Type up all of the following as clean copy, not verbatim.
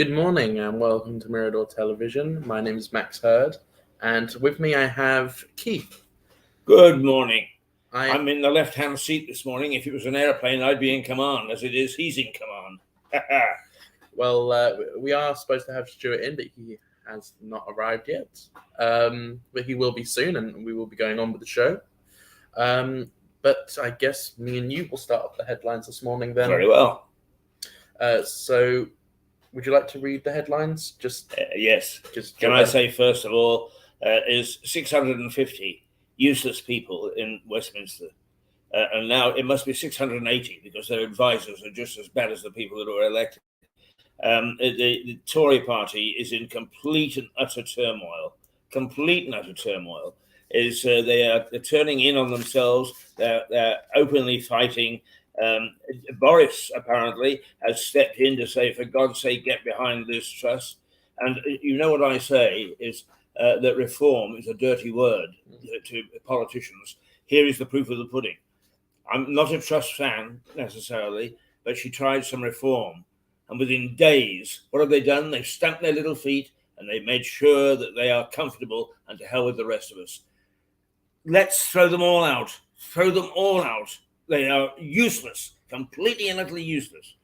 Good morning and welcome to Mirador Television. My name is Max Hurd, and with me I have Keith. Good morning. I I'm in the left-hand seat this morning. If it was an airplane, I'd be in command. As it is, he's in command. we are supposed to have Stuart in, but he has not arrived yet. But he will be soon, and we will be going on with the show. But I guess me and you will start up the headlines this morning then. Very well. So, would you like to read the headlines? Yes. Can I say, first of all, is 650 useless people in Westminster. And now it must be 680 because their advisors are just as bad as the people that were elected. The Tory party is in complete and utter turmoil. They're turning in on themselves. They're openly fighting. Boris apparently has stepped in to say, for God's sake, get behind this Truss. And you know what I say is that reform is a dirty word to politicians. Here is the proof of the pudding. I'm not a Truss fan necessarily, but she tried some reform. And within days, what have they done? They've stamped their little feet and they've made sure that they are comfortable, and to hell with the rest of us. Let's throw them all out. Throw them all out. They are useless, completely and utterly useless.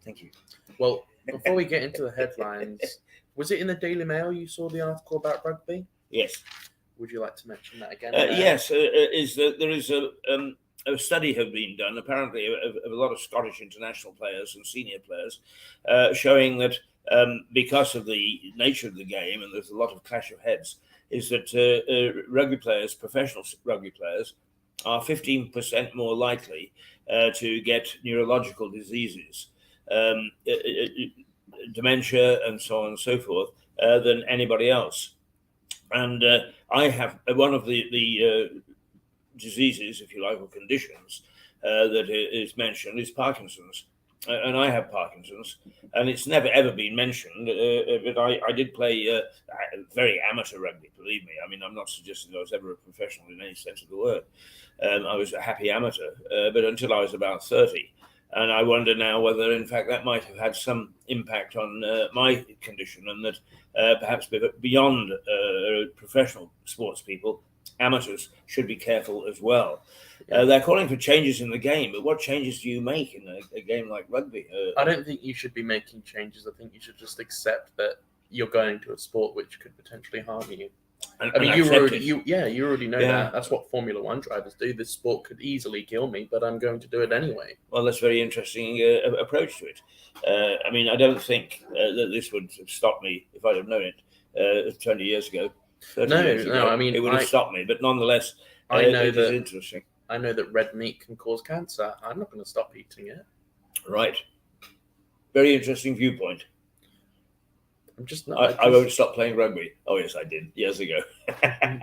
Thank you. Well, before we get into the headlines, was it in the Daily Mail you saw the article about rugby? Yes. Would you like to mention that again? Yes. There is a study have been done, apparently, of a lot of Scottish international players and senior players, showing that because of the nature of the game, and there's a lot of clash of heads, is that rugby players, professional rugby players, are 15% more likely to get neurological diseases, dementia, and so on and so forth, than anybody else. And I have one of the diseases, if you like, or conditions that is mentioned is Parkinson's. And I have Parkinson's, and it's never ever been mentioned. But I did play very amateur rugby, believe me. I mean, I'm not suggesting I was ever a professional in any sense of the word. I was a happy amateur, but until I was about 30. And I wonder now whether, in fact, that might have had some impact on my condition, and that perhaps beyond professional sports people, amateurs should be careful as well. They're calling for changes in the game, but what changes do you make in a game like rugby? I don't think you should be making changes. I think you should just accept that you're going to a sport which could potentially harm you. You already know that. That's what Formula One drivers do. This sport could easily kill me, but I'm going to do it anyway. Well, that's a very interesting approach to it. I don't think that this would have stopped me if I'd have known it 20 years ago. It would have stopped me. But nonetheless, it is interesting. I know that red meat can cause cancer. I'm not going to stop eating it. Right. Very interesting viewpoint. I'm just not. I won't stop playing rugby. Oh, yes, I did years ago. But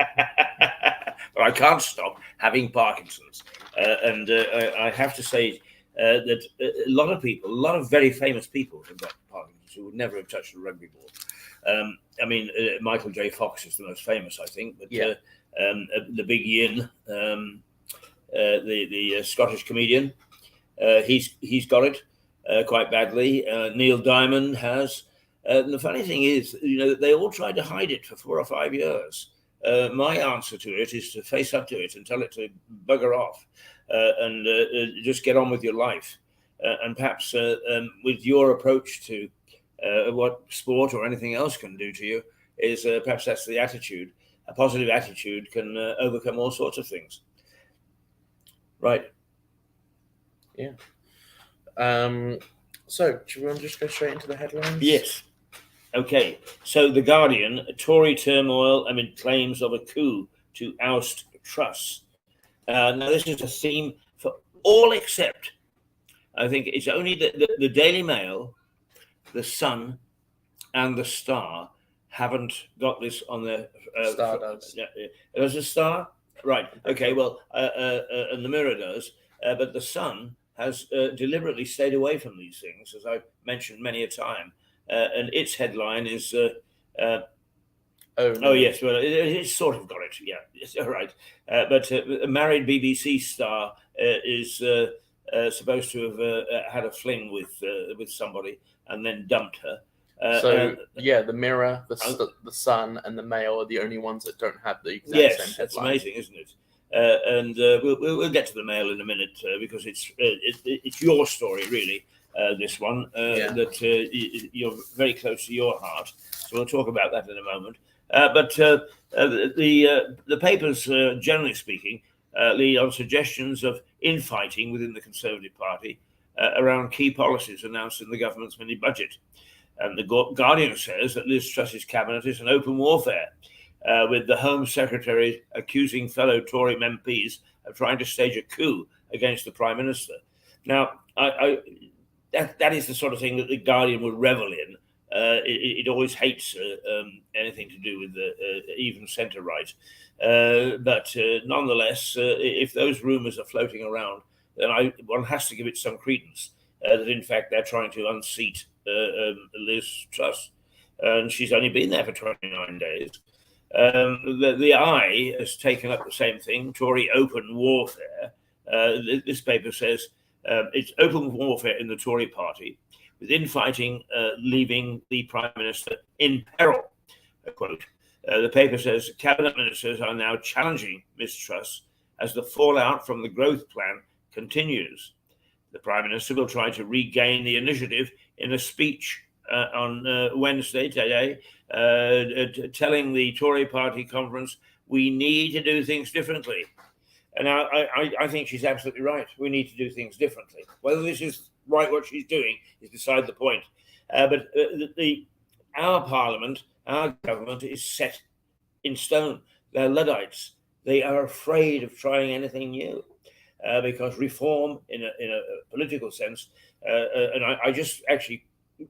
I can't stop having Parkinson's. I have to say that a lot of very famous people have got Parkinson's who would never have touched a rugby ball. Michael J. Fox is the most famous, I think. But the Big Yin, the Scottish comedian, he's got it quite badly. Neil Diamond has. And the funny thing is, they all tried to hide it for 4 or 5 years. My answer to it is to face up to it and tell it to bugger off and just get on with your life. And perhaps with your approach to what sport or anything else can do to you is perhaps that's the attitude. A positive attitude can overcome all sorts of things. Right. Yeah. So, do you want to just go straight into the headlines? Yes. Okay, so The Guardian, Tory turmoil amid claims of a coup to oust Truss. Now, this is a theme for all except, I think it's only the Daily Mail, The Sun, and The Star haven't got this on their... Star does. There's a Star? Right, okay, well, and the Mirror does, but The Sun has deliberately stayed away from these things, as I've mentioned many a time. And its headline is, yes, well, it's sort of got it, yeah, it's all right. But a married BBC star is supposed to have had a fling with somebody and then dumped her. The Mirror, the Sun, and the Mail are the only ones that don't have the exact same headline. That's amazing, isn't it? We'll get to the Mail in a minute because it's your story, really. This one that you're very close to your heart. So we'll talk about that in a moment. But the papers, generally speaking, lead on suggestions of infighting within the Conservative Party around key policies announced in the government's mini budget. And the Guardian says that Liz Truss's cabinet is an open warfare, with the Home Secretary accusing fellow Tory MPs of trying to stage a coup against the Prime Minister. Now, that is the sort of thing that the Guardian would revel in. It always hates anything to do with even centre-right. But nonetheless, if those rumours are floating around, then one has to give it some credence that, in fact, they're trying to unseat Liz Truss. And she's only been there for 29 days. The Eye has taken up the same thing, Tory open warfare. This paper says it's open warfare in the Tory party, with infighting leaving the Prime Minister in peril. Quote. The paper says cabinet ministers are now challenging Ms Truss as the fallout from the growth plan continues. The Prime Minister will try to regain the initiative in a speech on Wednesday today, telling the Tory party conference, we need to do things differently. And I think she's absolutely right. We need to do things differently. Whether this is right what she's doing is beside the point. But our parliament, our government is set in stone. They're Luddites. They are afraid of trying anything new because reform, in a political sense, and I just actually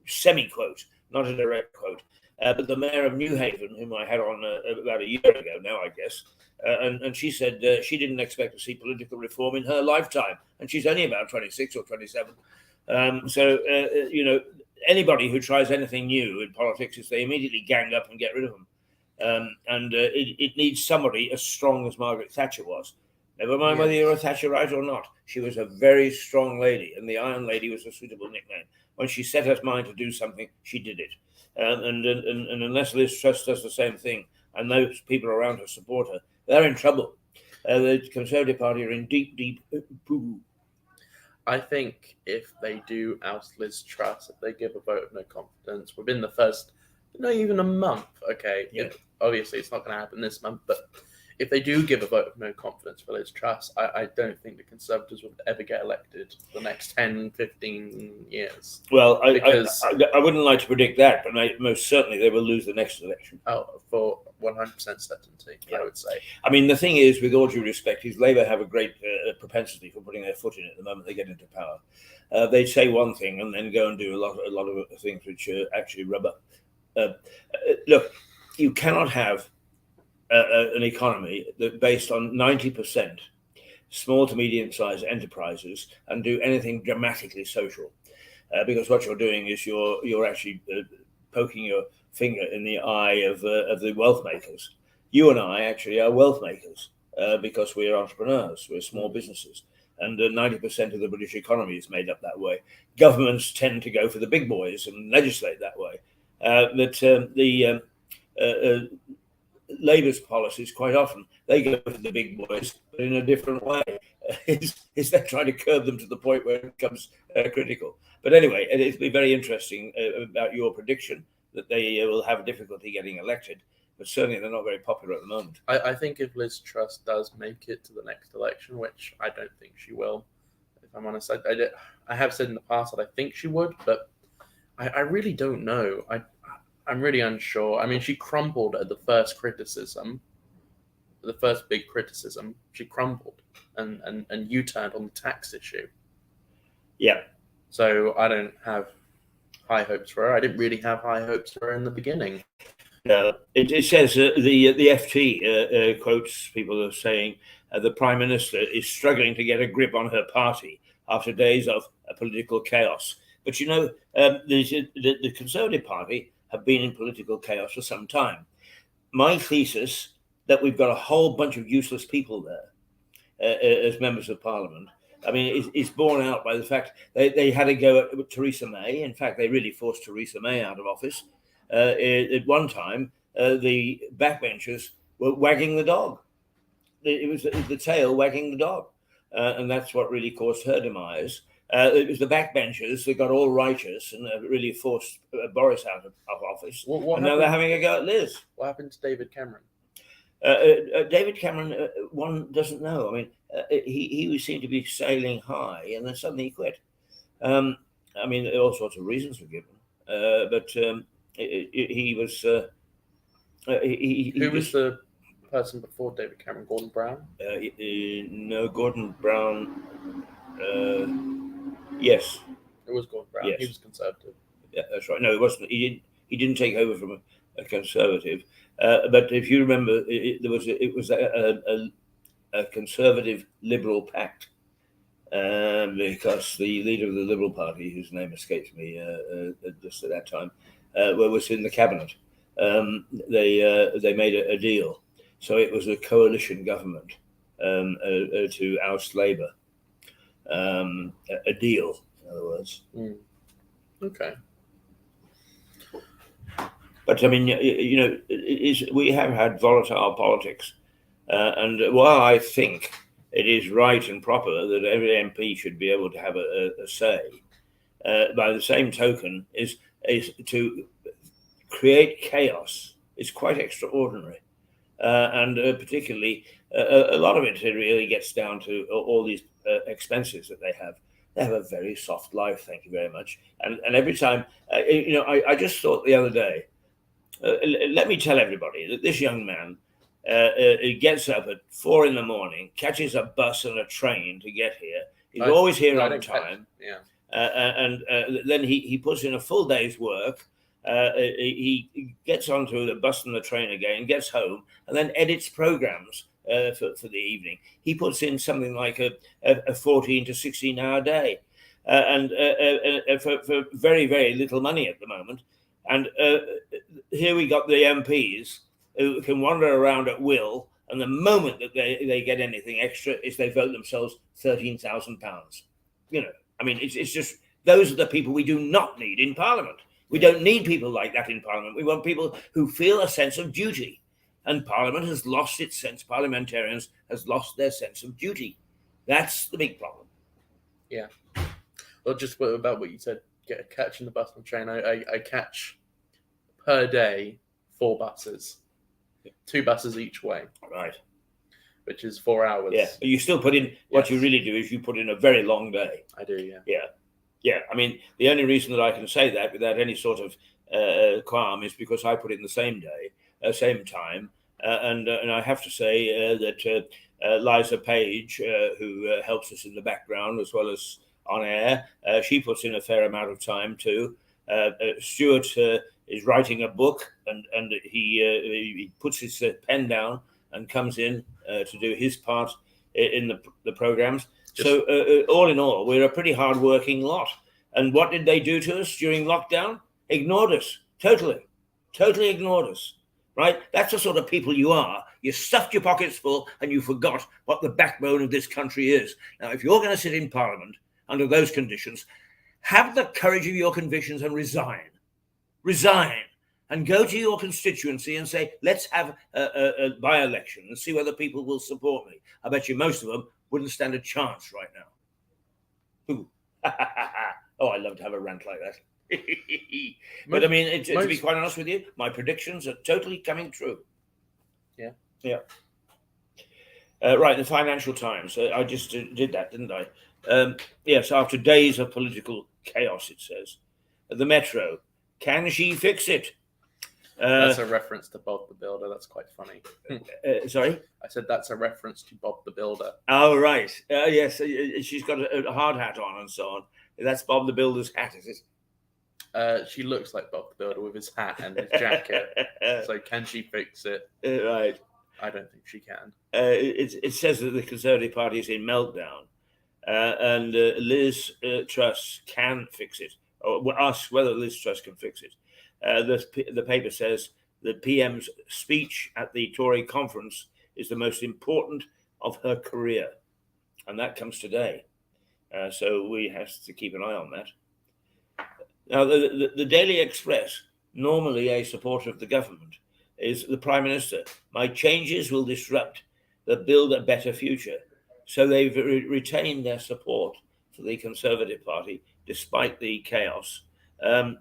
semi-quote, not a direct quote, but the mayor of New Haven, whom I had on about a year ago now, I guess, and she said she didn't expect to see political reform in her lifetime, and she's only about 26 or 27. Anybody who tries anything new in politics is they immediately gang up and get rid of them. It needs somebody as strong as Margaret Thatcher was. Never mind whether you're a Thatcherite or not. She was a very strong lady, and the Iron Lady was a suitable nickname. When she set her mind to do something, she did it. And unless Liz Truss does the same thing, and those people around her support her, they're in trouble. The Conservative Party are in deep, deep poo. I think if they do oust Liz Truss, if they give a vote of no confidence within the first, not even a month, obviously it's not going to happen this month, but if they do give a vote of no confidence for Liz Truss, I don't think the Conservatives will ever get elected for the next 10, 15 years. Well, I wouldn't like to predict that, but most certainly they will lose the next election. Oh, for 100% certainty, I would say. I mean, the thing is, with all due respect, is Labour have a great propensity for putting their foot in it the moment they get into power. They say one thing and then go and do a lot of things which are actually rubber. Look, you cannot have an economy that based on 90% small to medium-sized enterprises and do anything dramatically social, because what you're doing is you're actually poking your finger in the eye of the wealth makers. You and I actually are wealth makers because we're entrepreneurs, we're small businesses, and 90% of the British economy is made up that way. Governments tend to go for the big boys and legislate that way. Labour's policies, quite often, they go for the big boys, but in a different way. Is they're trying to curb them to the point where it becomes critical. But anyway, it'll be very interesting about your prediction that they will have difficulty getting elected, but certainly they're not very popular at the moment. I think if Liz Truss does make it to the next election, which I don't think she will, if I'm honest, I have said in the past that I think she would, but I really don't know. I'm really unsure. I mean, she crumbled at the first criticism, the first big criticism. She crumbled and U-turned on the tax issue. Yeah. So I don't have high hopes for her. I didn't really have high hopes for her in the beginning. It says the FT quotes people are saying the Prime Minister is struggling to get a grip on her party after days of political chaos. But you know, the Conservative Party have been in political chaos for some time. My thesis that we've got a whole bunch of useless people there as members of Parliament, I mean, it's borne out by the fact they had a go at Theresa May. In fact, they really forced Theresa May out of office. At one time, the backbenchers were wagging the dog. It was the tail wagging the dog. And that's what really caused her demise. It was the backbenchers that got all righteous and really forced Boris out of office. And now they're having a go at Liz. What happened to David Cameron? David Cameron, one doesn't know. I mean, he seemed to be sailing high, and then suddenly he quit. I mean, all sorts of reasons were given, but he was. Who was the person before David Cameron? Gordon Brown? No, Gordon Brown. Yes, it was Gordon Brown. Yes. He was Conservative. Yeah, that's right. No, it wasn't. He didn't take over from a Conservative. But if you remember, it was a Conservative Liberal pact, because the leader of the Liberal Party, whose name escapes me just at that time, was in the cabinet. They made a deal, so it was a coalition government to oust Labour. A deal, in other words. Okay. But I mean, we have had volatile politics, and while I think it is right and proper that every MP should be able to have a say, by the same token, is to create chaos is quite extraordinary, and particularly a lot of it really gets down to all these expenses that they have. They have a very soft life, thank you very much, and every time, I just thought the other day. Let me tell everybody that this young man gets up at 4 a.m, catches a bus and a train to get here. He's always here on time. And then he puts in a full day's work. He gets onto the bus and the train again, gets home, and then edits programs for the evening. He puts in something like a 14 to 16-hour day, and for very, very little money at the moment. And here we got the MPs who can wander around at will, and the moment that they get anything extra is they vote themselves £13,000. I mean, it's just, those are the people we do not need in Parliament. We don't need people like that in Parliament. We want people who feel a sense of duty. And Parliament has lost its sense, parliamentarians has lost their sense of duty. That's the big problem. Yeah. Well, just about what you said, catching the bus and train, I catch per day 4 buses, 2 buses each way. Right. Which is 4 hours. Yeah, but you still put in, what you really do is you put in a very long day. I do, yeah. Yeah, I mean, the only reason that I can say that without any sort of qualm is because I put in the same day, same time, and I have to say that Liza Page, who helps us in the background as well as on air, she puts in a fair amount of time too. Stuart is writing a book, and he puts his pen down and comes in to do his part in the programs. So all in all, we're a pretty hard-working lot. And what did they do to us during lockdown? Ignored us. Totally ignored us. Right? That's the sort of people you are. You stuffed your pockets full and you forgot what the backbone of this country is. Now, if you're going to sit in Parliament under those conditions, have the courage of your convictions and resign. Resign. And go to your constituency and say, let's have a by-election and see whether people will support me. I bet you most of them wouldn't stand a chance right now. Ooh. Oh, I love to have a rant like that. But I mean, to be quite honest with you, my predictions are totally coming true. Yeah. Right, the Financial Times. I just did that, didn't I? Yes, after days of political chaos, it says. The Metro. Can she fix it? That's a reference to Bob the Builder. That's quite funny. Sorry? I said that's a reference to Bob the Builder. Oh, right. Yes, she's got a hard hat on and so on. That's Bob the Builder's hat, is it? She looks like Bob the Builder with his hat and his jacket. So can she fix it? Right. I don't think she can. It says that the Conservative Party is in meltdown, and Liz Truss can fix it. Or ask whether Liz Truss can fix it. The paper says the PM's speech at the Tory conference is the most important of her career, and that comes today. So we have to keep an eye on that. Now, the Daily Express, normally a supporter of the government, is the Prime Minister. My changes will disrupt the Build a Better Future. So they've retained their support for the Conservative Party despite the chaos. Once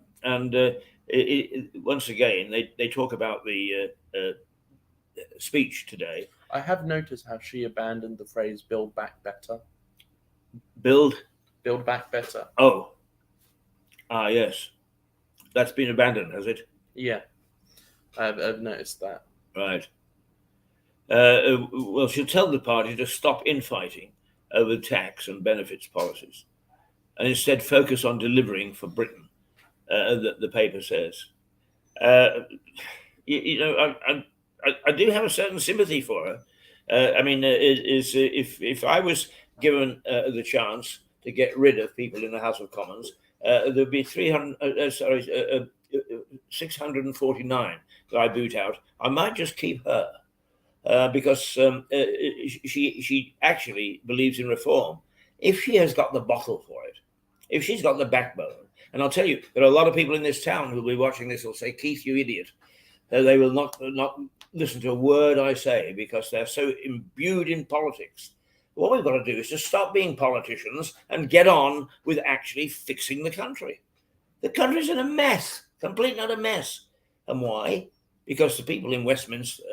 again, they talk about the speech today. I have noticed how she abandoned the phrase "build back better." Build back better. Oh. Yes. That's been abandoned, has it? Yeah. I've noticed that. Right. Well, she'll tell the party to stop infighting over tax and benefits policies and instead focus on delivering for Britain, the paper says. I do have a certain sympathy for her. If I was given the chance to get rid of people in the House of Commons, there'd be 649 that I boot out. I might just keep her because she actually believes in reform. If she has got the bottle for it, if she's got the backbone, and I'll tell you, there are a lot of people in this town who'll be watching this will say, "Keith, you idiot." They will not listen to a word I say because they're so imbued in politics. What we've got to do is to stop being politicians and get on with actually fixing the country. The country's in a mess, complete and utter mess. And why? Because the people in Westminster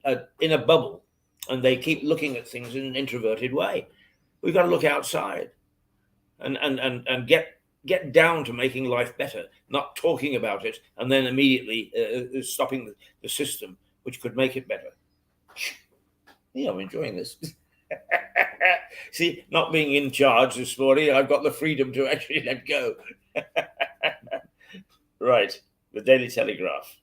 are in a bubble and they keep looking at things in an introverted way. We've got to look outside and get down to making life better, not talking about it and then immediately stopping the system which could make it better. Yeah, I'm enjoying this. See, not being in charge this morning, I've got the freedom to actually let go. Right, the Daily Telegraph.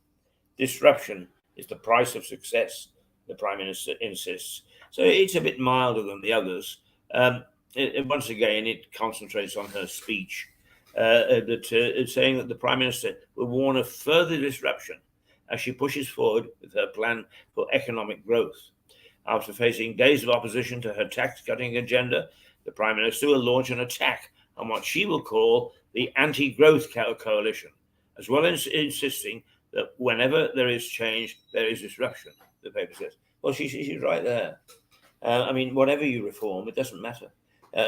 Disruption is the price of success, the Prime Minister insists. So it's a bit milder than the others. Once again, it concentrates on her speech, saying that the Prime Minister will warn of further disruption as she pushes forward with her plan for economic growth. After facing days of opposition to her tax-cutting agenda, the Prime Minister will launch an attack on what she will call the anti-growth coalition, as well as insisting that whenever there is change, there is disruption, the paper says. Well, she's right there. Whatever you reform, it doesn't matter. I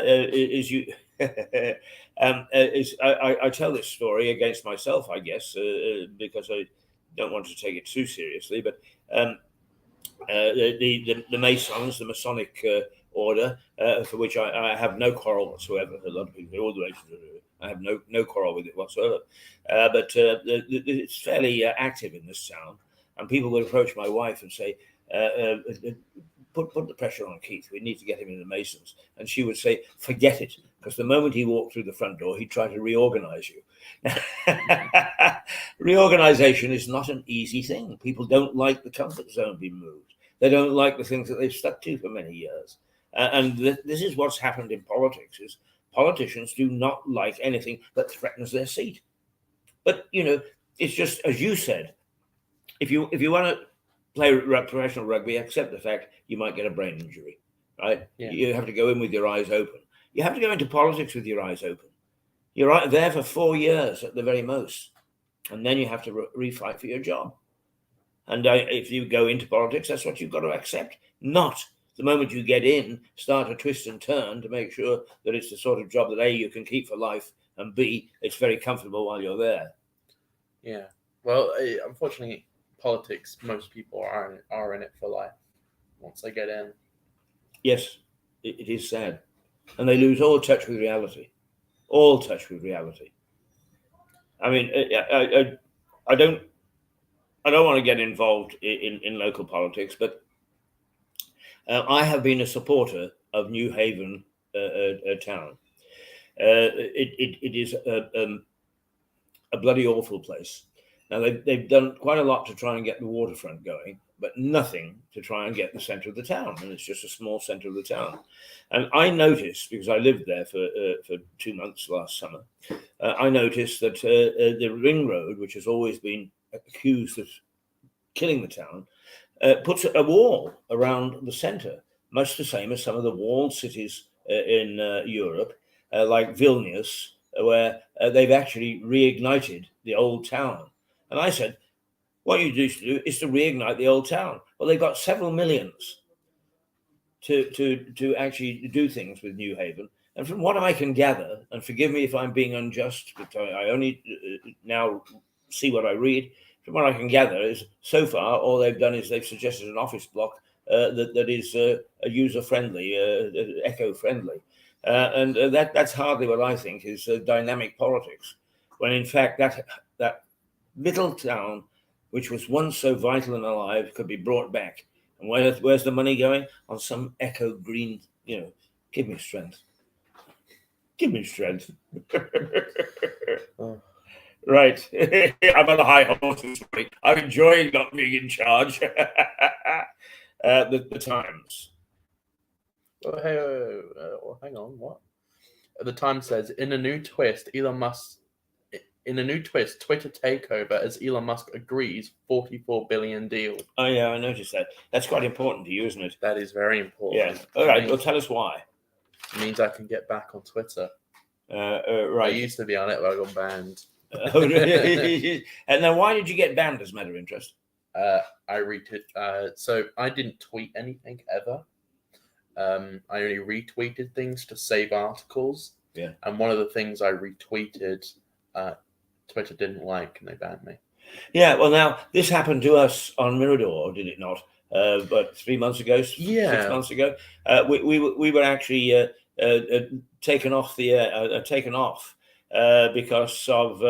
tell this story against myself, I guess, because I don't want to take it too seriously, but the Masons, the Masonic order, for which I have no quarrel whatsoever. A lot of people say all the Masons do it. I have no quarrel with it whatsoever. But it's fairly active in this town, and people would approach my wife and say, put the pressure on Keith. We need to get him in the Masons. And she would say, forget it, because the moment he walked through the front door, he'd try to reorganize you. Reorganization is not an easy thing. People don't like the comfort zone being moved. They don't like the things that they've stuck to for many years. This is what's happened in politics, is politicians do not like anything that threatens their seat. But, it's just, as you said, if you want to play professional rugby, accept the fact you might get a brain injury, right? Yeah. You have to go in with your eyes open. You have to go into politics with your eyes open. You're right there for 4 years at the very most, and then you have to refight for your job. And if you go into politics, that's what you've got to accept. Not the moment you get in, start to twist and turn to make sure that it's the sort of job that A, you can keep for life, and B, it's very comfortable while you're there. Yeah. Well, unfortunately, politics, most people are in it for life once they get in. Yes, it is sad. And they lose all touch with reality. All touch with reality. I mean, I don't want to get involved in local politics, but I have been a supporter of New Haven town. It is a bloody awful place. Now, they've done quite a lot to try and get the waterfront going, but nothing to try and get the centre of the town. And it's just a small centre of the town. And I noticed, because I lived there for 2 months last summer, I noticed that the ring road, which has always been accused of killing the town, puts a wall around the centre, much the same as some of the walled cities in Europe. like Vilnius, where they've actually reignited the old town. And I said, what you used to do is to reignite the old town. Well, they've got several millions to actually do things with New Haven. And from what I can gather, and forgive me if I'm being unjust, but I only now see what I read. From what I can gather is so far all they've done is they've suggested an office block that is user-friendly, eco-friendly. And that's hardly what I think is dynamic politics, when in fact that little town, which was once so vital and alive, could be brought back. And where's the money going? On some eco-green, give me strength. Give me strength. Oh. Right. I'm on a high horse this morning. I'm enjoying not being in charge. The Times. Oh, hey, hang on. What? The Times says, in a new twist, Twitter takeover as Elon Musk agrees $44 billion deal. Oh, yeah, I noticed that. That's quite important to you, isn't it? That is very important. Yeah. All right. Well, tell us why. It means I can get back on Twitter. Right. I used to be on it, but I got banned. And then why did you get banned, as a matter of interest? So I didn't tweet anything ever. I only retweeted things to save articles. Yeah. And one of the things I retweeted, Twitter didn't like, and they banned me. Yeah. Well, now this happened to us on Mirador, did it not? But 3 months ago, 6 months ago, we were actually taken off the because of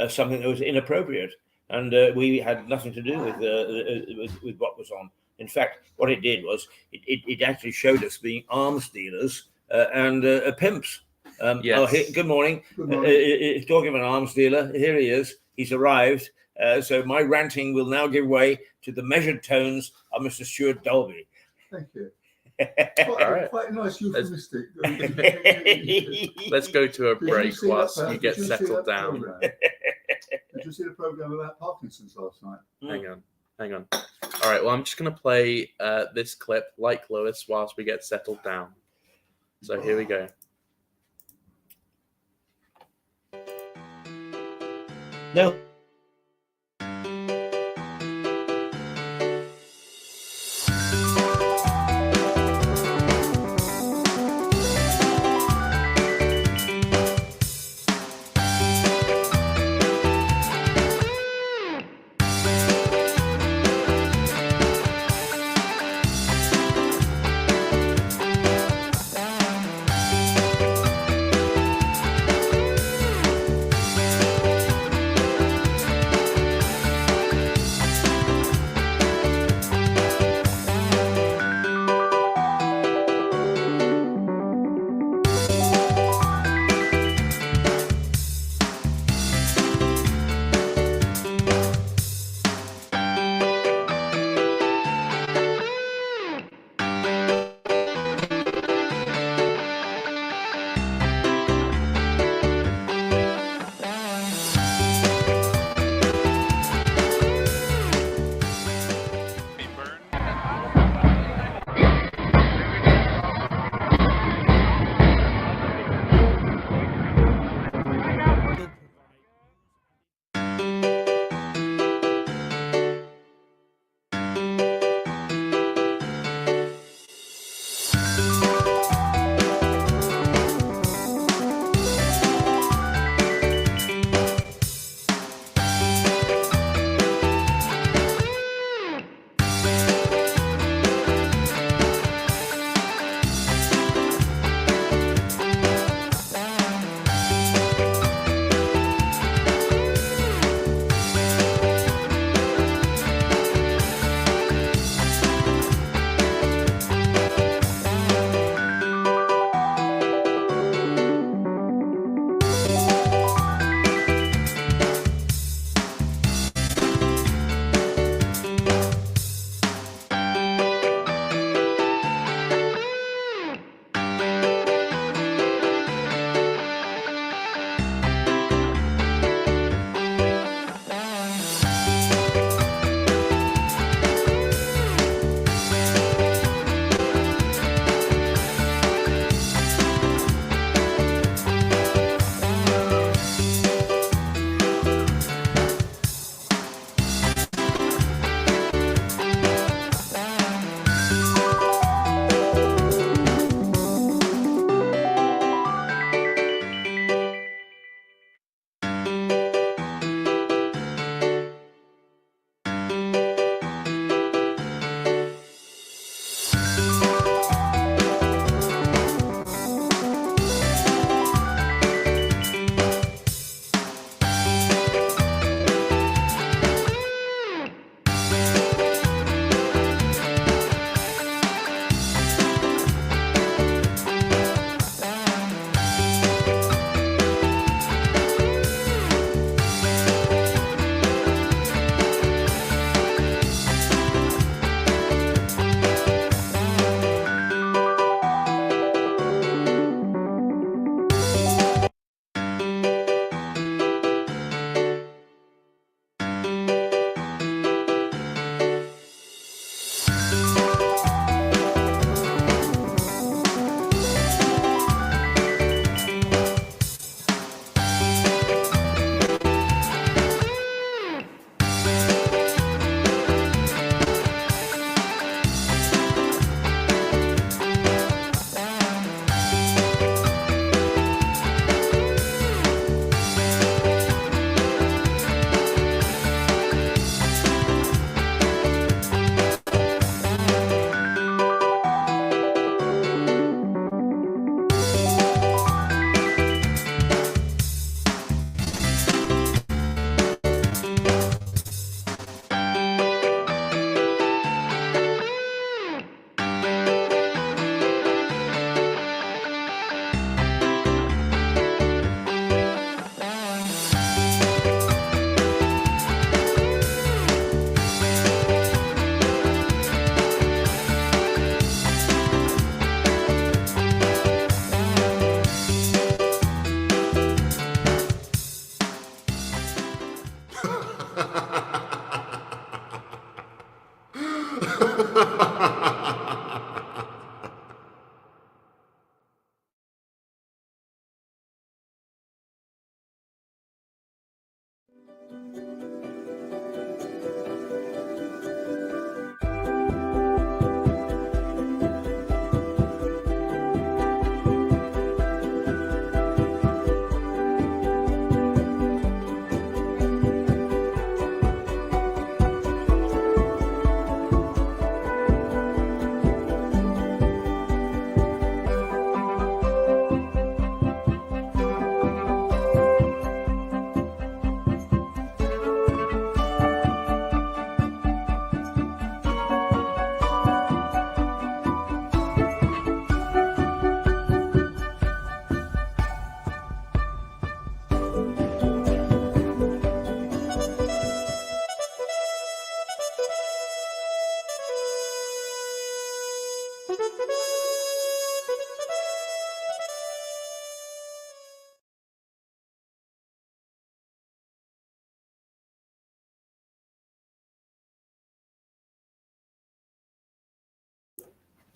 something that was inappropriate, and we had nothing to do with what was on. In fact, what it did was it actually showed us being arms dealers and pimps. Yes. Good morning. Talking of an arms dealer, here he is. He's arrived. So my ranting will now give way to the measured tones of Mr. Stuart Dolby. Thank you. Right. Quite a nice euphemistic. Let's go to a break whilst you get settled down. Did you see the program about Parkinson's last night? Hang on. All right, well, I'm just going to play this clip, like Lewis, whilst we get settled down. So here we go. No.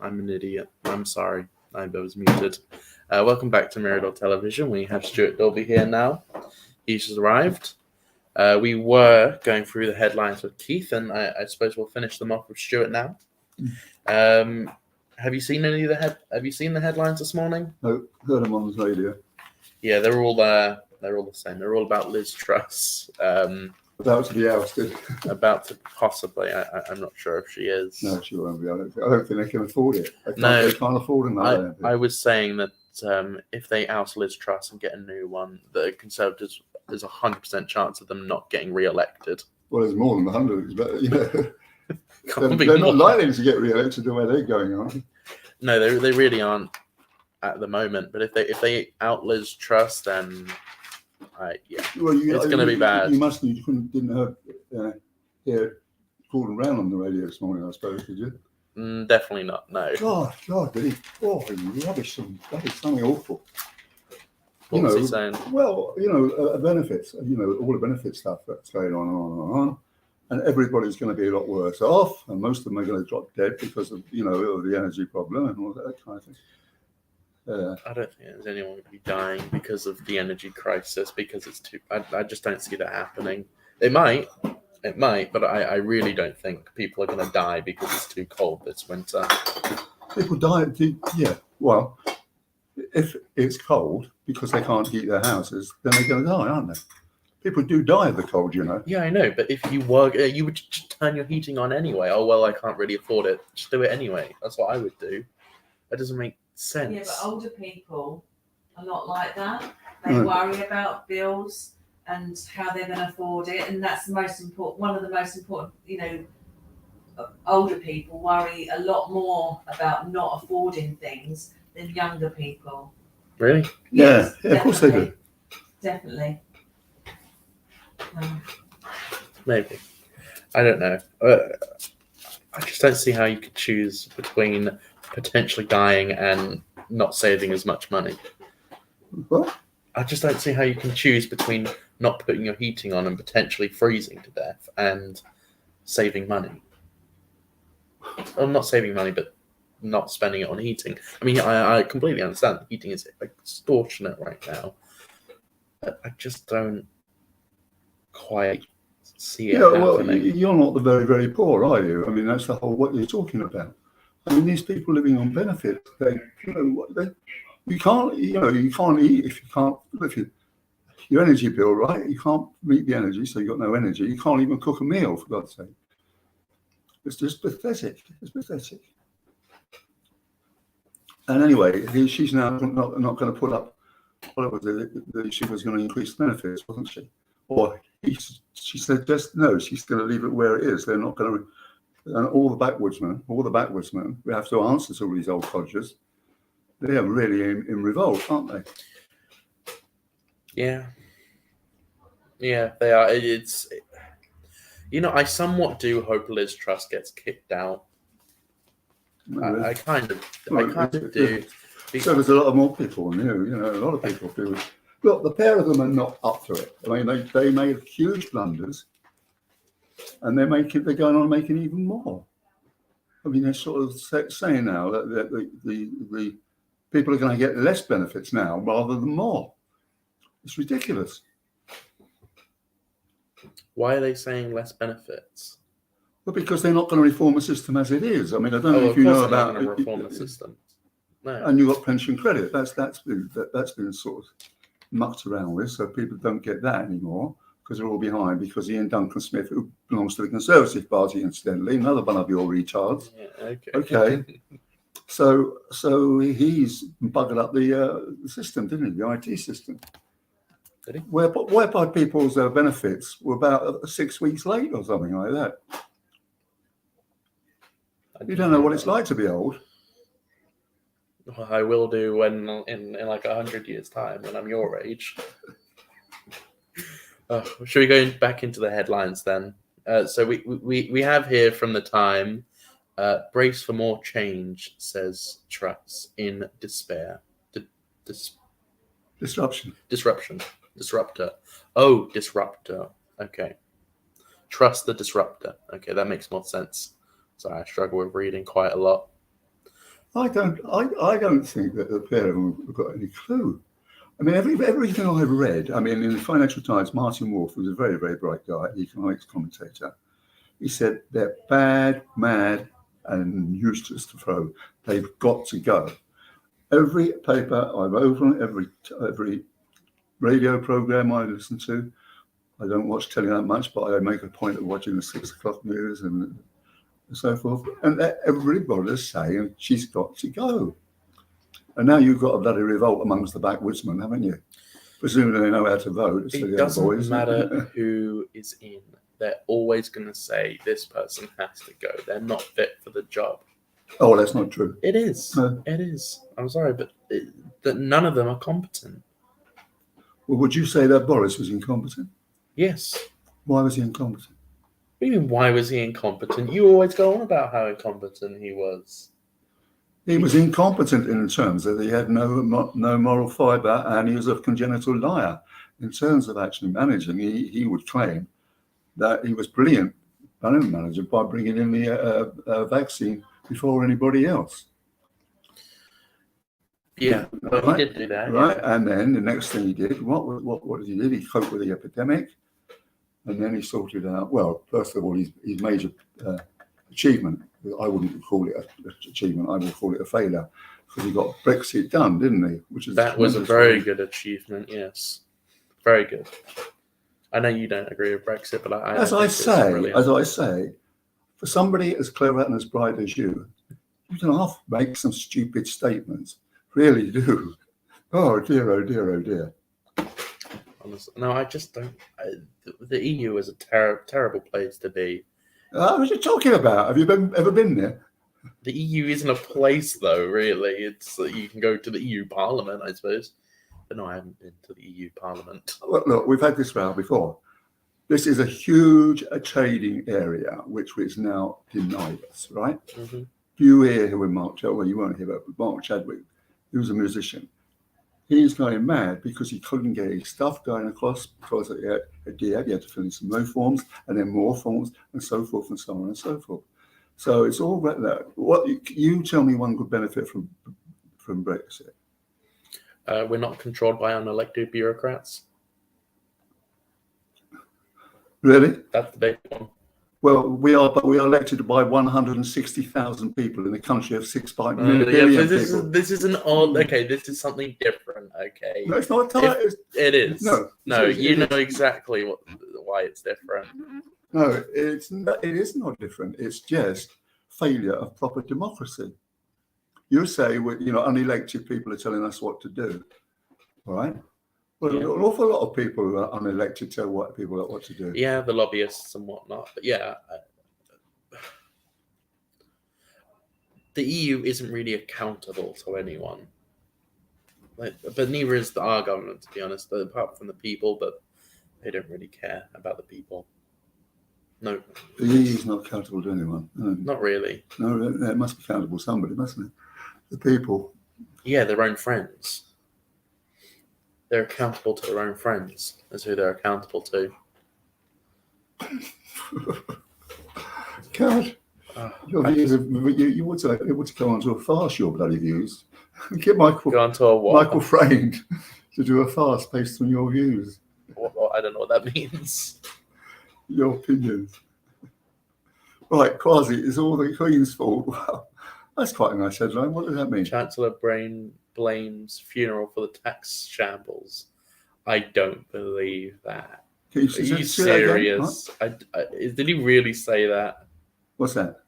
I'm an idiot. I'm sorry. I was muted. Welcome back to Mirador Television. We have Stuart Dolby here now. He's just arrived. We were going through the headlines with Keith, and I suppose we'll finish them off with Stuart now. Have you seen any of the Have you seen the headlines this morning? No, heard them on the radio. Yeah, they're all the same. They're all about Liz Truss. About to be ousted. About to possibly. I'm not sure if she is. No, she won't be. I don't think they can afford it. They can't afford another. I was saying that if they oust Liz Truss and get a new one, the Conservatives, there's 100% chance of them not getting re-elected. Well, there's more than 100, but they're not likely to get re-elected the way they're going on. No, they really aren't at the moment. But if they out Liz Truss, then it's going to be bad. You didn't hear Gordon Brown on the radio this morning, I suppose, did you? Definitely not. No. God, did he? Oh, rubbish! Something awful. What was he saying? Well, benefits. All the benefit stuff that's going on, and everybody's going to be a lot worse off, and most of them are going to drop dead because of the energy problem and all that kind of thing. I don't think there's anyone going to be dying because of the energy crisis, because it's too. I just don't see that happening. It might, but I really don't think people are going to die because it's too cold this winter. People die. Yeah. Well, if it's cold because they can't heat their houses, then they're going to die, aren't they? People do die of the cold, Yeah, I know, but if you were, you would just turn your heating on anyway. Oh well, I can't really afford it. Just do it anyway. That's what I would do. That doesn't make sense. Yeah, but older people are not like that. They worry about bills and how they're going to afford it, and that's the most important. One of the most important, older people worry a lot more about not affording things than younger people. Really? Yes, yeah, of course they do. Definitely. Maybe. I don't know. I just don't see how you could choose between potentially dying and not saving as much money. What? I just don't see how you can choose between not putting your heating on and potentially freezing to death and saving money. Well, not saving money, but not spending it on heating. I mean, I completely understand that heating is extortionate right now. But I just don't quite see it happening. Well, you're not the very, very poor, are you? I mean, that's the whole what you're talking about. I mean, these people living on benefits, you can't eat if you can't. Your energy bill, right? You can't meet the energy, so you've got no energy. You can't even cook a meal, for God's sake. It's just pathetic. It's pathetic. And anyway, she's now not going to put up. What was it? She was going to increase benefits, wasn't she? Or she said just no. She's going to leave it where it is. They're not going to. And all the backwoodsmen, we have to answer to all these old codgers. They are really in revolt, aren't they? Yeah, they are. It's I somewhat do hope Liz Truss gets kicked out. No, I kind of do. So there's a lot of more people, a lot of people do. Look, the pair of them are not up to it. I mean, they made huge blunders, and they're going on making even more. I mean, they're sort of saying now that the people are going to get less benefits now rather than more. It's ridiculous. Why are they saying less benefits? Well, because they're not going to reform the system as it is. I mean, I don't know Oh, if you know they're not about going to reform the system. No. And you've got pension credit. That's been sort of mucked around with, so people don't get that anymore because they're all behind. Because Ian Duncan Smith, who belongs to the Conservative Party, incidentally, another one of your retards. Yeah, Okay. So he's buggered up the system, didn't he? The IT system. Did he? Whereby people's benefits were about 6 weeks late or something like that. You don't know what it's like to be old. Well, I will do when in like 100 years' time when I'm your age. Should we go back into the headlines then? So we have here from the Time, brace for more change, says Truss in despair. Disruption. Disruptor. Oh, disruptor. Okay. Trust the disruptor. Okay, that makes more sense. Sorry, I struggle with reading quite a lot. I don't think that the pair of them have got any clue. I mean, everything I've read, I mean, in the Financial Times, Martin Wolf, who's a very, very bright guy, economics commentator, he said they're bad, mad, and useless to throw. They've got to go. Every paper I've opened, every radio program I listen to, I don't watch telly that much, but I make a point of watching the 6 o'clock news and so forth. And everybody's saying she's got to go. And now you've got a bloody revolt amongst the backwoodsmen, haven't you? Presumably they know how to vote. It doesn't matter who is in. They're always going to say this person has to go. They're not fit for the job. Oh, that's not true. It is. No. It is. I'm sorry, but none of them are competent. Well, would you say that Boris was incompetent? Yes. Why was he incompetent? What do you mean, why was he incompetent? You always go on about how incompetent he was. He was incompetent in terms that he had no moral fibre and he was a congenital liar. In terms of actually managing, he would claim that he was brilliant manager by bringing in the vaccine before anybody else. Yeah, well, right? He did do that. Right, yeah. And then the next thing he did, what did he do? He coped with the epidemic, and then he sorted out. Well, first of all, his major achievement. I wouldn't call it an achievement. I would call it a failure because he got Brexit done, didn't he? That was a very good achievement. Yes, very good. I know you don't agree with Brexit, but as I say, for somebody as clever and as bright as you can half make some stupid statements. Really do. Oh dear, oh dear, oh dear. Honestly, no, I just don't. The EU is a terrible place to be. What are you talking about? Have you ever been there? The EU isn't a place, though. Really, it's you can go to the EU Parliament, I suppose. But no, I haven't been to the EU Parliament. Well, look, we've had this round before. This is a huge trading area which is now denied us, right? Mm-hmm. You hear who Mark Chadwick? Well, you weren't here, but Mark Chadwick, he was a musician. He's going mad because he couldn't get his stuff going across because he had to fill in some more forms and then more forms and so forth and so on and so forth. So it's all about that. What you tell me one good benefit from Brexit? We're not controlled by unelected bureaucrats. Really? That's the big one. Well, we are elected by 160,000 people in a country of 6.9 billion people. This is an odd. Okay, this is something different. Okay. No, it's not. It is. No, you know exactly why it's different. No, it is not different. It's just failure of proper democracy. You say, unelected people are telling us what to do, all right? Well, an awful lot of people who are unelected tell people what to do. Yeah, the lobbyists and whatnot. But yeah, the EU isn't really accountable to anyone. But neither is our government, to be honest, apart from the people, but they don't really care about the people. No. The EU is not accountable to anyone. No. Not really. No, it must be accountable to somebody, mustn't it? The people. Yeah, their own friends. They're accountable to their own friends. That's who they're accountable to. God. Your views you want to go on to a fast, your bloody views. Get Michael Framed to do a fast based on your views. I don't know what that means. Your opinions. Right, Quasi, it's all the Queen's fault. Wow, that's quite a nice headline. What does that mean? Chancellor blames funeral for the tax shambles. I don't believe that. Are you serious? Did he really say that? What's that?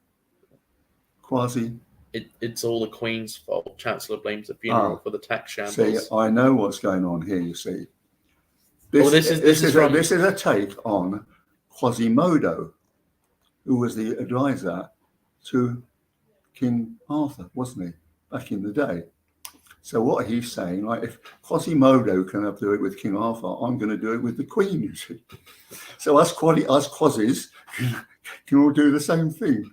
Quasi? It's all the Queen's fault. Chancellor blames the funeral for the tax shambles. See, I know what's going on here, you see. This is a take on Quasimodo, who was the advisor to King Arthur, wasn't he, back in the day? So what he's saying, like, if Quasimodo can do it with King Arthur, I'm going to do it with the Queen, you see. So us Quasis can all do the same thing.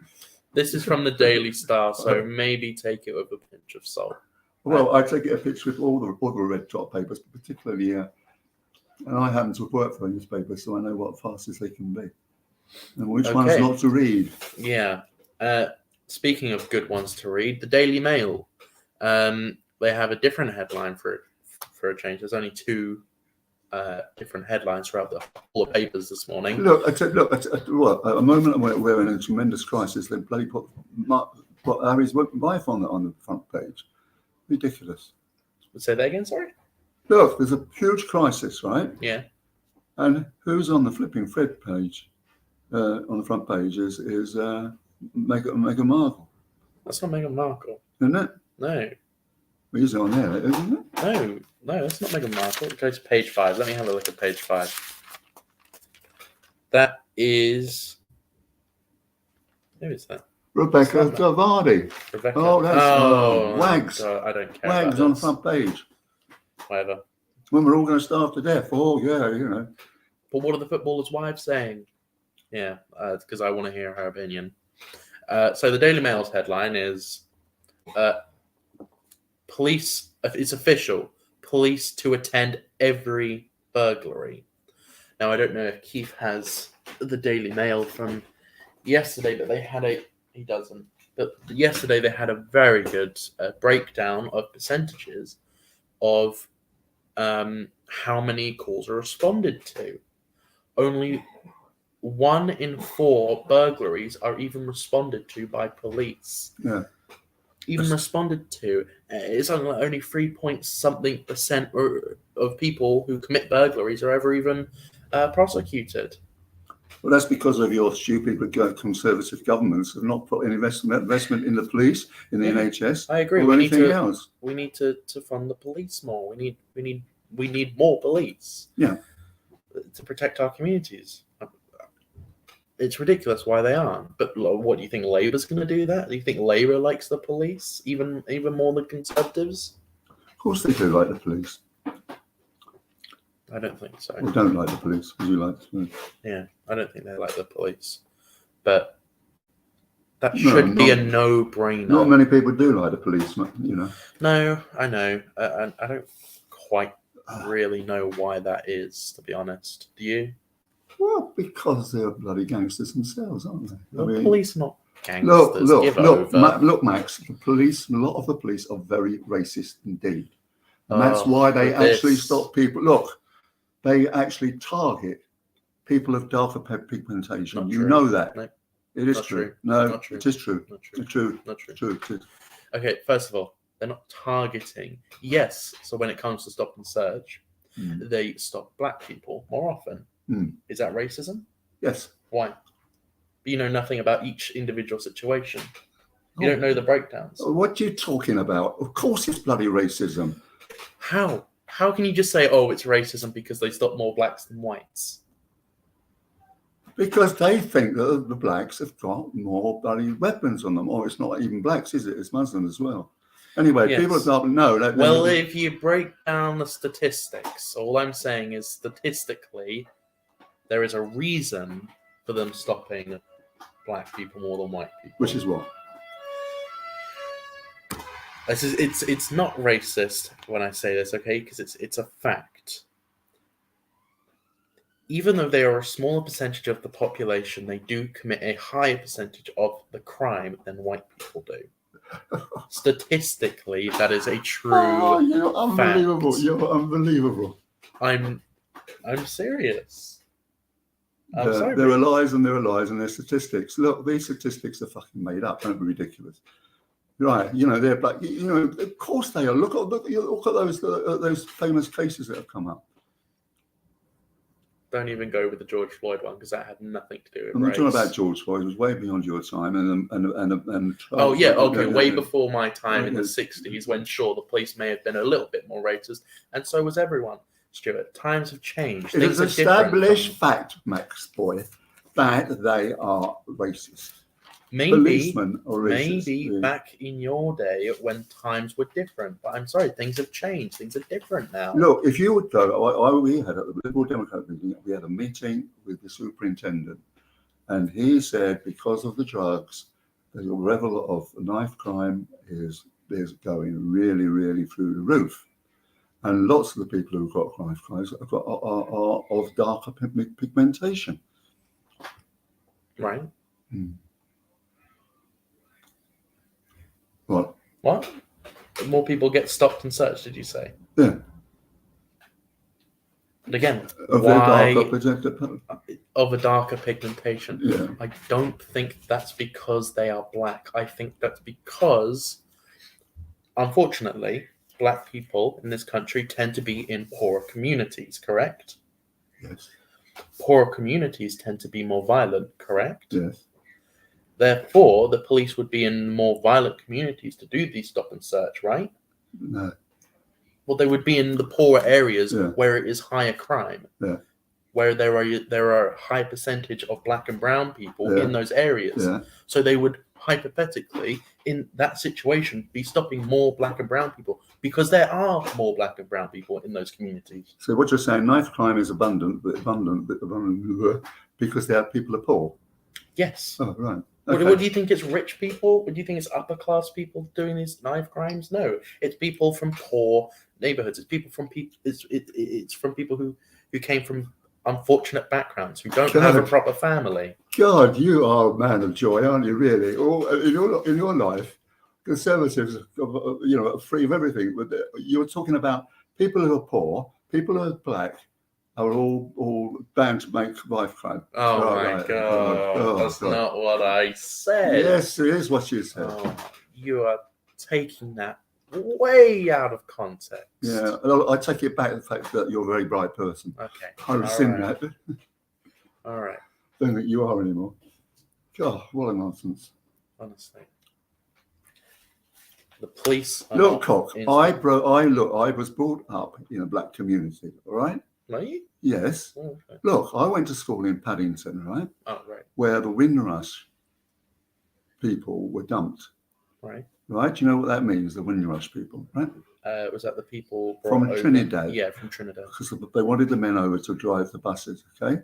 This is from the Daily Star, so maybe take it with a pinch of salt. Well, I take it a pinch with all the red top papers, but particularly, and I happen to have worked for a newspaper, so I know what fastest they can be. And which one's not to read. Yeah. Speaking of good ones to read, the Daily Mail. They have a different headline for a change. There's only two different headlines throughout the whole of papers this morning. Look, at a moment we're in a tremendous crisis. They bloody put Harry's wife on the front page. Ridiculous. Say that again, sorry? Look, there's a huge crisis, right? Yeah. And who's on the flipping Fred page? On the front page is Meghan Markle. That's not Meghan Markle. Isn't it? No. Well, he's on there, isn't it? No, that's not Meghan Markle. Go to page 5. Let me have a look at page 5. That is... Who is that? Rebecca Vardy. Rebecca. Oh, that's Wags. God, I don't care. Wags on the front page. Whatever. When we're all going to starve to death. Oh, yeah, But what are the footballers' wives saying? Yeah, because I want to hear her opinion. So the Daily Mail's headline is... police, it's official, police to attend every burglary. Now, I don't know if Keith has the Daily Mail from yesterday, but he doesn't. But yesterday they had a very good breakdown of percentages of how many calls are responded to. Only 1 in 4 burglaries are even responded to by police. Yeah. Even responded to. It's only 3-point-something% of people who commit burglaries are ever even prosecuted. Well, that's because of your stupid conservative governments have not put any investment in the police, in the NHS. I agree. Or anything else. We need to fund the police more. We need more police. Yeah. To protect our communities. It's ridiculous why they aren't. But what do you think? Labour's going to do that? Do you think Labour likes the police even more than Conservatives? Of course they do like the police. I don't think so. We don't like the police, as you like to say. Yeah, I don't think they like the police. But that should be a no-brainer. Not many people do like the police, No, I know. I don't quite really know why that is, to be honest. Do you? Well, because they're bloody gangsters themselves, aren't they? The police are not gangsters. Look, Max. The police, a lot of the police are very racist indeed, and that's why they actually stop people. Look, they actually target people of darker pigmentation. You know that. No, it is true. No, it is true. Not true. True. Not true. True. It is. Okay, first of all, they're not targeting. Yes, so when it comes to stop and search, they stop black people more often. Is that racism? Yes. Why? But you know nothing about each individual situation. You don't know the breakdowns. What are you talking about? Of course it's bloody racism. How? How can you just say, oh, it's racism because they stop more blacks than whites? Because they think that the blacks have got more bloody weapons on them. Or it's not even blacks, is it? It's Muslims as well. Anyway, people don't know. Well, if you break down the statistics, all I'm saying is statistically, there is a reason for them stopping black people more than white people. Which is what? It's not racist when I say this, okay? Because it's a fact. even though they are a smaller percentage of the population, they do commit a higher percentage of the crime than white people do. Statistically, that is a true you're unbelievable. fact. You're unbelievable. I'm serious. I'm sorry. There are lies and there are lies and there are statistics. Look, these statistics are fucking made up. Don't be ridiculous. Right, they're black. Of course they are. Look at those famous cases that have come up. Don't even go with the George Floyd one because that had nothing to do with I'm not race. talking about George Floyd. It was way beyond your time, Oh yeah, okay, way before my time in the '60s, when sure the police may have been a little bit more racist, and so was everyone. Stuart, times have changed. It is established fact, Max boy, that they are racist. Policemen are racist. Maybe back in your day when times were different, but I'm sorry, things have changed. Things are different now. Look, if you would go, we had at the Liberal Democrat meeting, we had a meeting with the superintendent, and he said because of the drugs, the level of knife crime is going really, really through the roof. And lots of the people who've got knife crimes are of darker pigmentation. Right. What? More people get stopped and searched, did you say? Yeah. And again, of a darker pigmentation. Yeah. I don't think that's because they are black. I think that's because, unfortunately, black people in this country tend to be in poorer communities, correct? Yes. Poorer communities tend to be more violent, correct? Yes. Therefore, the police would be in more violent communities to do these stop and search, right? No. Well, they would be in the poorer areas Yeah. where it is higher crime, where there are a high percentage of black and brown people in those areas. Yeah. So they would hypothetically, in that situation, be stopping more black and brown people because there are more black and brown people in those communities. So what you're saying, knife crime is abundant because people are poor. Yes. Oh, right. Okay. What do you think? It's rich people? What do you think? It's upper class people doing these knife crimes? No, it's people from poor neighborhoods. It's people from It's from people who came from unfortunate backgrounds, who don't have a proper family. God, you are a man of joy, aren't you? Really, in your life, Conservatives, are free of everything. But you're talking about people who are poor, people who are black, are all bound to make knife crime. Oh my God, that's not what I said. Yes, it is what you said. Oh, you are taking that way out of context. Yeah, I take it back, the fact that you're a very bright person. Okay. I rescind that. All right. Don't think you are anymore. God, what a nonsense. Honestly. The police are look, Cock, I was brought up in a black community, all right? Are you? Yes. Oh, okay. Look, I went to school in Paddington, right? Oh, right. Where the Windrush people were dumped. Right. Right? Do you know what that means, the Windrush people, right? Was that the people from Trinidad? Yeah, from Trinidad. Because they wanted the men over to drive the buses, okay?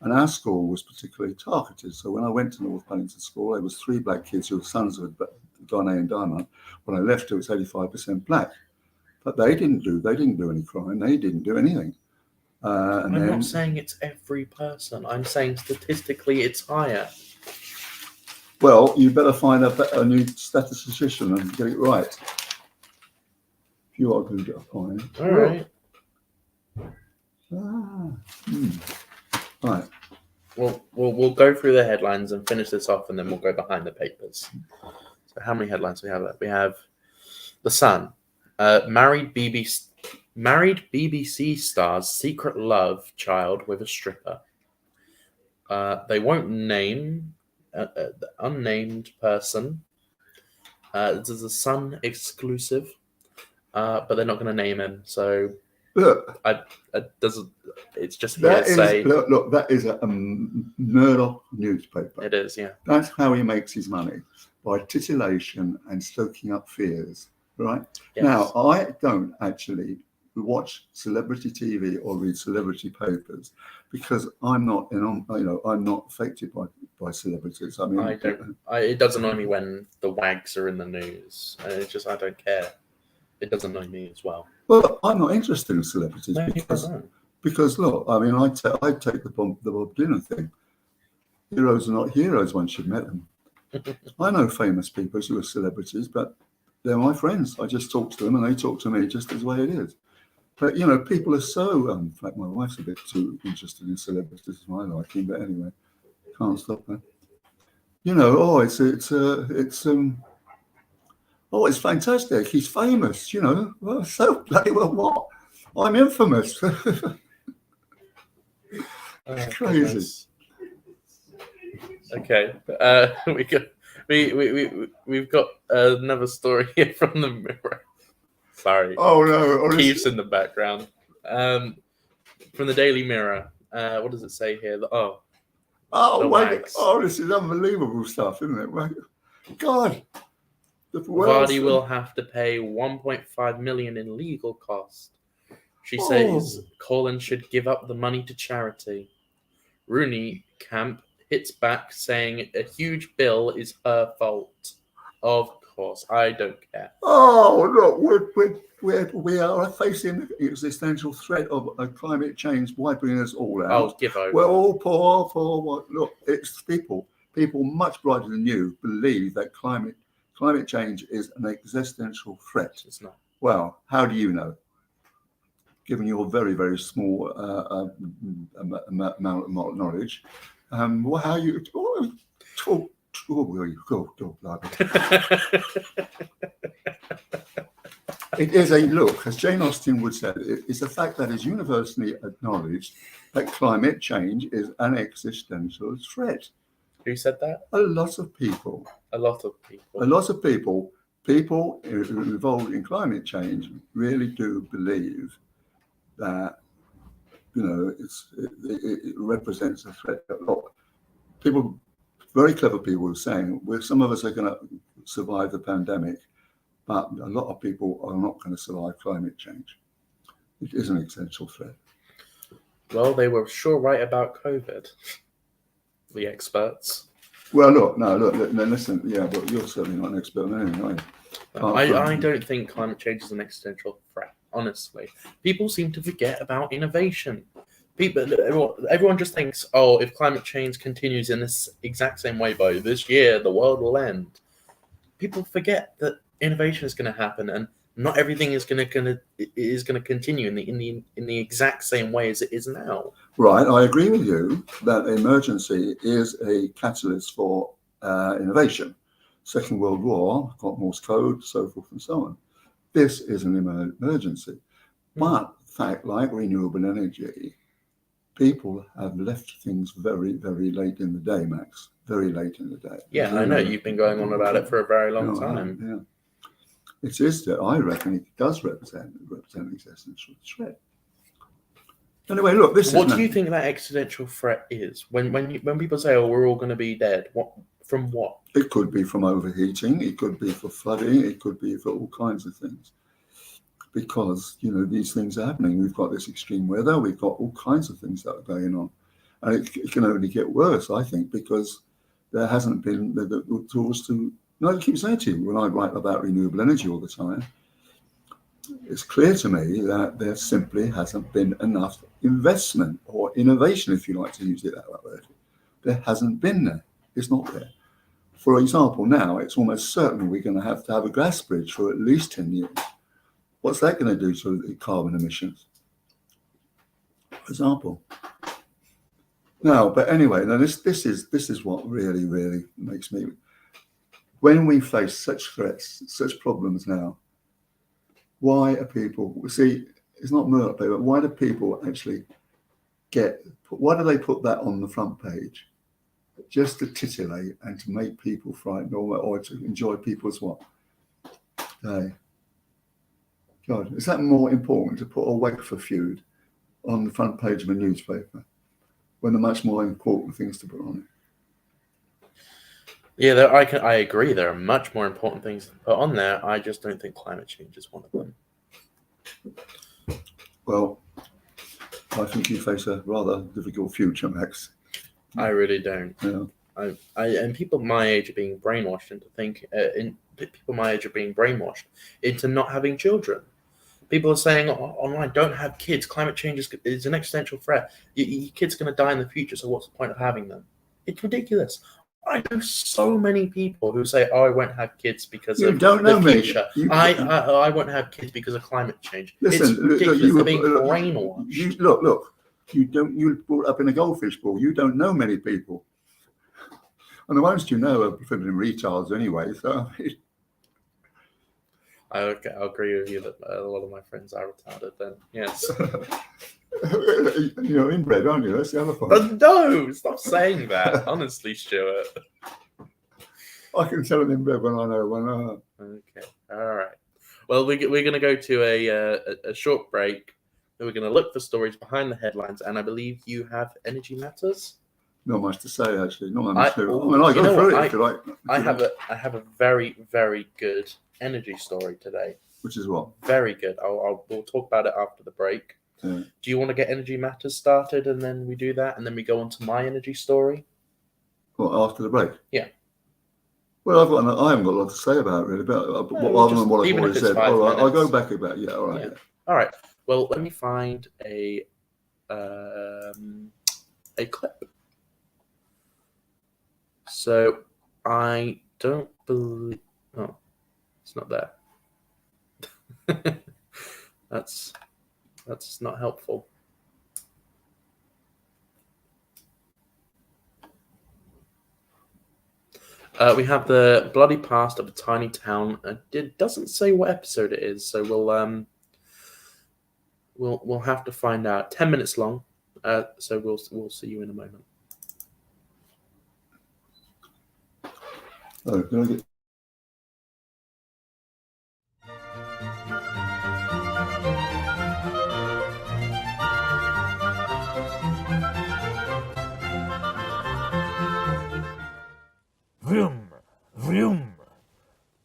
And our school was particularly targeted. So when I went to North Paddington School, there was 3 black kids who were sons of Donna and Dana. When I left, it was 85% black. But they didn't do any crime. They didn't do anything. I'm not saying it's every person. I'm saying statistically it's higher. Well, you better find a new statistician and get it right. If you are going to get a fine. All right. Right. We'll go through the headlines and finish this off, and then we'll go behind the papers. So how many headlines do we have left? We have The Sun. Married BBC star's secret love child with a stripper. They won't name the unnamed person. This is a Sun exclusive, but they're not going to name him. So look, it's just hearsay. Look, that is a Murdoch newspaper. It is, yeah. That's how he makes his money, by titillation and stoking up fears. Right? Yes. Now, I don't actually watch celebrity TV or read celebrity papers because I'm not, I'm not affected by celebrities. I mean, I don't. It does annoy me when the wags are in the news. It's just I don't care. It does annoy me as well. Well, I'm not interested in celebrities Because look, I mean, I'd take the Bob Dylan thing. Heroes are not heroes once you've met them. I know famous people who are celebrities, but they're my friends. I just talk to them and they talk to me just as the way it is. But, you know, people are so, in fact, my wife's a bit too interested in celebrities for my liking, but anyway, can't stop her. You know, it's fantastic. He's famous, you know. Well, so bloody well what? I'm infamous. Crazy. Goodness. Okay, we've got another story here from the Mirror. Sorry. Oh no! Keith's in the background. From the Daily Mirror. What does it say here? This is unbelievable stuff, isn't it? God, Vardy will have to pay 1.5 million in legal costs. She says Colin should give up the money to charity. Rooney camp hits back, saying a huge bill is her fault. Of course, I don't care. Oh, look, we are facing the existential threat of a climate change wiping us all out. Oh, give over. We're all poor. Look, it's people much brighter than you believe that climate change is an existential threat. It's not. Well, how do you know? Given your very, very small amount of knowledge, how you talk. It is look, as Jane Austen would say, it's a fact that is universally acknowledged that climate change is an existential threat. Who said that? A lot of people. People involved in climate change really do believe that, you know, it represents a threat. People, very clever people, are saying, well, some of us are going to survive the pandemic, but a lot of people are not going to survive climate change. It is an existential threat. Well, they were sure right about COVID. The experts. Well, look, listen, yeah, but you're certainly not an expert on anything, are you? I don't think climate change is an existential threat, honestly. People seem to forget about innovation. Everyone just thinks, if climate change continues in this exact same way by this year, the world will end. People forget that innovation is going to happen, and not everything is going to continue in the exact same way as it is now. Right, I agree with you that emergency is a catalyst for innovation. Second World War got Morse code, so forth and so on. This is an emergency. But fact, like renewable energy, people have left things very, very late in the day, Max. Very late in the day. Yeah, I know. You've been going on about it for a very long time. Yeah. It is that I reckon it does represent an existential threat. Anyway, look, What do you think that existential threat is? When people say, we're all going to be dead, from what? It could be from overheating, it could be for flooding, it could be for all kinds of things. Because, you know, these things are happening. We've got this extreme weather, we've got all kinds of things that are going on. And it can only get worse, I think, because there hasn't been the tools to... I keep saying to you, when I write about renewable energy all the time, it's clear to me that there simply hasn't been enough investment or innovation, if you like to use it that word. There hasn't been there. It's not there. For example, now it's almost certain we're going to have a gas bridge for at least 10 years. What's that going to do to the carbon emissions? For example. No, but anyway, now this is what really, really makes me... When we face such threats, such problems now, why are people... See, it's not Murdoch, but why do people actually why do they put that on the front page? Just to titillate and to make people frightened or to enjoy people's what? Hey. God, is that more important to put a Wakefer feud on the front page of a newspaper when there are much more important things to put on it? Yeah, I agree. There are much more important things to put on there. I just don't think climate change is one of them. Well, I think you face a rather difficult future, Max. I really don't. Yeah. And people my age are being brainwashed into people my age are being brainwashed into not having children. People are saying online, don't have kids. Climate change is an existential threat. Your kid's going to die in the future, so what's the point of having them? It's ridiculous. I know so many people who say, "Oh, I won't have kids because of the future. I won't have kids because of climate change." Listen, it's ridiculous. They're being brainwashed. Look. You brought up in a goldfish bowl. You don't know many people, and the ones you know are flipping retards anyway. So. I'll agree with you that a lot of my friends are retarded. Then yes. You're inbred, aren't you? That's the other point. But no, stop saying that. Honestly, Stuart. I can tell an inbred when I know one. Okay, all right. Well, we're going to go to a short break. Then we're going to look for stories behind the headlines, and I believe you have Energy Matters. Not much to say, actually. Not much to. I mean, I go through it if you like. I have a very, very good energy story today. Which is what? Very good. We'll talk about it after the break. Yeah. Do you want to get Energy Matters started, and then we do that, and then we go on to my energy story? Well, after the break? Yeah. Well, I haven't got a lot to say about it, really, but other than what I've already said. All right, I'll go back about it. Yeah, all right. Yeah. All right. Well, let me find a clip. So I don't believe. Oh, it's not there. That's not helpful. We have the bloody past of a tiny town. It doesn't say what episode it is, so we'll have to find out. 10 minutes long, so we'll see you in a moment. Oh, can I get... Vroom, vroom.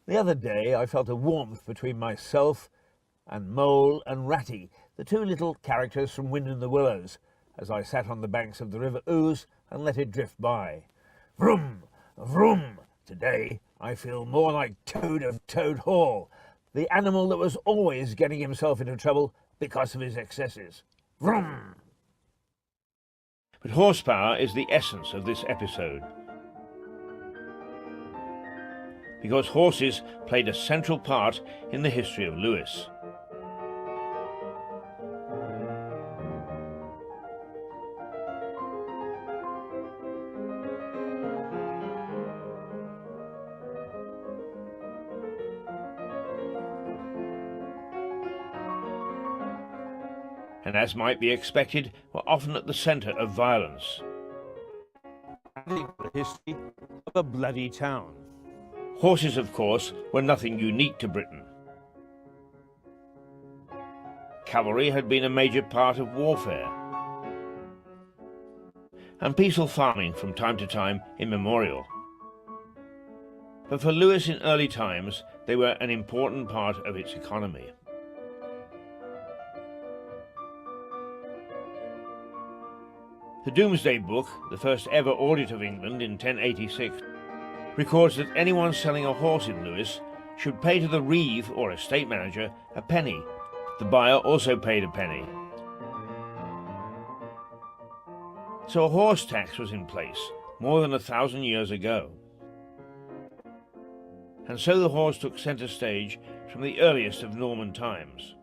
The other day I felt a warmth between myself and Mole and Ratty, the two little characters from Wind in the Willows, as I sat on the banks of the River Ouse and let it drift by. Vroom, vroom. Today I feel more like Toad of Toad Hall, the animal that was always getting himself into trouble because of his excesses. Vroom. But horsepower is the essence of this episode, because horses played a central part in the history of Lewis. And as might be expected, were often at the centre of violence. The history of a bloody town. Horses, of course, were nothing unique to Britain. Cavalry had been a major part of warfare, and peaceful farming from time to time immemorial. But for Lewis in early times, they were an important part of its economy. The Domesday Book, the first ever audit of England in 1086, records that anyone selling a horse in Lewis should pay to the reeve or estate manager a penny. The buyer also paid a penny. So a horse tax was in place more than 1,000 years ago. And so the horse took centre stage from the earliest of Norman times.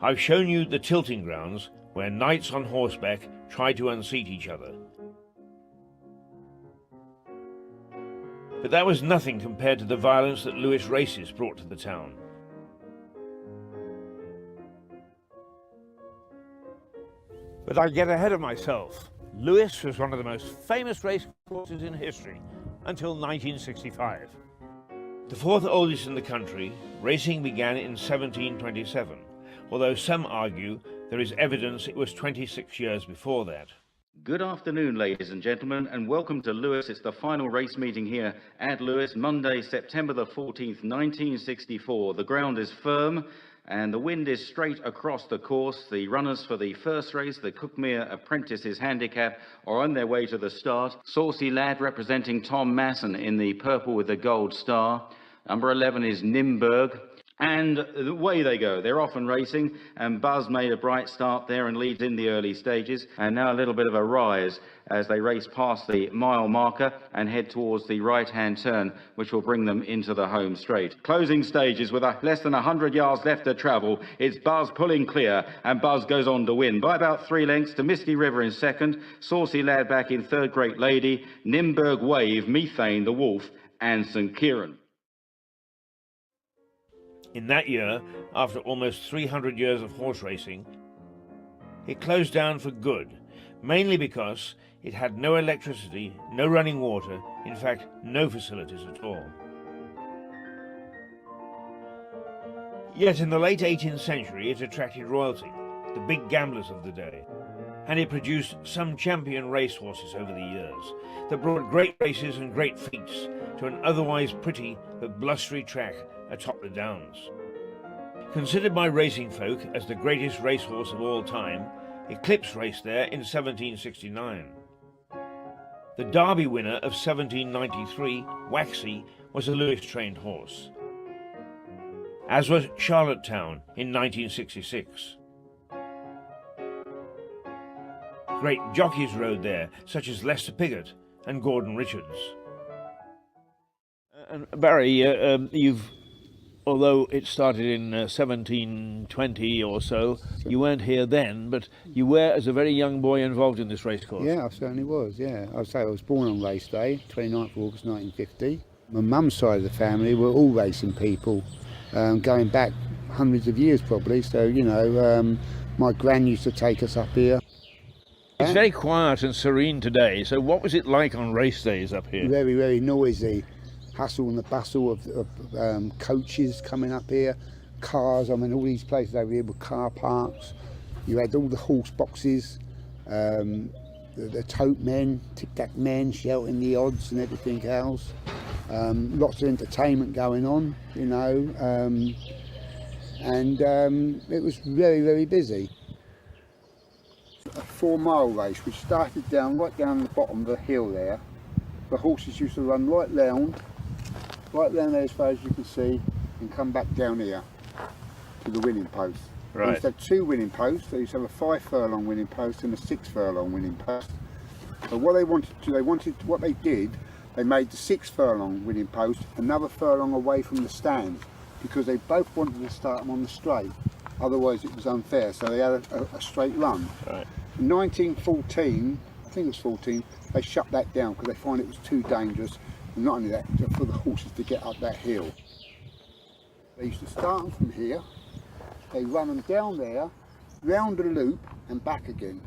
I've shown you the tilting grounds where knights on horseback tried to unseat each other. But that was nothing compared to the violence that Lewis races brought to the town. But I get ahead of myself. Lewis was one of the most famous race courses in history until 1965. The fourth oldest in the country, racing began in 1727, although some argue there is evidence it was 26 years before that. Good afternoon, ladies and gentlemen, and welcome to Lewis. It's the final race meeting here at Lewis, Monday, September the 14th, 1964. The ground is firm, and the wind is straight across the course. The runners for the first race, the Cookmere Apprentices Handicap, are on their way to the start. Saucy Lad representing Tom Masson in the purple with the gold star. Number 11 is Nimberg. And away they go. They're off and racing, and Buzz made a bright start there and leads in the early stages. And now a little bit of a rise as they race past the mile marker and head towards the right-hand turn, which will bring them into the home straight. Closing stages with less than 100 yards left to travel. It's Buzz pulling clear, and Buzz goes on to win by about 3 lengths to Misty River in second, Saucy Lad back in third, Great Lady, Nimberg Wave, Methane, the Wolf, and St Kieran. In that year, after almost 300 years of horse racing, it closed down for good, mainly because it had no electricity, no running water, in fact, no facilities at all. Yet in the late 18th century, it attracted royalty, the big gamblers of the day, and it produced some champion racehorses over the years that brought great races and great feats to an otherwise pretty but blustery track atop the Downs. Considered by racing folk as the greatest racehorse of all time, Eclipse raced there in 1769. The Derby winner of 1793, Waxy, was a Lewis-trained horse, as was Charlottetown in 1966. Great jockeys rode there, such as Lester Piggott and Gordon Richards. And Barry, although it started in 1720 or so, you weren't here then, but you were, as a very young boy, involved in this racecourse. Yeah, I certainly was, yeah. I'd say I was born on race day, 29th of August 1950. My mum's side of the family were all racing people, going back hundreds of years probably, so, you know, my gran used to take us up here. It's very quiet and serene today, so what was it like on race days up here? Very, very noisy. Hustle and the bustle of coaches coming up here, cars. I mean, all these places over here were car parks. You had all the horse boxes, the tote men, tic-tac men shouting the odds and everything else. Lots of entertainment going on, you know, and it was very, very busy. A 4-mile race which started right down the bottom of the hill there. The horses used to run right down there as far as you can see, and come back down here to the winning post. Right. They used to have 2 winning posts. They used to have a 5 furlong winning post and a 6 furlong winning post. But what they did, they made the 6 furlong winning post another furlong away from the stands, because they both wanted to start them on the straight. Otherwise it was unfair, so they had a straight run. Right. In 1914, I think it was 14, they shut that down because they found it was too dangerous. And not only that, for the horses to get up that hill. They used to start them from here, they run them down there, round the loop and back again.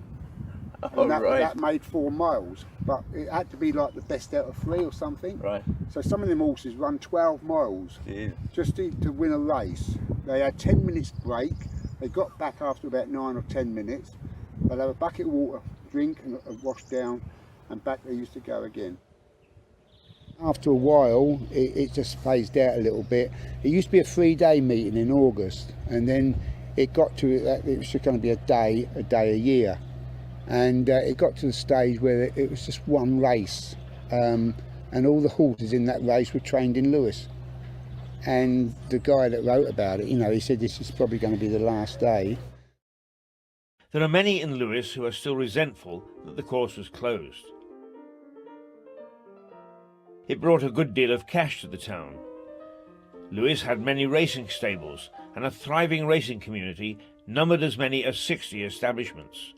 And that made 4 miles, but it had to be like the best out of 3 or something. Right. So some of them horses run 12 miles just to win a race. They had 10 minutes break, they got back after about 9 or 10 minutes, they'd have a bucket of water, drink and wash down, and back they used to go again. After a while, it just phased out a little bit. It used to be a 3-day meeting in August, and then it got to that it was just going to be a day a year. And it got to the stage where it was just one race, and all the horses in that race were trained in Lewis. And the guy that wrote about it, you know, he said this is probably going to be the last day. There are many in Lewis who are still resentful that the course was closed. It brought a good deal of cash to the town. Lewis had many racing stables, and a thriving racing community numbered as many as 60 establishments.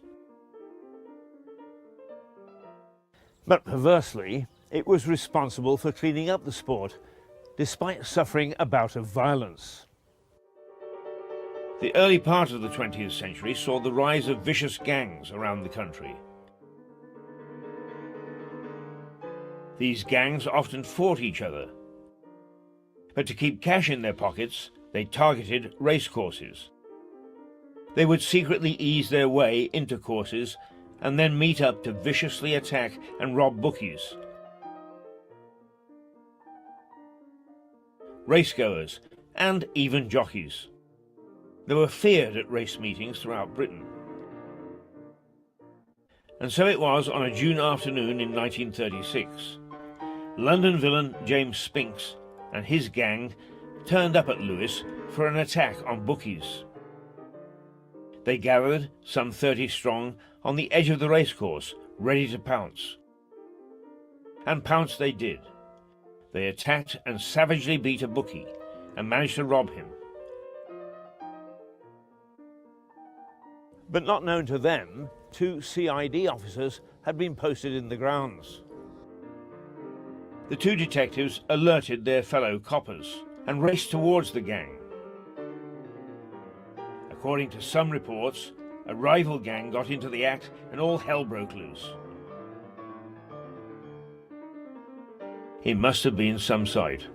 But perversely, it was responsible for cleaning up the sport, despite suffering a bout of violence. The early part of the 20th century saw the rise of vicious gangs around the country. These gangs often fought each other, but to keep cash in their pockets, they targeted racecourses. They would secretly ease their way into courses and then meet up to viciously attack and rob bookies, racegoers, and even jockeys. They were feared at race meetings throughout Britain. And so it was on a June afternoon in 1936. London villain James Spinks and his gang turned up at Lewes for an attack on bookies. They gathered, some 30 strong, on the edge of the racecourse, ready to pounce. And pounce they did. They attacked and savagely beat a bookie and managed to rob him. But not known to them, 2 CID officers had been posted in the grounds. The 2 detectives alerted their fellow coppers and raced towards the gang. According to some reports, a rival gang got into the act and all hell broke loose. It must have been some sight.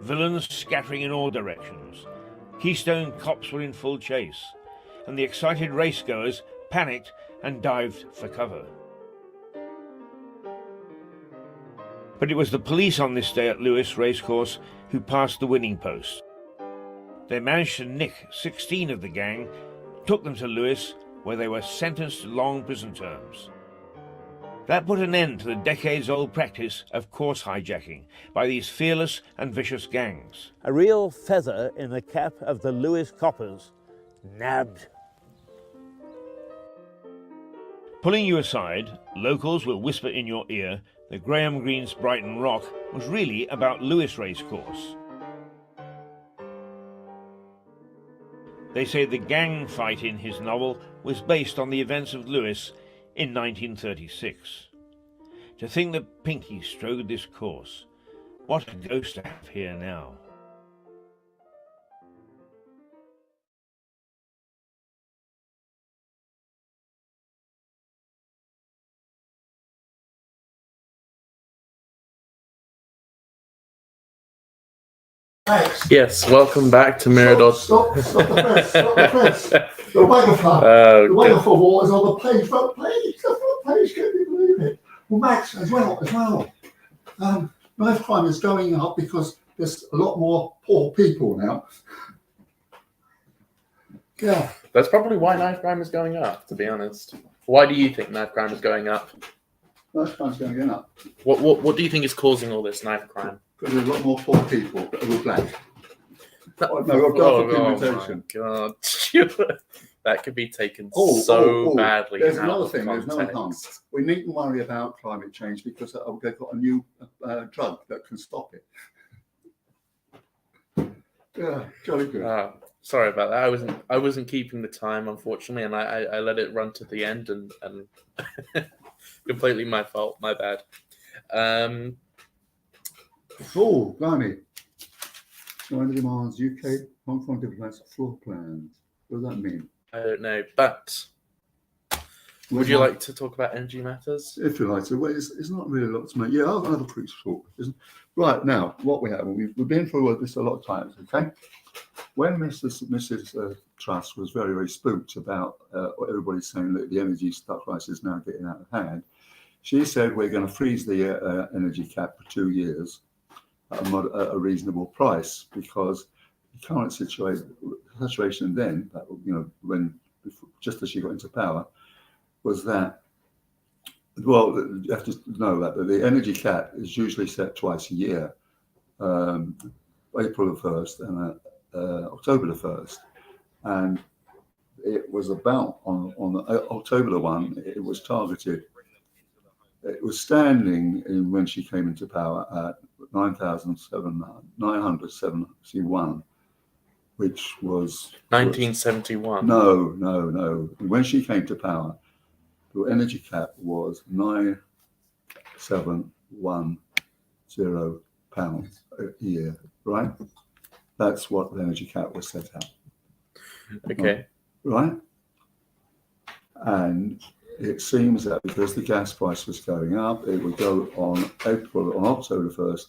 Villains scattering in all directions. Keystone cops were in full chase, and the excited racegoers panicked and dived for cover. But it was the police on this day at Lewes Racecourse who passed the winning post. They managed to nick 16 of the gang, took them to Lewes, where they were sentenced to long prison terms. That put an end to the decades-old practice of course hijacking by these fearless and vicious gangs. A real feather in the cap of the Lewes coppers, nabbed. Pulling you aside, locals will whisper in your ear that Graham Greene's Brighton Rock was really about Lewes Racecourse. They say the gang fight in his novel was based on the events of Lewes in 1936. To think that Pinky strode this course, what a ghost to have here now. Yes, welcome back to Mirador. Stop the press, stop the press. The Wonderful War is on the page, front page, the front page, can you believe it? Well, Max, as well. Knife crime is going up because there's a lot more poor people now. Yeah. That's probably why knife crime is going up, to be honest. Why do you think knife crime is going up? Knife crime's going up. What do you think is causing all this knife crime? Because there's a lot more poor people that are black. Oh God. That could be taken so badly. There's another thing, there's no harm. We needn't worry about climate change because they've got a new drug that can stop it. Yeah, jolly good. Sorry about that. I wasn't keeping the time, unfortunately, and I let it run to the end and completely my fault, my bad. Oh, blimey. China demands UK Hong Kong diplomats floor plans. What does that mean? I don't know, but would you like to talk about energy matters? If you like to. Well, it's not really a lot to make. Yeah, I'll have a quick talk. Right, now, what we have, we've been through this a lot of times, okay? When Mrs. Truss was very, very spooked about what everybody's saying that the energy stock price is now getting out of hand, she said we're going to freeze the energy cap for 2 years at a reasonable price, because the current situation then, just as she got into power, was that, well, you have to know that the energy cap is usually set twice a year, April the 1st and October the 1st. And it was about, on October the 1, it was targeted. It was standing when she came into power at 9,971, which was 1971. No. When she came to power, the energy cap was £9,710 a year, right? That's what the energy cap was set at. Okay. Right? And it seems that because the gas price was going up, it would go on October 1st,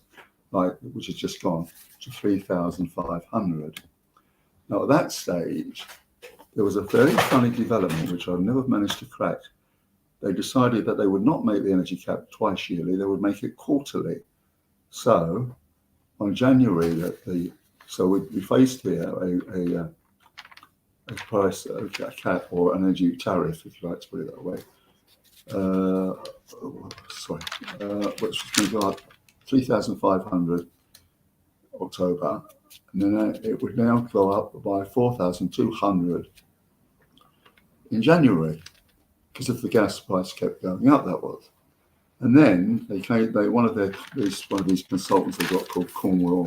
which has just gone, to 3,500. Now, at that stage, there was a very funny development, which I've never managed to crack. They decided that they would not make the energy cap twice yearly, they would make it quarterly. So, on January that so we faced here a price, a cap or an energy tariff, if you like to put it that way. Which was going to go up 3,500 October, and then it would now go up by 4,200 in January, because if the gas price kept going up, that was. And then one of these consultants they got called Cornwall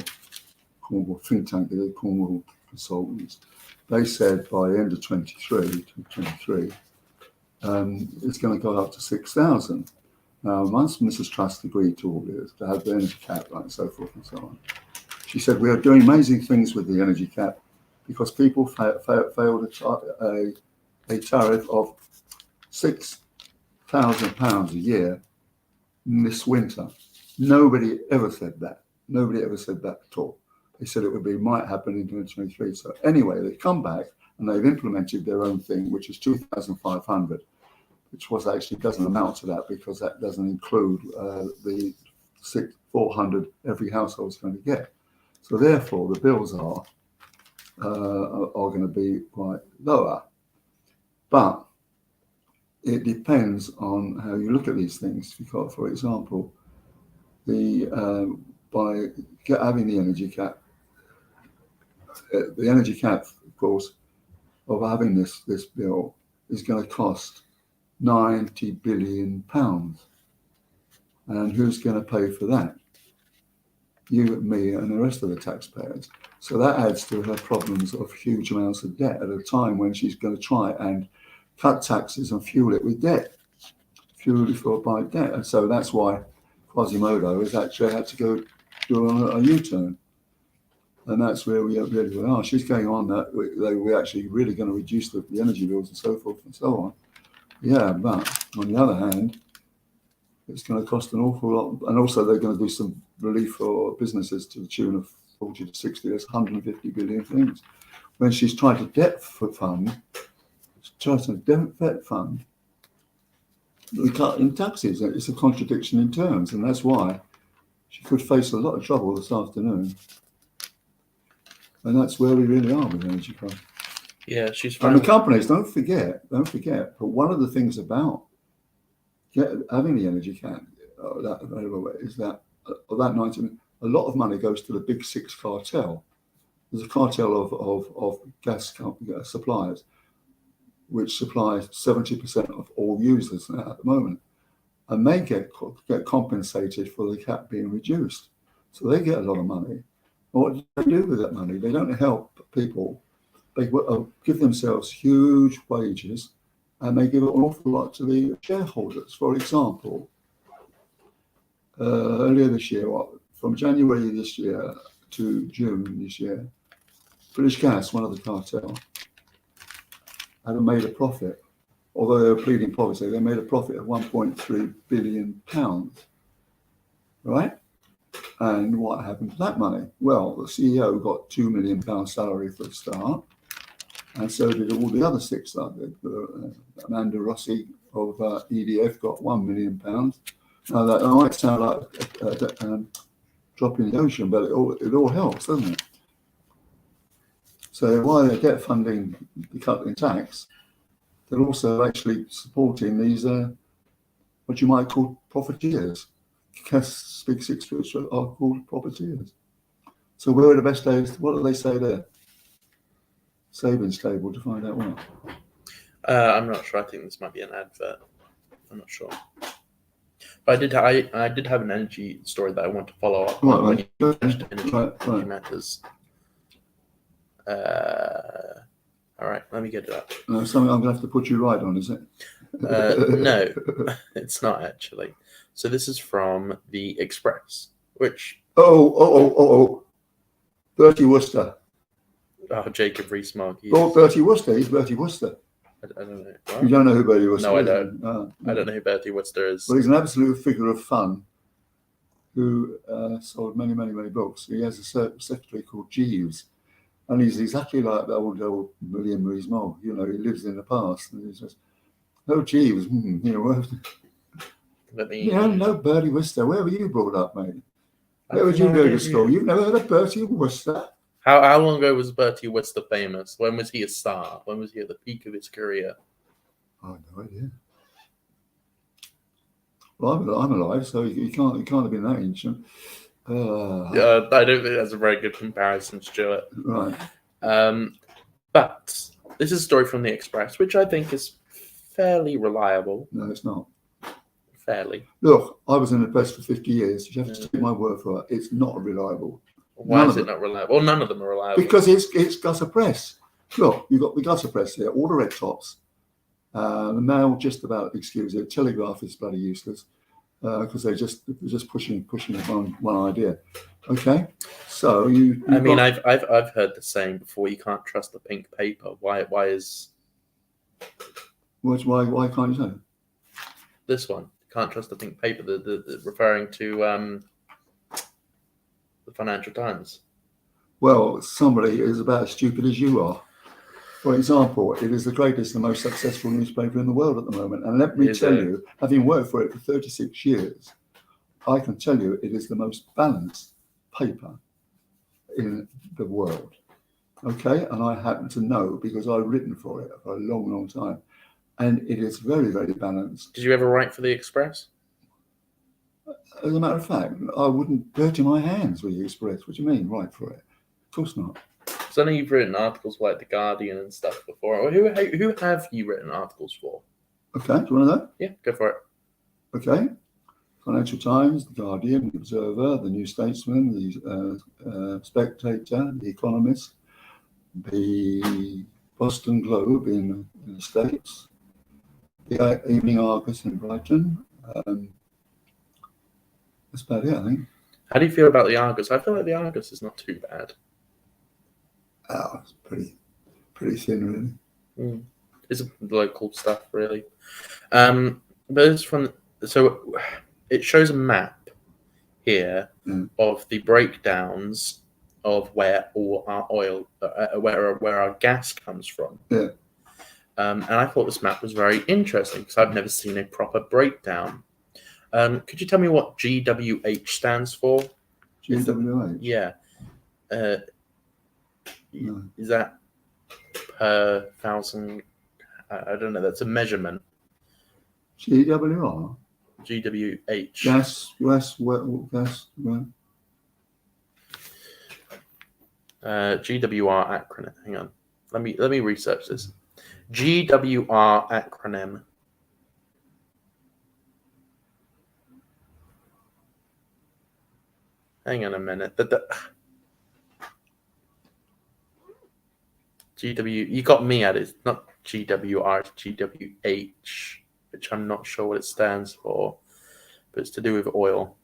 think tank, they're Cornwall consultants. They said by the end of 23, it's going to go up to 6,000. Now, once Mrs. Trust agreed to all this, to have the energy cap, and so forth and so on, she said, we are doing amazing things with the energy cap because people failed a tariff of £6,000 a year this winter. Nobody ever said that. Nobody ever said that at all. They said it might happen in 2023. So anyway, they've come back and they've implemented their own thing, which is 2,500, which actually doesn't amount to that because that doesn't include the 400 every household is going to get. So therefore, the bills are going to be quite lower. But it depends on how you look at these things. Because, for example, by having the energy cap, of course, of having this bill is going to cost £90 billion. And who's going to pay for that? You, me, and the rest of the taxpayers. So that adds to her problems of huge amounts of debt at a time when she's going to try and cut taxes and fuel it with debt, fuel it by debt. And so that's why Quasimodo has actually had to go do a U-turn. And that's where we really are. She's going on that we're actually really going to reduce the energy bills and so forth and so on. Yeah, but on the other hand, it's going to cost an awful lot. And also they're going to do some relief for businesses to the tune of 40 to 60, that's 150 billion things. When she's trying to debt fund the cut in taxes. It's a contradiction in terms, and that's why she could face a lot of trouble this afternoon. And that's where we really are with energy costs. Yeah, she's and the companies, don't forget, but one of the things about having the energy cap is that of that 90, a lot of money goes to the big six cartel. There's a cartel of gas suppliers, which supply 70% of all users now at the moment, and they get compensated for the cap being reduced. So they get a lot of money. And what do they do with that money? They don't help people. They give themselves huge wages, and they give an awful lot to the shareholders. For example, earlier this year, from January this year to June this year, British Gas, one of the cartel, had made a profit. Although they were pleading poverty, they made a profit of £1.3 billion, right? And what happened to that money? Well, the CEO got £2 million salary for a start, and so did all the other six. Amanda Rossi of EDF got £1 million. Now that might sound like a drop in the ocean, but it all helps, doesn't it? So while they're debt funding the cut in tax, they're also actually supporting these what you might call profiteers. Big six are called profiteers. So where are the best days? What do they say there? Savings table to find out what. I'm not sure. I think this might be an advert. I'm not sure. But I did have an energy story that I want to follow up on when you mentioned energy matters. All right, let me get it up. Something I'm going to have to put you right on, is it? No, it's not actually. So this is from the Express, which... Bertie Wooster. Oh, Jacob Rees-Mogg. Bertie Wooster. He's Bertie Wooster. I don't know. What? You don't know who Bertie Wooster is? No, I don't. I don't know who Bertie Wooster is. Well, he's an absolute figure of fun who sold many, many, many books. He has a secretary called Jeeves, and he's exactly like the old William Rees-Mogg. You know, he lives in the past, and he says, "Oh, Jeeves, you know, no Bertie Wooster. Where were you brought up, mate?" Where would you go to school? You've never heard of Bertie Wooster? How long ago was Bertie Wooster famous? When was he a star? When was he at the peak of his career? I have no idea. Well, I'm alive, so you can't have been that ancient. I don't think that's a very good comparison, Stuart. Right. But this is a story from the Express, which I think is fairly reliable. No, it's not. Fairly. Look, I was in the press for 50 years. You have to take my word for it. It's not reliable. Why is it not reliable? Well, none of them are reliable. Because it's gutter press. Look, you've got the gutter press here, all the red tops. The Mail just about excuse it. Telegraph is bloody useless because they're just pushing one idea. Okay, so I've heard the saying before. You can't trust the pink paper. Why can't you say it? This one? Can't trust the pink paper. The referring to the Financial Times. Well, somebody is about as stupid as you are. For example, it is the greatest and most successful newspaper in the world at the moment. And let me tell you, having worked for it for 36 years, I can tell you it is the most balanced paper in the world. Okay? And I happen to know because I've written for it for a long, long time. And it is very, very balanced. Did you ever write for the Express? As a matter of fact, I wouldn't dirty my hands with the Express. What do you mean, write for it? Of course not. So I know you've written articles like The Guardian and stuff before. Who have you written articles for? Okay, do you want to know? Yeah, go for it. Okay. Financial Times, The Guardian, The Observer, The New Statesman, The Spectator, The Economist, The Boston Globe in the States, The Evening Argus in Brighton. That's about it, I think. How do you feel about the Argus? I feel like the Argus is not too bad. Oh, it's pretty thin, really. It's local stuff, really. But it's so it shows a map here of the breakdowns of where all our oil, where our gas comes from. Yeah. And I thought this map was very interesting because I've never seen a proper breakdown. Could you tell me what GWH stands for? GWH? Yeah. No. Is that per thousand? I don't know. That's a measurement. GWR? GWH. Gas. GWR acronym. Hang on. Let me research this. GWR acronym. Hang on a minute. You got me at it. It's not GWR, it's GWH, which I'm not sure what it stands for, but it's to do with oil.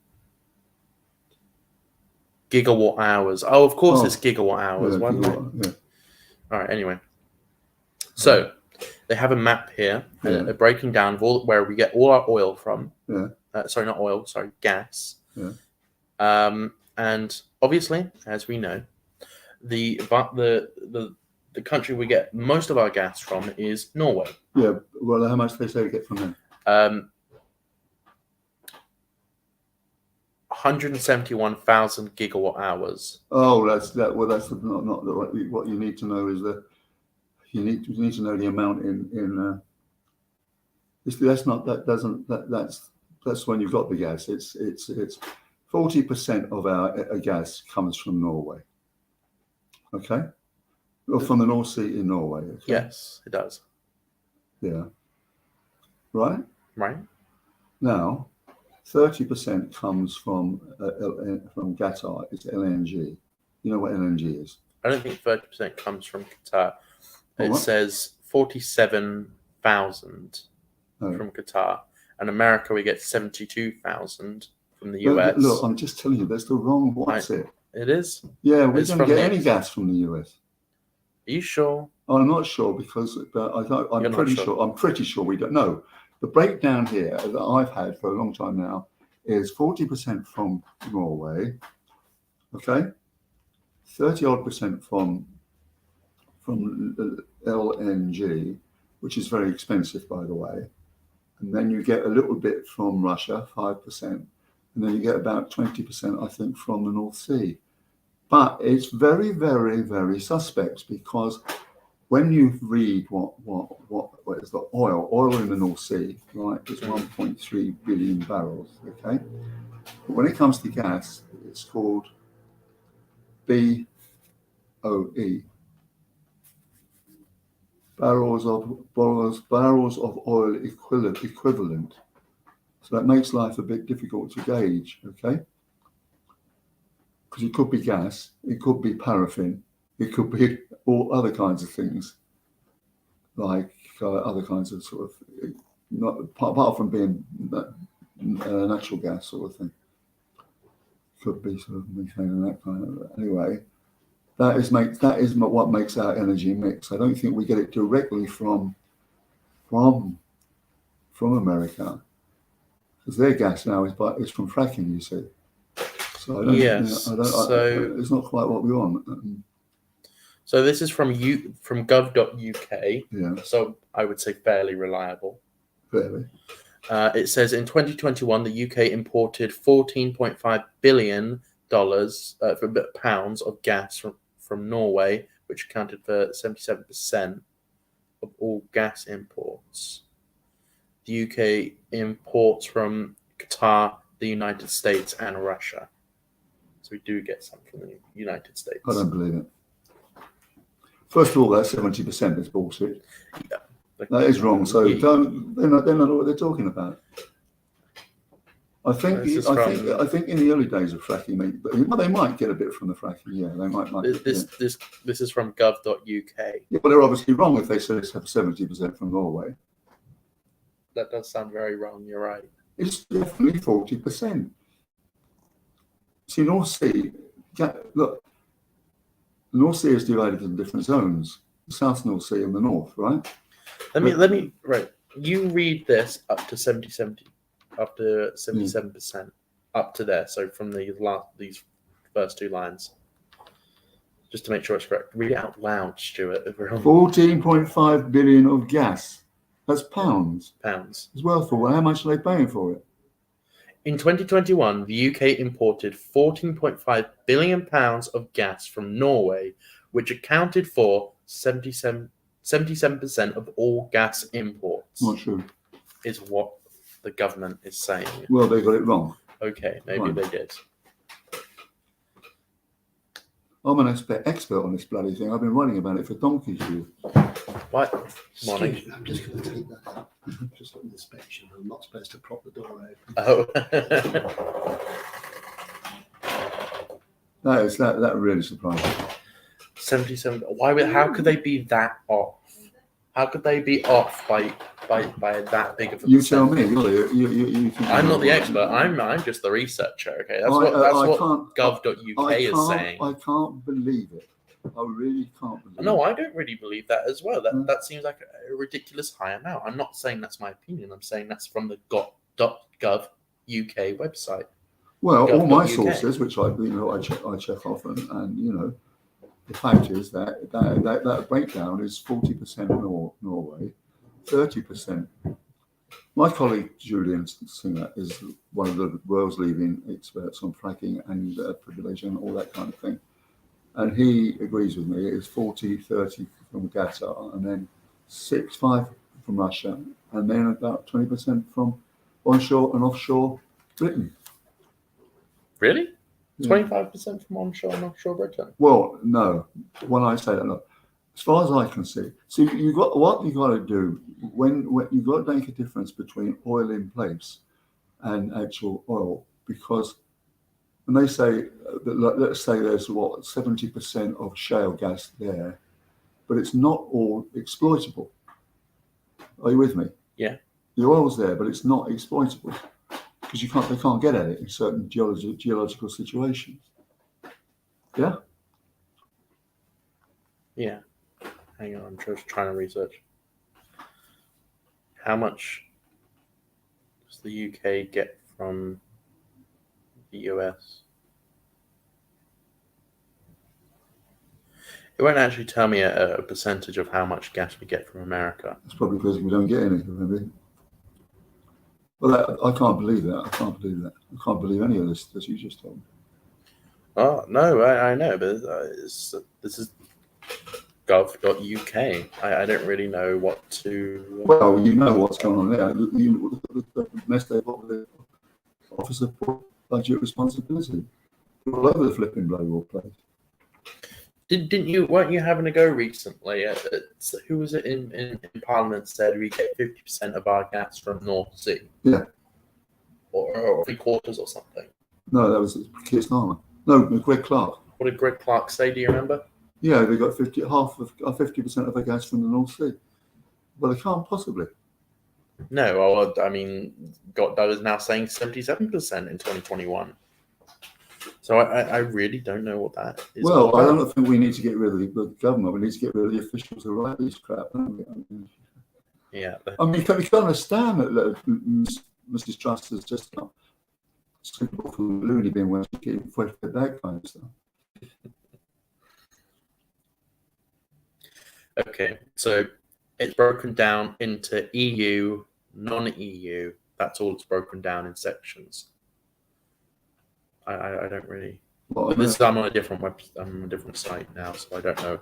Gigawatt hours. Oh, of course it's gigawatt hours. Yeah. All right, anyway. So they have a map here, a breaking down of where we get all our oil from. Yeah. Sorry, not oil, sorry, gas. Yeah. And obviously, as we know, the country we get most of our gas from is Norway. Yeah. Well, how much do they say we get from them? 171,000 gigawatt hours. Oh, that's not what you need to know. Is that you need to know the amount in. That's when you've got the gas. It's 40% of our gas comes from Norway. Okay. Or from the North Sea in Norway. Okay? Yes, it does. Yeah. Right? Right. Now, 30% comes from Qatar. It's LNG. You know what LNG is? I don't think 30% comes from Qatar. It says 47,000 from Qatar. And America, we get 72,000 from the US. Look, I'm just telling you, that's the wrong. What's it? It is? Yeah, we don't get any gas from the US. Are you sure? I'm not sure I'm pretty sure we don't know. The breakdown here that I've had for a long time now is 40% from Norway, okay, 30% from LNG, which is very expensive, by the way, and then you get a little bit from Russia, 5%, and then you get about 20%, I think, from the North Sea. But it's very, very, very suspect, because when you read what is the oil in the North Sea, right, is 1.3 billion barrels, okay? But when it comes to gas, it's called BOE, barrels of oil equivalent. So that makes life a bit difficult to gauge, okay? Because it could be gas, it could be paraffin, it could be all other kinds of things, like other kinds of sort of, not apart from being natural gas sort of thing. Could be sort of methane and that kind of. Anyway, that is what makes our energy mix. I don't think we get it directly from America, because their gas now is from fracking, you see. So I don't, it's not quite what we want. So this is from gov.uk. Yeah. So I would say fairly reliable. Fairly. It says in 2021 the UK imported $14.5 billion pounds of gas from Norway, which accounted for 77% of all gas imports. The UK imports from Qatar, the United States, and Russia. So we do get some from the United States. I don't believe it. First of all, that 70% is bullshit. Yeah. That is wrong. So they're not know what they're talking about. I think in the early days of fracking, they might get a bit from the fracking. Yeah, they might. This is from gov.uk. Yeah, but they're obviously wrong if they say it's 70% from Norway. That does sound very wrong. You're right. It's definitely 40%. See, North Sea. Look, the North Sea is divided into different zones: the South North Sea and the North, right? Let me. Right. You read this up to 77%, up to there. So from these first two lines, just to make sure it's correct. Read it out loud, Stuart. 14.5 billion of gas. That's pounds. Pounds. It's worth for. How much are they paying for it? In 2021, the UK imported 14.5 billion pounds of gas from Norway, which accounted for 77% of all gas imports. Not true. Is what the government is saying. Well, they got it wrong. Okay, maybe they did. I'm an expert on this bloody thing. I've been writing about it for donkey's years. What? Morning. Excuse me, I'm just going to take that out. Just on inspection. I'm not supposed to prop the door open. Oh. that really surprised me. 77. How could they be that off? How could they be off by that big of a You percentage? tell me. You I'm not the expert. I'm just the researcher. Okay, that's what gov.uk is saying. I can't believe it. I really can't believe it. No, I don't really believe that as well. That seems like a ridiculous high amount. I'm not saying that's my opinion. I'm saying that's from the gov.uk website. Well, all my sources, which I check often, and the fact is that breakdown is 40% Norway, 30%. My colleague Julian Singer is one of the world's leading experts on fracking and fibrillation and all that kind of thing. And he agrees with me. It's 40-30 from Qatar, and then 6-5 from Russia, and then about 20% from onshore and offshore Britain. Really? 25% from onshore and offshore Britain? Well, no. When I say that, look, as far as I can see, you got to do when you've got to make a difference between oil in place and actual oil, because when they say that, let's say there's 70% of shale gas there, but it's not all exploitable. Are you with me? Yeah. The oil's there, but it's not exploitable because they can't get at it in certain geological situations. Yeah. Yeah. Hang on, I'm just trying to research. How much does the UK get from the US? It won't actually tell me a percentage of how much gas we get from America. It's probably because we don't get any, maybe. Well, I can't believe that. I can't believe that. I can't believe any of this that you just told me. Oh no, I know, but this is gov.uk. I don't really know what to. Well, you know what's going on there. The mess they've got with the Office of Budget Responsibility. All over the flipping global place. Weren't you having a go recently at who was it in Parliament said we get 50% of our gas from North Sea? Yeah. Or 3/4 or something. No, that was Keir Starmer. No, Greg Clark. What did Greg Clark say? Do you remember? Yeah, they got 50% of their gas from the North Sea. Well, they can't possibly. No, well, I mean, Doug is now saying 77% in 2021. So I really don't know what that is. Well, I don't think we need to get rid of the government. We need to get rid of the officials who write these crap. Yeah. I mean, you can understand that Mrs. Truss is just not suitable for the loony bin when she gets that kind of stuff. Okay, so it's broken down into EU, non-EU. That's all it's broken down in sections. I don't really. Well, I'm on a different I'm on a different site now, so I don't know.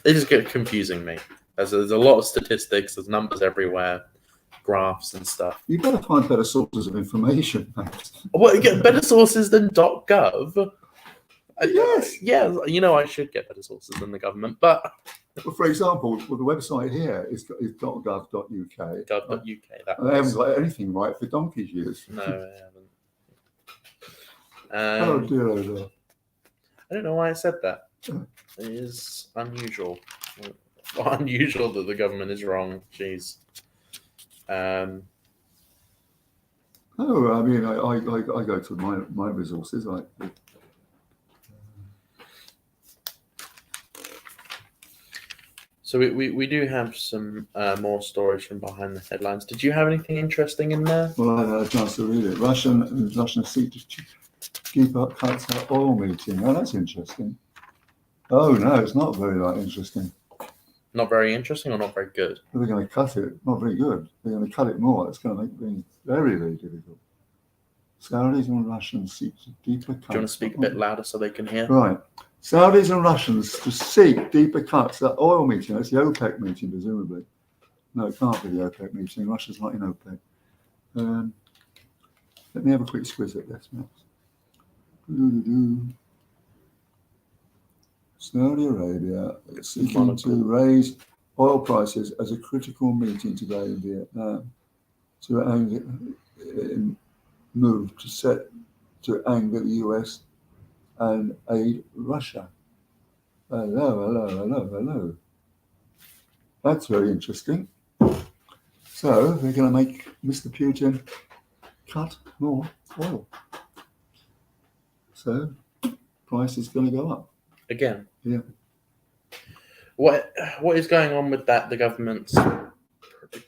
They just get confusing me. There's a lot of statistics. There's numbers everywhere, graphs and stuff. You better find better sources of information. Well, you get better sources than .gov. Yes. Yeah, you know I should get better sources than the government, but. Well, for example, the website here is .gov.uk. Gov.uk. They haven't got anything right for donkey's years. No, I haven't. Oh dear, oh dear. I don't know why I said that. It is unusual. Unusual that the government is wrong. Jeez. Oh, I mean, I go to my resources. So we do have some more stories from behind the headlines. Did you have anything interesting in there? Well, I had a chance to read it. Russian seek to keep up cuts at oil meeting. Oh, that's interesting. Oh no, it's not very interesting. Not very interesting or not very good? They're going to cut it. Not very good. They're going to cut it more. It's going to make things very, very difficult. Saudis and Russians seek deeper cuts. Do you want to speak a bit louder so they can hear? Right. Saudis and Russians to seek deeper cuts at oil meeting. That's the OPEC meeting, presumably. No, it can't be the OPEC meeting. Russia's not in OPEC. Let me have a quick squiz at this, Max. Saudi Arabia seeking to raise oil prices as a critical meeting today in Vietnam to move to anger the US and aid Russia. Hello. That's very interesting. So they're going to make Mr. Putin cut more oil. So price is going to go up. Again? Yeah. What is going on with that? The government's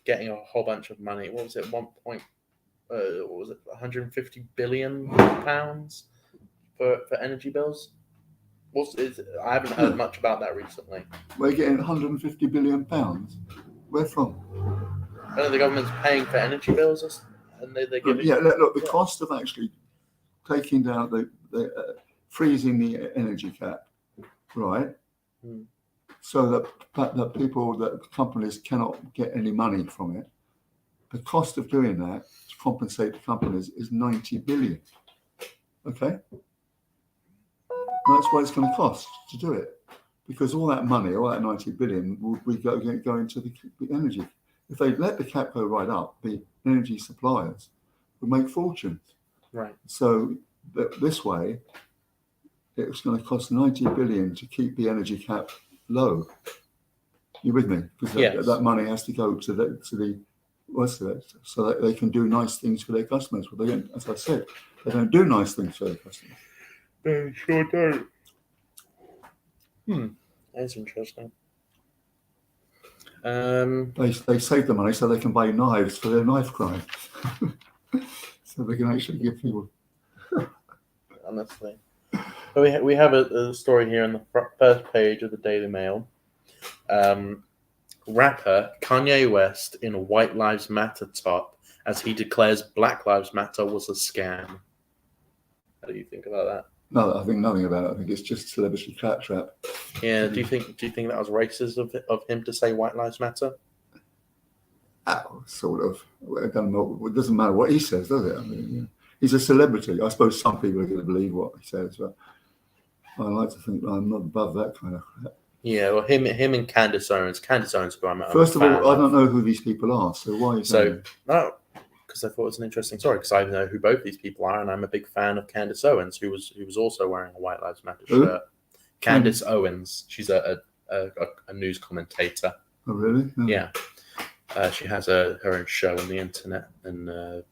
getting a whole bunch of money. What was it? 150 billion pounds for energy bills? I haven't heard much about that recently. We're getting 150 billion pounds. Where from? I know the government's paying for energy bills, and they're giving. Yeah, look, the cost of actually taking down the freezing the energy cap, right? So that companies cannot get any money from it. The cost of doing that to compensate the companies is 90 billion. Okay. That's what it's going to cost to do it, because all that money, all that 90 billion, will go into the energy. If they let the cap go right up, the energy suppliers would make fortunes. Right. So this way, it's going to cost 90 billion to keep the energy cap low. You with me? Because yes. that money has to go to the what's it? So that they can do nice things for their customers. But they don't, as I said, they don't do nice things for their customers. They sure don't. That's interesting. They save the money so they can buy knives for their knife crime. So they can actually give people. Honestly, but we have a story here on the first page of the Daily Mail. Rapper Kanye West in a White Lives Matter top as he declares Black Lives Matter was a scam. How do you think about that? No, I think nothing about it. I think it's just celebrity claptrap. Yeah. Do you think that was racist of him to say White Lives Matter? Sort of. It doesn't matter what he says, does it? I mean, he's a celebrity. I suppose some people are going to believe what he says, but I like to think I'm not above that kind of crap. Yeah, well, him and Candace Owens. Candace Owens, who I'm First of all, I don't know who these people are, so why? No, because I thought it was an interesting story. Because I know who both these people are, and I'm a big fan of Candace Owens, who was also wearing a White Lives Matter shirt. Candace Owens. She's a news commentator. Oh, really? Oh. Yeah. She has her own show on the internet, and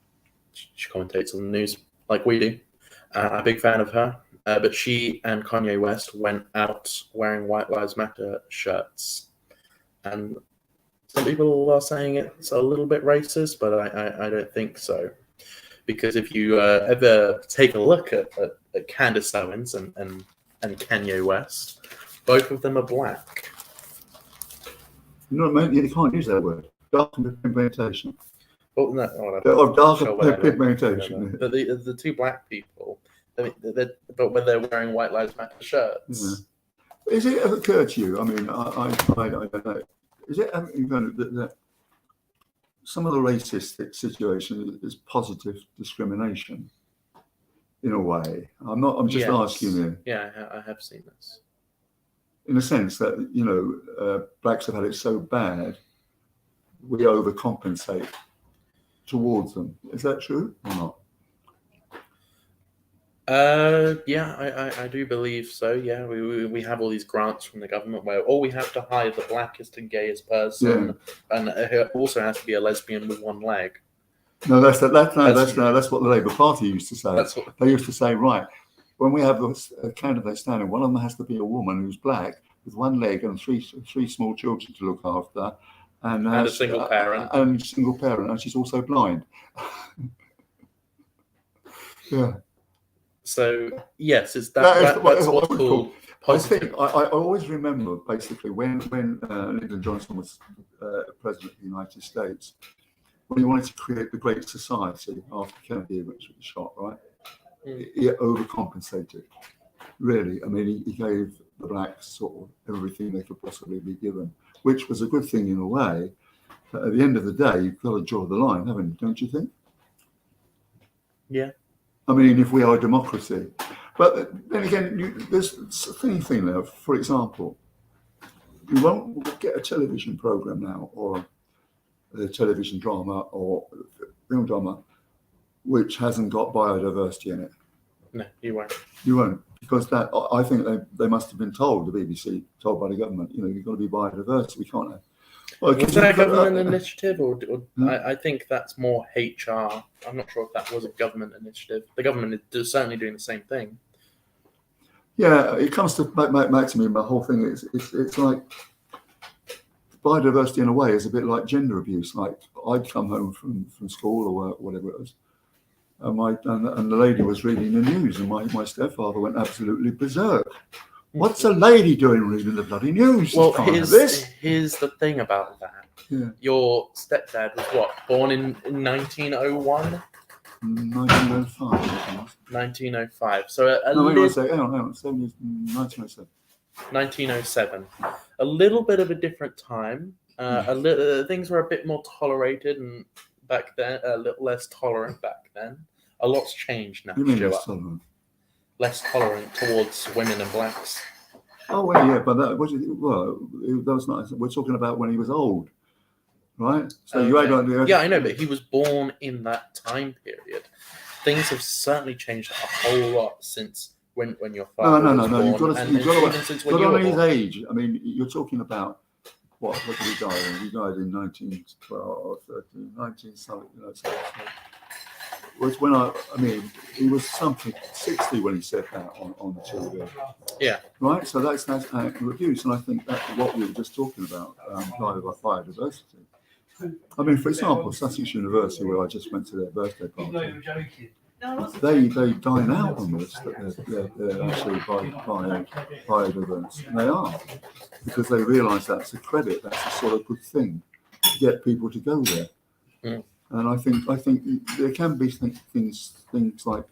she commentates on the news like we do. I'm a big fan of her. But she and Kanye West went out wearing White Lives Matter shirts. And some people are saying it's a little bit racist, but I don't think so. Because if you ever take a look at Candace Owens and Kanye West, both of them are black. You know what I mean? You can't use that word. Dark pigmentation. Oh, no, of dark pigmentation. But the two black people, but when they're wearing White Lives Matter shirts. Yeah. Has it ever occurred to you? I mean, I don't know. Is it ever that some of the racist situation is positive discrimination in a way? I'm just asking you. Yeah, I have seen this. In a sense that, blacks have had it so bad, we overcompensate towards them. Is that true or not? Yeah, I do believe so. Yeah, we have all these grants from the government where we have to hire the blackest and gayest person, and it also has to be a lesbian with one leg. No, that's what the Labour Party used to say. They used to say, right, when we have a candidate standing, one of them has to be a woman who's black with one leg and three small children to look after, and a single parent, and she's also blind. Yeah. So yes, that's what's called positive. I always remember basically when Lyndon Johnson was president of the United States, when he wanted to create the Great Society after Kennedy was shot, right? He overcompensated. Really, I mean, he gave the blacks sort of everything they could possibly be given, which was a good thing in a way. But at the end of the day, you've got to draw the line, haven't you? Don't you think? Yeah. I mean, if we are a democracy. But then again, there's a thing now. For example, you won't get a television program now or a television drama or film drama which hasn't got biodiversity in it. No, you won't. You won't, because that I think they must have been told, the BBC, told by the government, you've got to be biodiversity. We can't have. Well, was that a government initiative, or I think that's more HR. I'm not sure if that was a government initiative. The government is certainly doing the same thing. Yeah, it comes to back to me. My whole thing is it's like biodiversity in a way is a bit like gender abuse. Like I'd come home from school or work, whatever it was, and the lady was reading the news, and my stepfather went absolutely berserk. What's a lady doing reading the bloody news? Well, here's the thing about that. Yeah. Your stepdad was what? Born in 1901? 1905. 1905. So hang on. 1907. 1907. A little bit of a different time. Things were a bit more tolerated and back then, a little less tolerant back then. A lot's changed now. You mean less tolerant? Less tolerant towards women and blacks. Oh well, yeah, but that was nice. We're talking about when he was old, right? So you had yeah, I know, but he was born in that time period. Things have certainly changed a whole lot since when your father was born. You've got to on his age. I mean, you're talking about what did he die in? He died in 1912, 13, 19 something. Was when he was something 60 when he said that on TV. Yeah. Right. So that's actual abuse, and I think that's what we were just talking about, biodiversity. I mean, for example, Sussex University, where I just went to their birthday party, they dine out on this that they're actually biodiverse. And they are, because they realise that's a credit, that's a sort of good thing to get people to go there. And I think there can be things like,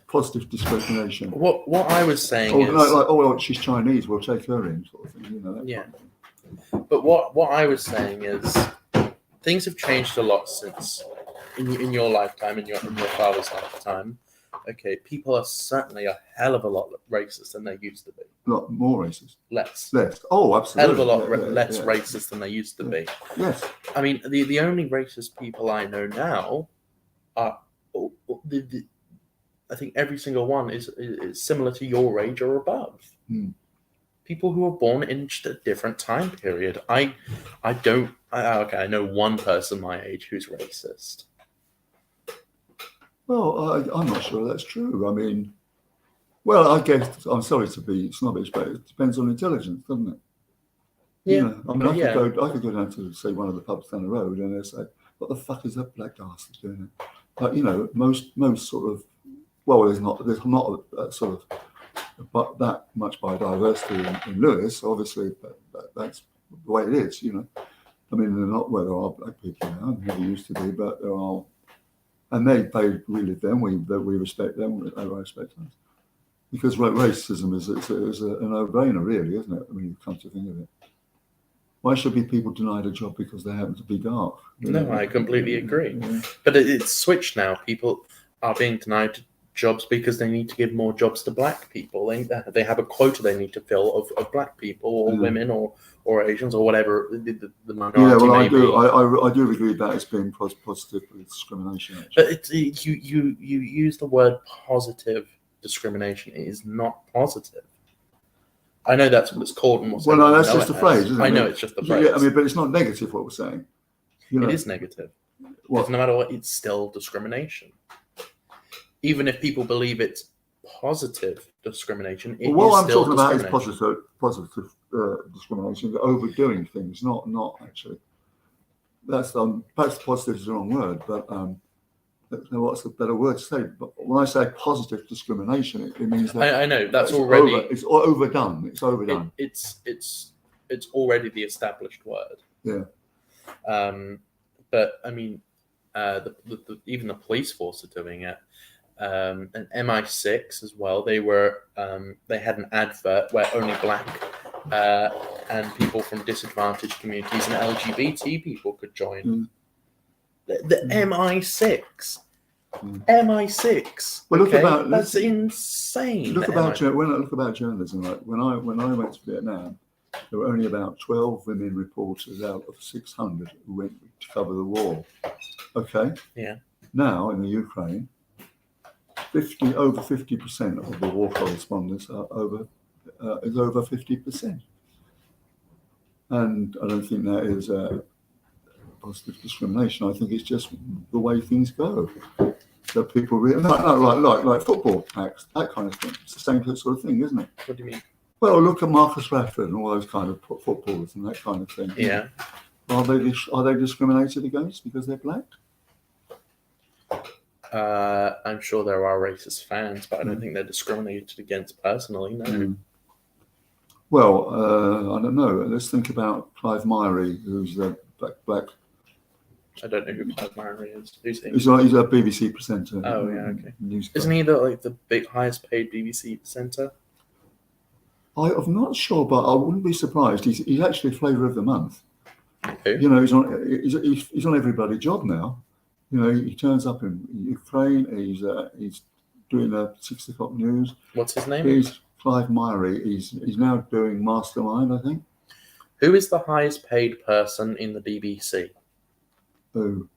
positive discrimination. What I was saying is well, she's Chinese, we'll take her in, sort of thing. That yeah. kind of thing. But what I was saying is things have changed a lot since in your lifetime, in your father's lifetime. Okay, people are certainly a hell of a lot racist than they used to be. A lot more racist. Less. Oh, absolutely. Hell of a lot less racist than they used to be. Yes. I mean, the only racist people I know now are I think every single one is similar to your age or above. People who were born in just a different time period. I know one person my age who's racist. Well, I'm not sure that's true. I mean, well, I guess I'm sorry to be snobbish, but it depends on intelligence, doesn't it? Yeah. I mean, I could go down to say one of the pubs down the road, and they say, "What the fuck is that black bastard doing?" But most sort of, well, there's not sort of, but that much biodiversity in Lewis, obviously, but that's the way it is. I mean, there are black people now, there used to be, but there are. And we live them. We respect them. They respect us. Because racism is a no-brainer, really, isn't it? When you come to think of it, why should people denied a job because they happen to be dark? No, I completely agree. Yeah. But it's switched now. People are being denied jobs because they need to give more jobs to black people. They have a quota they need to fill of black people or women or Asians or whatever the minority. Yeah, well, may be. I do agree that it's being positive discrimination. Actually. But you use the word positive discrimination. It is not positive. I know that's what it's called. And well, no, that's just a phrase, isn't it? I know it's just a phrase. Yeah, I mean, but it's not negative what we're saying. It is negative. Because no matter what, it's still discrimination. Even if people believe it's positive discrimination, it what is I'm still talking about is positive discrimination, overdoing things, not actually. That's perhaps positive is the wrong word, but what's the better word to say? But when I say positive discrimination, it means that I know that's already it's overdone. It's overdone. It's already the established word. Yeah. But I mean, even the police force are doing it. And MI6 as well. They had an advert where only black and people from disadvantaged communities and LGBT people could join. The MI6. MI6. Well, that's insane. Look about journalism. Like when I went to Vietnam, there were only about 12 women reporters out of 600 who went to cover the war. Okay. Yeah. Now in the Ukraine, over 50% of the war correspondents is over 50%, and I don't think that is positive discrimination. I think it's just the way things go. That people really like football acts, that kind of thing. It's the same sort of thing, isn't it? What do you mean? Well, look at Marcus Rashford and all those kind of footballers and that kind of thing. Yeah. Are they discriminated against because they're black? I'm sure there are racist fans, but I don't think they're discriminated against personally. No. Well, I don't know. Let's think about Clive Myrie, who's the black. I don't know who Clive Myrie is. Who's he? He's a BBC presenter. Oh yeah, okay. Isn't he the big highest paid BBC presenter? I'm not sure, but I wouldn't be surprised. He's actually Flavour of the Month. Who? He's on every bloody job now. He turns up in Ukraine. He's doing the 6 o'clock news. What's his name? He's Clive Myrie. He's now doing Mastermind, I think. Who is the highest paid person in the BBC? Who?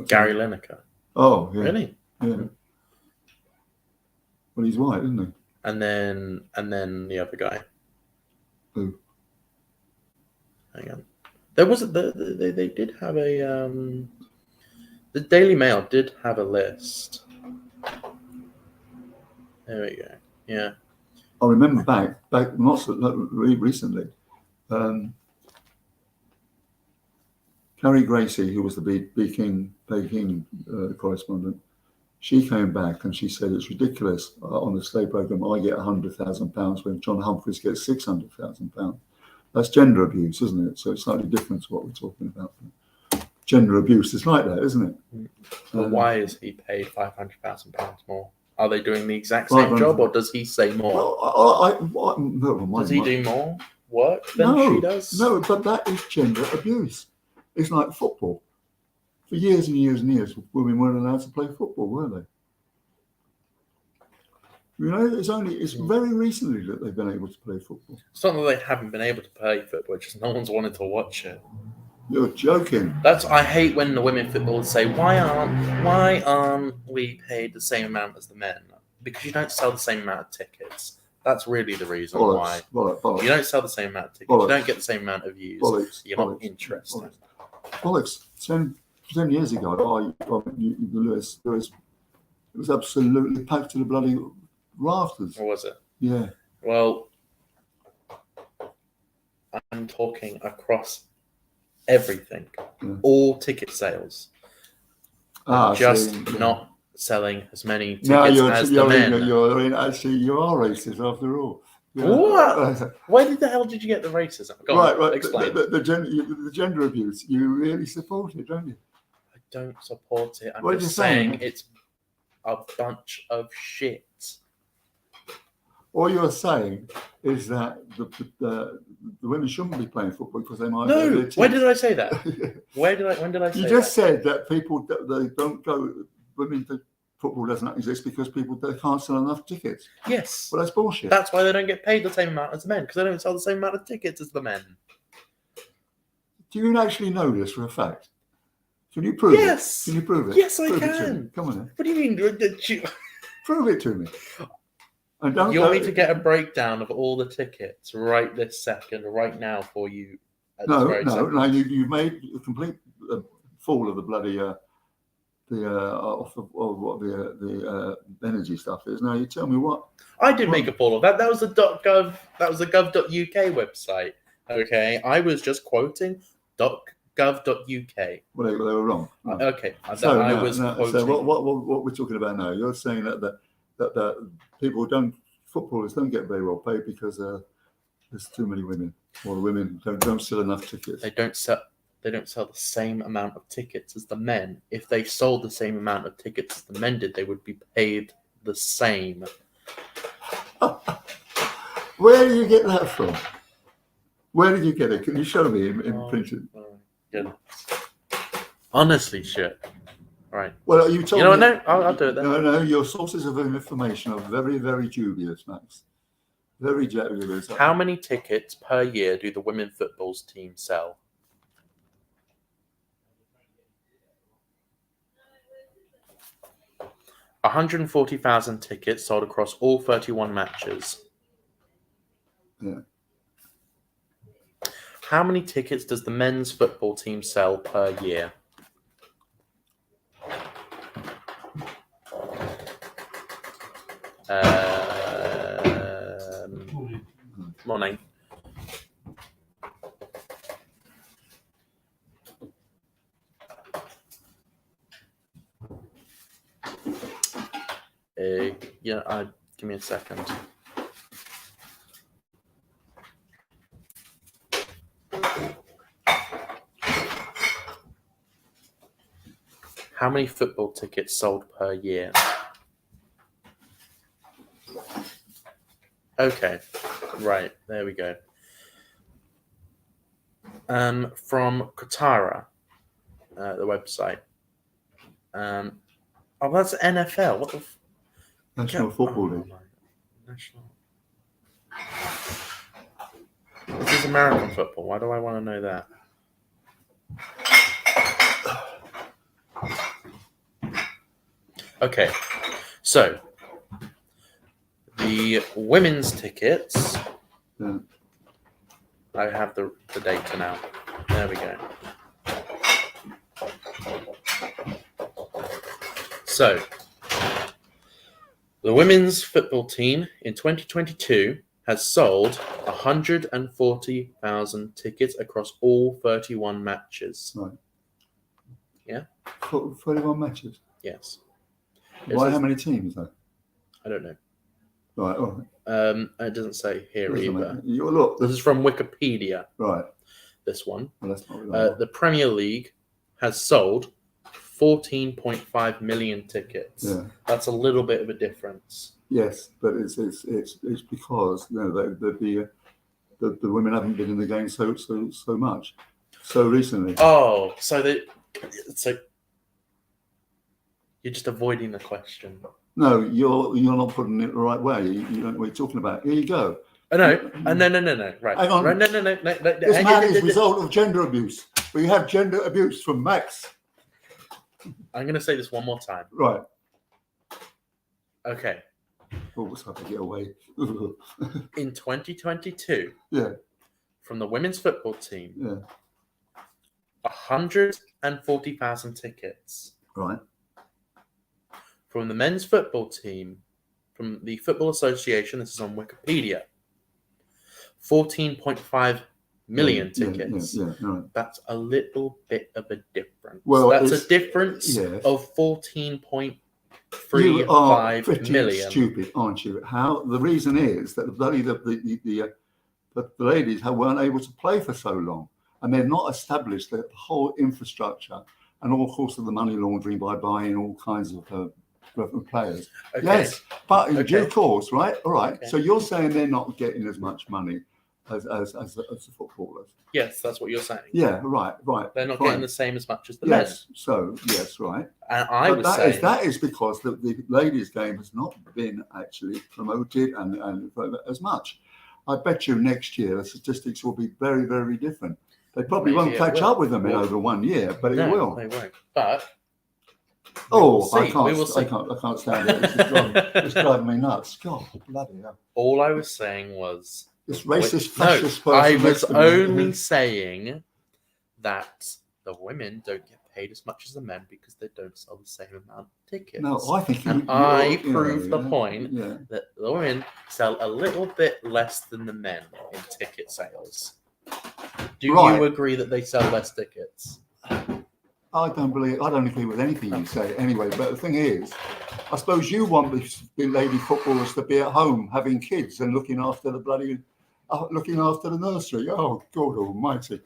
Gary Lineker. Oh, yeah. Really? Yeah. Well, he's white, isn't he? And then the other guy. Who? Hang on. There was they did have a the Daily Mail did have a list. There we go. Yeah. I remember back not really recently. Carrie Gracie, who was the Peking correspondent, she came back and she said it's ridiculous on the state programme I get £100,000 when John Humphreys gets £600,000. That's gender abuse, isn't it? So it's slightly different to what we're talking about. gender abuse is like that, isn't it? But why is he paid £500,000 more? Are they doing the exact same job, or does he say more? Does he do more work than she does? No, but that is gender abuse. It's like football. For years and years and years, women weren't allowed to play football, were they? You know, it's very recently that they've been able to play football. It's not that they haven't been able to play football; it's just no one's wanted to watch it. You're joking. I hate when the women footballers say, "Why aren't we paid the same amount as the men?" Because you don't sell the same amount of tickets. That's really the reason why. Bollocks. You don't sell the same amount of tickets. You don't get the same amount of views. You're not interested. Bollocks. 10 years ago, it was absolutely packed to the bloody rafters. Or was it? Yeah. Well, I'm talking across everything, all ticket sales. Not selling as many tickets as the men. Actually, you are racist after all. What? Where the hell did you get the racism? Go on, explain. The gender abuse, you really support it, don't you? I don't support it. I'm just saying it's a bunch of shit. All you're saying is that the women shouldn't be playing football because they might. No, when did I say that? When did I say that? You just said that people they don't go. Women football doesn't exist because they can't sell enough tickets. Yes. Well, that's bullshit. That's why they don't get paid the same amount as the men, because they don't sell the same amount of tickets as the men. Do you actually know this for a fact? Can you prove it? Can you prove it? Yes, I can. Come on then. What do you mean? Prove it to me. And you want me to get a breakdown of all the tickets right this second, right now for you? No. You've made a complete fool of the bloody the energy stuff is. Now you tell me what. I did make a fool of that. That was the .gov. That was the gov.uk website. Okay, I was just quoting .gov.uk. Well, they were wrong. No. Okay, I was quoting. So what we're talking about now? You're saying that people footballers don't get very well paid because there's too many women, or the women don't sell enough tickets. They don't sell the same amount of tickets as the men. If they sold the same amount of tickets as the men did, they would be paid the same. Where do you get that from? Where did you get it? Can you show me in printed? Yeah. Honestly, shit. Right. Well, you told me. What? No, I'll do it then. No. Your sources of information are very, very dubious, Max. Very dubious. How many tickets per year do the women football team sell? $140,000 tickets sold across all 31 matches. Yeah. How many tickets does the men's football team sell per year? Morning. Give me a second. How many football tickets sold per year? Okay, right, there we go. From Katara, the website. That's NFL. What the? National Football League. National. This is American football. Why do I want to know that? Okay, so the women's tickets. Yeah. I have the data now. There we go. So, the women's football team in 2022 has sold 140,000 tickets across all 31 matches. Right. Yeah? 31 matches? Yes. Why? How many teams, though? I don't know. Right, all right. It doesn't say here either. Look, this is from Wikipedia. Right. This one. Well, that's not really the Premier League has sold 14.5 million tickets. Yeah. That's a little bit of a difference. Yes, but it's because the women haven't been in the game so much so recently. Oh, so you're just avoiding the question. No, you're not putting it the right way. You don't know what you're talking about. Here you go. Oh, no. No. Right. Hang on. Right. No. This man is a result of gender abuse. We have gender abuse from Max. I'm going to say this one more time. Right. Okay. Oh, what's up to get away? In 2022, Yeah. from the women's football team, Yeah. 140,000 tickets. Right. From the men's football team, from the Football Association, this is on Wikipedia, 14.5 million tickets. Yeah, right. That's a little bit of a difference. Well, that's a difference of 14.35 million. Stupid, aren't you? How the reason is that the ladies weren't able to play for so long, and they've not established the whole infrastructure and all sorts of the money laundering by buying all kinds of players. Okay. Yes, but in due Okay. course, right? All right. Okay. So you're saying they're not getting as much money as the footballers? Yes, that's what you're saying. Yeah, right. They're not fine. getting the same as much as the Yes. So yes, right. men. And I was But saying that is because the ladies' game has not been actually promoted and as much. I bet you next year the statistics will be very, very different. They probably Maybe won't it catch will. up with them in over 1 year, but it no, will. they won't. But Oh, we will I see. can't stand it. It's driving me nuts. God, bloody hell. All I was saying was This racist, no, fascist person. I next was to me. only saying that the women don't get paid as much as the men because they don't sell the same amount of tickets. No, I think I proved the point Yeah. that the women sell a little bit less than the men in ticket sales. Do Right. you agree that they sell less tickets? I don't agree with anything you say anyway. But the thing is, I suppose you want the lady footballers to be at home having kids and looking after the nursery. Oh, God almighty.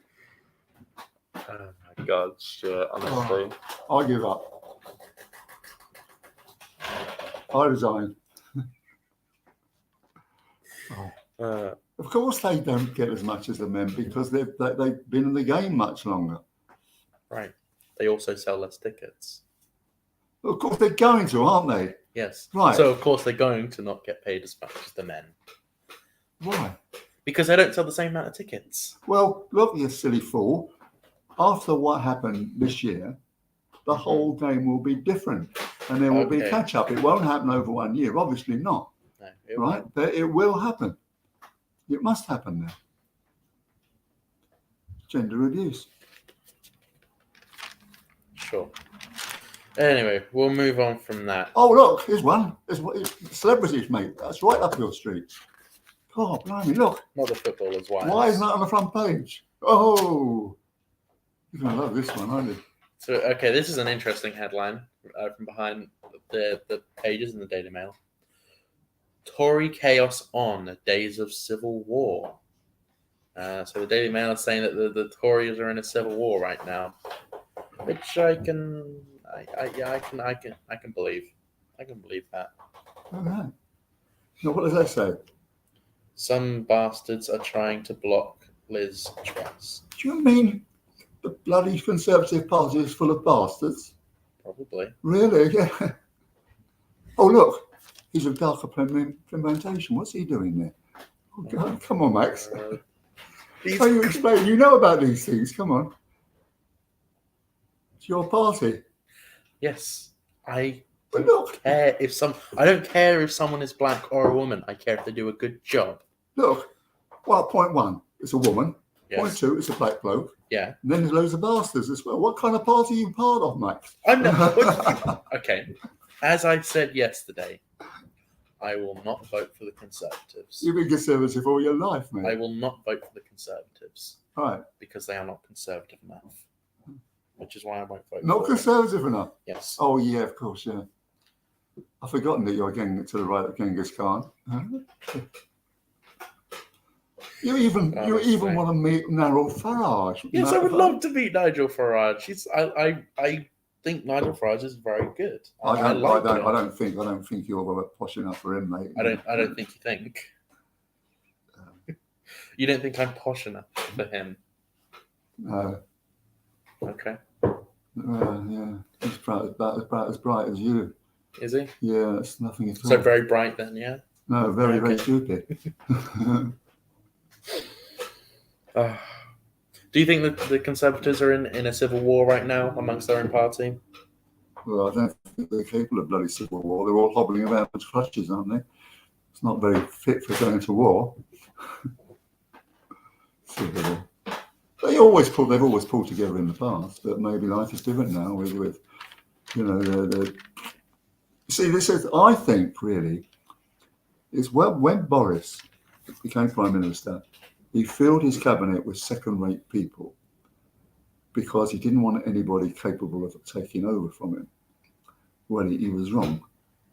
Oh my God, Stuart, honestly. I give up. I resign. Of course they don't get as much as the men because they've been in the game much longer. Right. They also sell less tickets. Of course they're going to, aren't they? Yes. Right. So, of course, they're going to not get paid as much as the men. Why? Because they don't sell the same amount of tickets. Well, look, you silly fool. After what happened this year, the whole game will be different. And there will be Okay. catch up. It won't happen over 1 year, obviously not. No, Right? But it will happen. It must happen now. Gender abuse. Sure. Anyway, we'll move on from that. Oh, look, here's one. It's celebrities, mate. That's right up your street. God, blimey, look. Not the footballers' wives. Why isn't that on the front page? Oh, you're going to love this one, aren't you? So, okay, this is an interesting headline from behind the pages in the Daily Mail. Tory chaos on, days of civil war. So the Daily Mail is saying that the Tories are in a civil war right now, which I can believe. I can believe that. All right. Now, what does that say? Some bastards are trying to block Liz Truss. Do you mean the bloody Conservative Party is full of bastards? Probably. Really? Yeah. Oh, look. He's a darker pigmentation. What's he doing there? Oh, God. Come on, Max. How you explain? You know about these things. Come on. It's your party. Yes, I But look, care if I don't care if someone is black or a woman. I care if they do a good job. look. Well, point one, it's a woman. Yes. Point two, it's a black bloke. Yeah. And then there's loads of bastards as well. What kind of party are you part of, Max? I'm not. Okay. As I said yesterday, I will not vote for the Conservatives. You've been conservative all your life, mate. I will not vote for the Conservatives Right. because they are not conservative enough. Which is why I won't vote Not for them. conservative enough. Yes. Oh, yeah, of course, yeah. I've forgotten that you're getting to the right of Genghis Khan. You even want to meet Nigel Farage. Yes, I would love to meet Nigel Farage. I think Nigel Farage is very good. I don't think you're posh enough for him, mate. I don't think you think. You don't think I'm posh enough for him? No. Okay. Yeah, he's about as bright as you. Is he? Yeah, that's nothing at all. So very bright then, yeah? No, very stupid. Do you think that the Conservatives are in a civil war right now amongst their own party? Well, I don't think they're capable of bloody civil war. They're all hobbling around with crutches, aren't they? It's not very fit for going to war. So, they've always pulled together in the past, but maybe life is different now with See, this is, I think, really, is when Boris became Prime Minister, he filled his cabinet with second-rate people because he didn't want anybody capable of taking over from him. Well, he was wrong.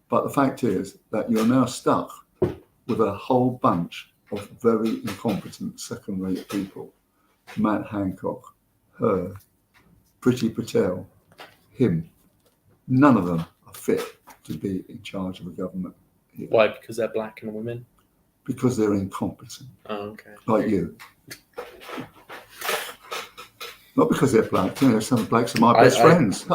But the fact is that you're now stuck with a whole bunch of very incompetent second-rate people. Matt Hancock, her, Priti Patel, him. None of them are fit to be in charge of a government here. Why? Because they're black and women? Because they're incompetent. Oh, okay. Like you. Not because they're black. Some blacks are my best friends. You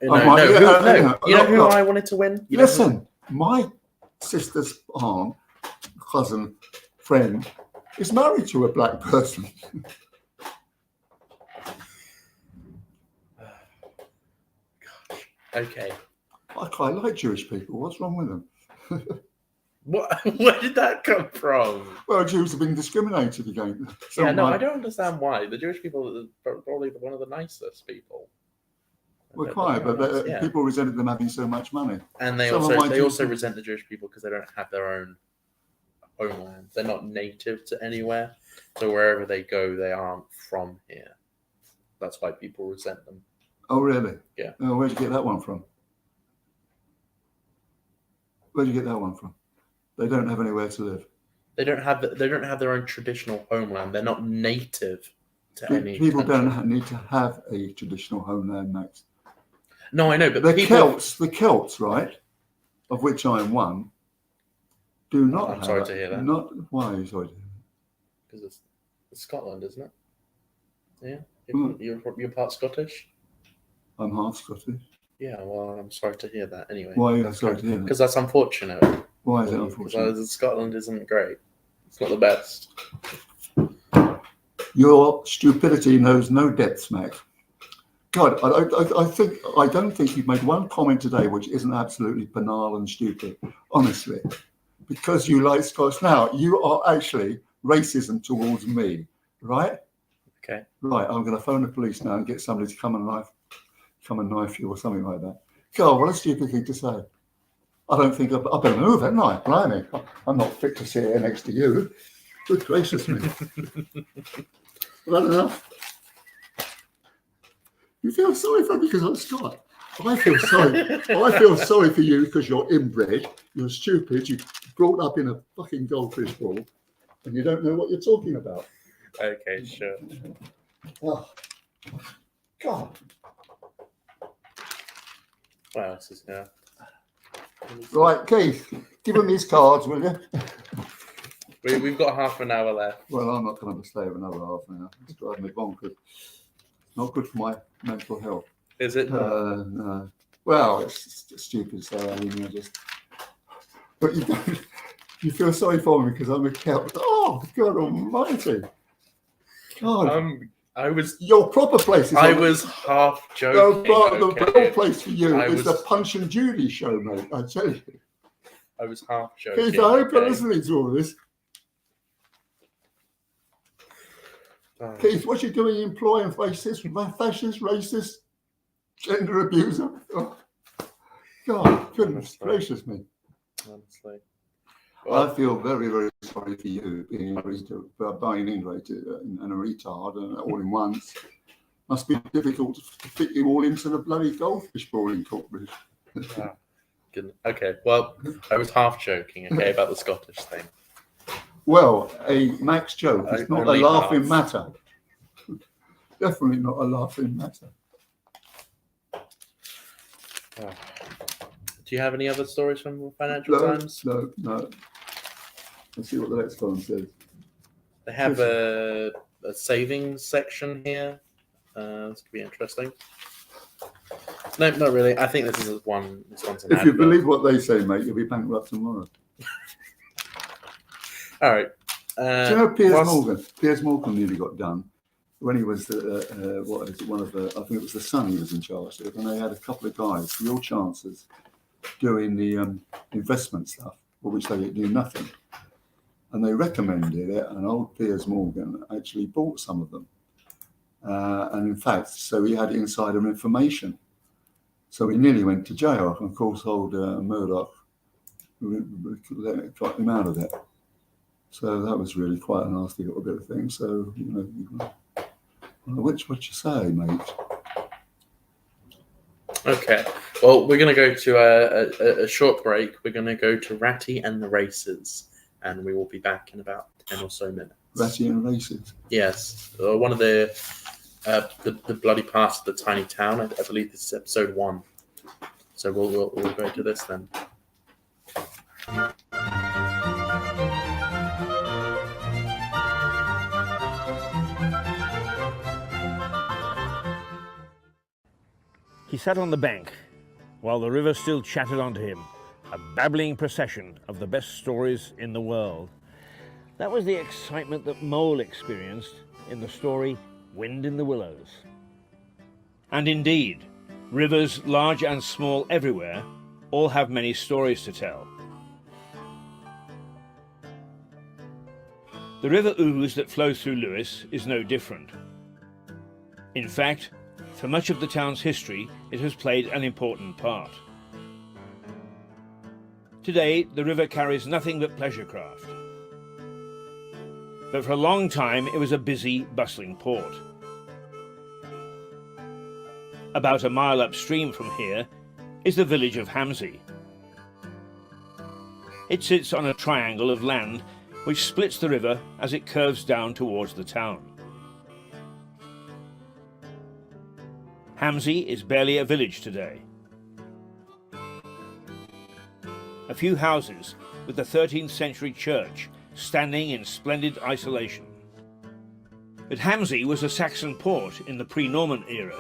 know who I wanted to win? Listen, my sister's aunt, cousin, friend is married to a black person. Okay. I quite like Jewish people. What's wrong with them? What? Where did that come from? Well, Jews have been discriminated against. I don't understand why. The Jewish people are probably one of the nicest people. Well, quite, but people resented them having so much money. And they also resent the Jewish people because they don't have their own homeland. They're not native to anywhere. So wherever they go, they aren't from here. That's why people resent them. Oh, really? Yeah. Oh, where'd you get that one from? Where'd you get that one from? They don't have anywhere to live. They don't have their own traditional homeland. They're not native to any people country. Don't need to have a traditional homeland, Max. No, I know, but the Celts, right, of which I am one, do not. I'm sorry to hear that. Why are you sorry to hear that? Because it's Scotland, isn't it? Yeah, you're part Scottish. I'm half Scottish. Yeah, well, I'm sorry to hear that. Anyway, why are you sorry to hear that? Because that's unfortunate. Why is it unfortunate? Because Scotland isn't great. It's not the best. Your stupidity knows no depths, Max. God, I don't think you've made one comment today which isn't absolutely banal and stupid, honestly. Because you like Scots. Now, you are actually racism towards me, right? Okay. Right, I'm going to phone the police now and get somebody to come and knife you or something like that. God, what a stupid thing to say. I don't think I better move, haven't I? Blimey, I'm not fit to sit here next to you. Good gracious me. Well, enough. You feel sorry for me because I'm Scott. I feel sorry for you because you're inbred, you're stupid, you're brought up in a fucking goldfish bowl, and you don't know what you're talking about. Okay, sure. Oh, God. Wow, this is Right, Keith, give him his cards, will you? We've got half an hour left. Well, I'm not going to stay for another half an hour. It's driving me bonkers. Not good for my mental health. Is it? No. Well, it's just stupid. So I mean, but you don't. You feel sorry for me because I'm a Celt. Oh, God Almighty! God. Your proper place is. I was half joking. The real place for you is the Punch and Judy show, mate. I tell you. I was half joking. Keith, I hope you're listening to all this. Keith, what you doing employing fascist, racist, gender abuser? Oh, God, goodness gracious me. Honestly. Well, I feel very, very sorry for you being bilingual and a retard all in once. Must be difficult to fit you all into the bloody goldfish bowling competition. Okay, well, I was half joking, about the Scottish thing. Well, a Max joke is not a Only laughing half. matter. Definitely not a laughing matter. Do you have any other stories from the Financial Times? No. Let's see what the next one says. They have a savings section here. This could be interesting. No, not really. I think this is one. This one's an If you advert. believe what they say, mate, you'll be bankrupt tomorrow. All right. Do you know Piers Morgan? Piers Morgan nearly got done when he was one of the. I think it was the Sun he was in charge of, and they had a couple of guys, real chancers, doing the investment stuff, for which they do nothing. And they recommended it, and old Piers Morgan actually bought some of them. And in fact, so he had insider information. So he nearly went to jail. And of course, old Murdoch got him out of it. So that was really quite a nasty little bit of thing. So, what you say, mate? Okay. Well, we're going to go to a short break. We're going to go to Ratty and the Races, and we will be back in about 10 or so minutes. Ratty and Races? Yes. One of the bloody parts of the tiny town. I believe this is episode 1. So we'll go to this then. He sat on the bank while the river still chattered onto him, a babbling procession of the best stories in the world. That was the excitement that Mole experienced in the story Wind in the Willows. And indeed, rivers large and small everywhere all have many stories to tell. The River Ouse that flows through Lewes is no different. In fact, for much of the town's history, it has played an important part. Today, the river carries nothing but pleasure craft. But for a long time, it was a busy, bustling port. About a mile upstream from here is the village of Hamsey. It sits on a triangle of land which splits the river as it curves down towards the town. Hamsey is barely a village today. A few houses with the 13th century church standing in splendid isolation. But Hamsey was a Saxon port in the pre-Norman era.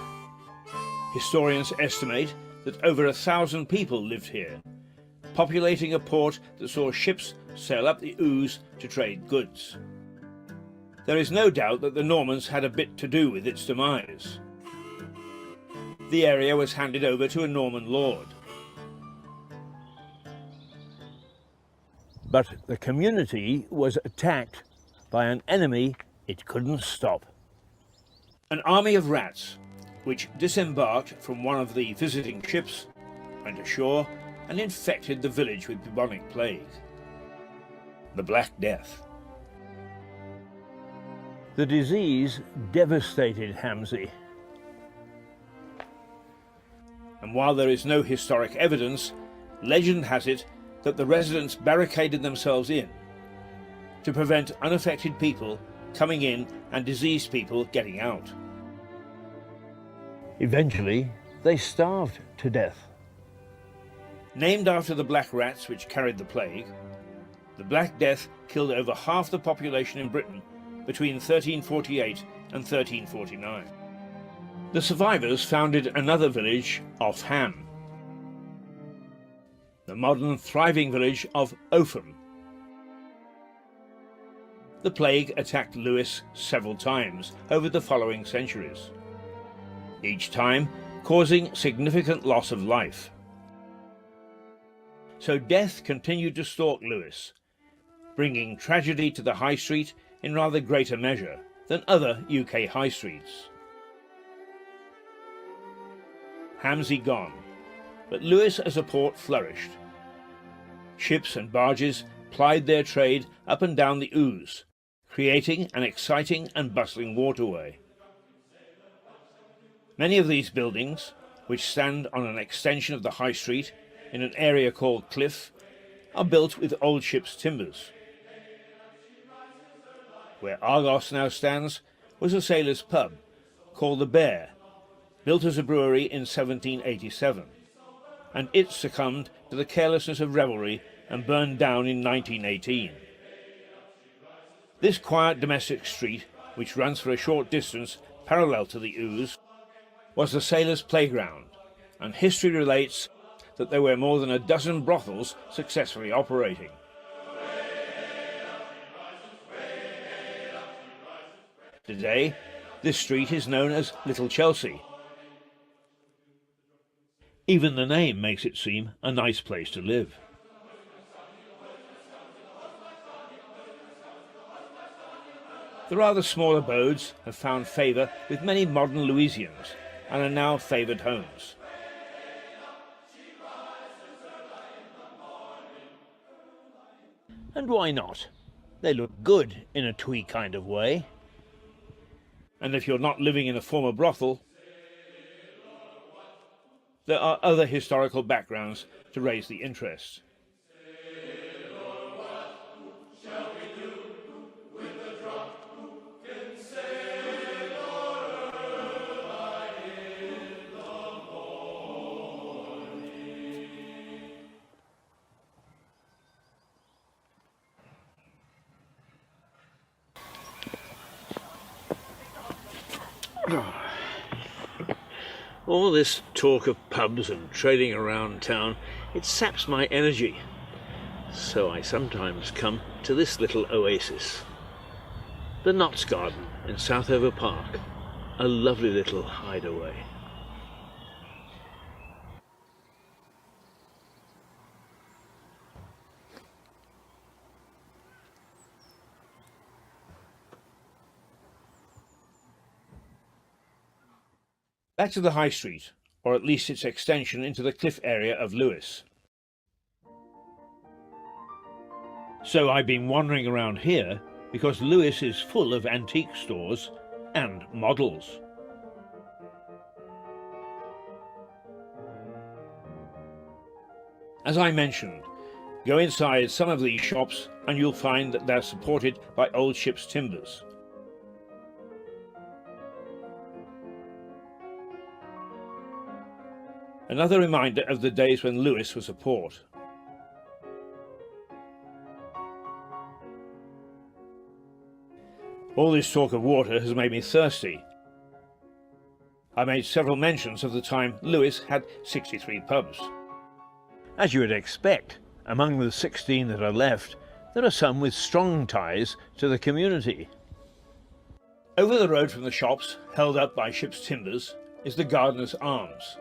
Historians estimate that over 1,000 people lived here, populating a port that saw ships sail up the Ouse to trade goods. There is no doubt that the Normans had a bit to do with its demise. The area was handed over to a Norman lord. But the community was attacked by an enemy it couldn't stop. An army of rats, which disembarked from one of the visiting ships, went ashore and infected the village with bubonic plague. The Black Death. The disease devastated Hamsey. And while there is no historic evidence, legend has it that the residents barricaded themselves in to prevent unaffected people coming in and diseased people getting out. Eventually, they starved to death. Named after the black rats which carried the plague, the Black Death killed over half the population in Britain between 1348 and 1349. The survivors founded another village off Ham, the modern thriving village of Opham. The plague attacked Lewes several times over the following centuries, each time causing significant loss of life. So death continued to stalk Lewes, bringing tragedy to the high street in rather greater measure than other UK high streets. Hamsey gone, but Lewes as a port flourished. Ships and barges plied their trade up and down the Ouse, creating an exciting and bustling waterway. Many of these buildings, which stand on an extension of the high street in an area called Cliff, are built with old ships' timbers. where Argos now stands, was a sailors' pub called the Bear, built as a brewery in 1787, and it succumbed to the carelessness of revelry and burned down in 1918. This quiet domestic street, which runs for a short distance parallel to the Ouse, was the sailors' playground, and history relates that there were more than a dozen brothels successfully operating. Today, this street is known as Little Chelsea. Even the name makes it seem a nice place to live. The rather small abodes have found favour with many modern Louisians and are now favoured homes. And why not? They look good in a twee kind of way. And if you're not living in a former brothel, there are other historical backgrounds to raise the interest. All this talk of pubs and trading around town, it saps my energy. So I sometimes come to this little oasis. The Notts Garden in Southover Park. A lovely little hideaway. Back to the High Street, or at least its extension into the cliff area of Lewes. So I've been wandering around here because Lewes is full of antique stores and models. As I mentioned, go inside some of these shops and you'll find that they're supported by old ship's timbers. Another reminder of the days when Lewes was a port. All this talk of water has made me thirsty. I made several mentions of the time Lewes had 63 pubs. As you would expect, among the 16 that are left, there are some with strong ties to the community. Over the road from the shops, held up by ship's timbers, is the Gardener's Arms.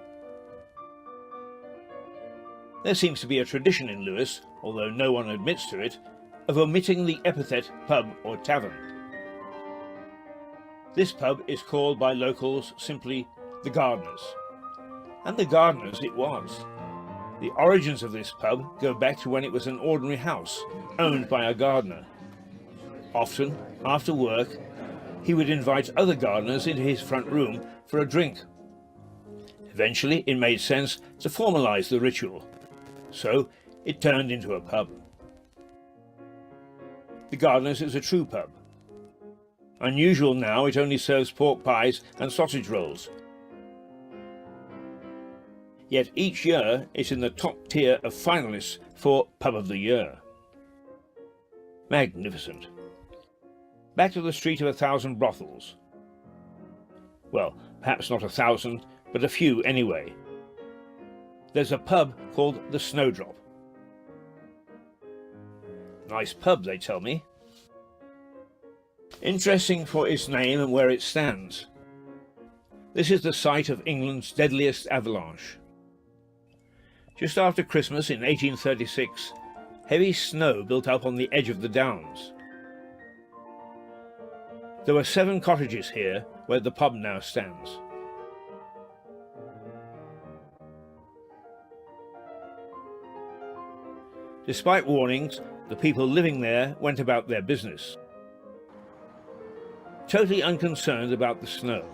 There seems to be a tradition in Lewes, although no one admits to it, of omitting the epithet pub or tavern. This pub is called by locals simply the Gardeners. And the Gardeners it was. The origins of this pub go back to when it was an ordinary house, owned by a gardener. Often, after work, he would invite other gardeners into his front room for a drink. Eventually, it made sense to formalise the ritual. So it turned into a pub. The Gardener's is a true pub. Unusual now, it only serves pork pies and sausage rolls. Yet each year it's in the top tier of finalists for Pub of the Year. Magnificent. Back to the Street of 1,000 Brothels. Well, perhaps not 1,000, but a few anyway. There's a pub called the Snowdrop. Nice pub, they tell me. Interesting for its name and where it stands. This is the site of England's deadliest avalanche. Just after Christmas in 1836, heavy snow built up on the edge of the downs. There were 7 cottages here where the pub now stands. Despite warnings, the people living there went about their business, totally unconcerned about the snow.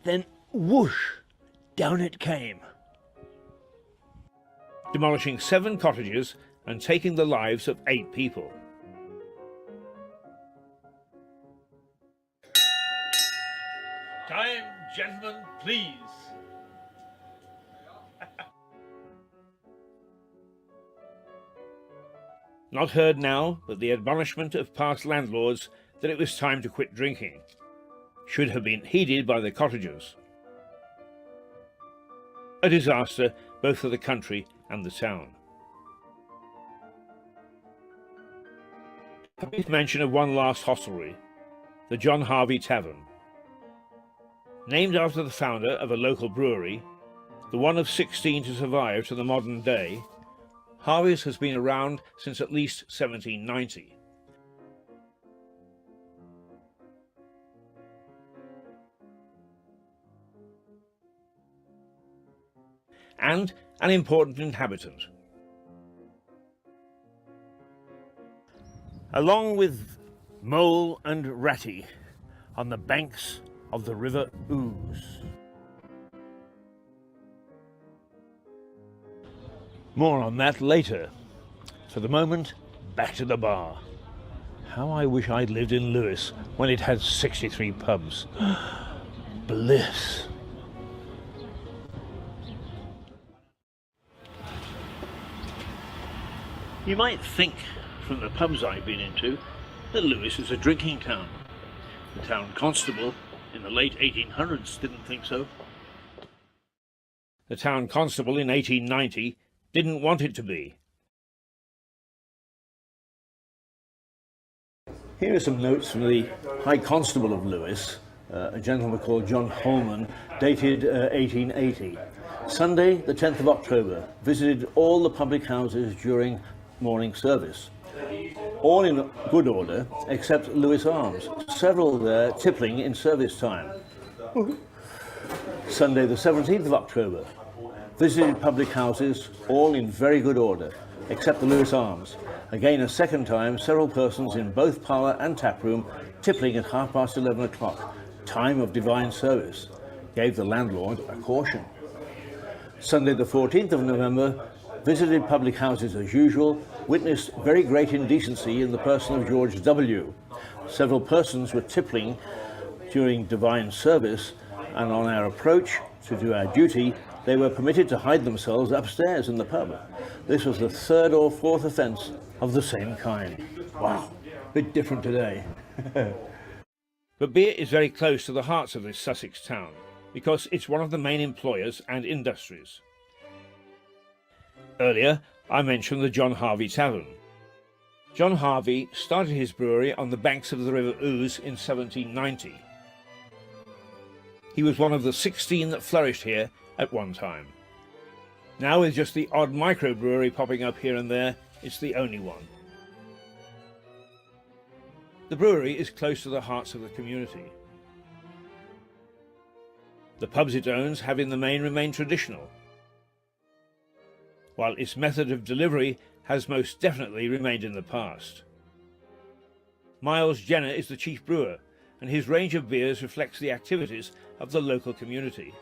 Then whoosh, down it came, demolishing 7 cottages and taking the lives of 8 people. Time, gentlemen, please. Not heard now, but the admonishment of past landlords that it was time to quit drinking should have been heeded by the cottagers. A disaster both for the country and the town. A brief mention of one last hostelry, the John Harvey Tavern. Named after the founder of a local brewery, the one of 16 to survive to the modern day, Harvey's has been around since at least 1790. And an important inhabitant. Along with Mole and Ratty on the banks of the River Ouse. More on that later. For the moment, back to the bar. How I wish I'd lived in Lewes when it had 63 pubs. Bliss. You might think, from the pubs I've been into, that Lewes is a drinking town. The town constable in the late 1800s didn't think so. The town constable in 1890 didn't want it to be. Here are some notes from the High Constable of Lewes, a gentleman called John Holman, dated 1880. Sunday, the 10th of October, visited all the public houses during morning service. All in good order, except Lewes Arms, several there tippling in service time. Sunday, the 17th of October, visited public houses, all in very good order, except the Lewes Arms. Again, a second time, several persons in both parlour and taproom tippling at 11:30, time of divine service. Gave the landlord a caution. Sunday, the 14th of November, visited public houses as usual, witnessed very great indecency in the person of George W. Several persons were tippling during divine service, and on our approach to do our duty, they were permitted to hide themselves upstairs in the pub. This was the third or fourth offence of the same kind. Wow, bit different today. But beer is very close to the hearts of this Sussex town, because it's one of the main employers and industries. Earlier, I mentioned the John Harvey Tavern. John Harvey started his brewery on the banks of the River Ouse in 1790. He was one of the 16 that flourished here at one time. Now, with just the odd microbrewery popping up here and there, it's the only one. The brewery is close to the hearts of the community. The pubs it owns have in the main remained traditional, while its method of delivery has most definitely remained in the past. Miles Jenner is the chief brewer, and his range of beers reflects the activities of the local community.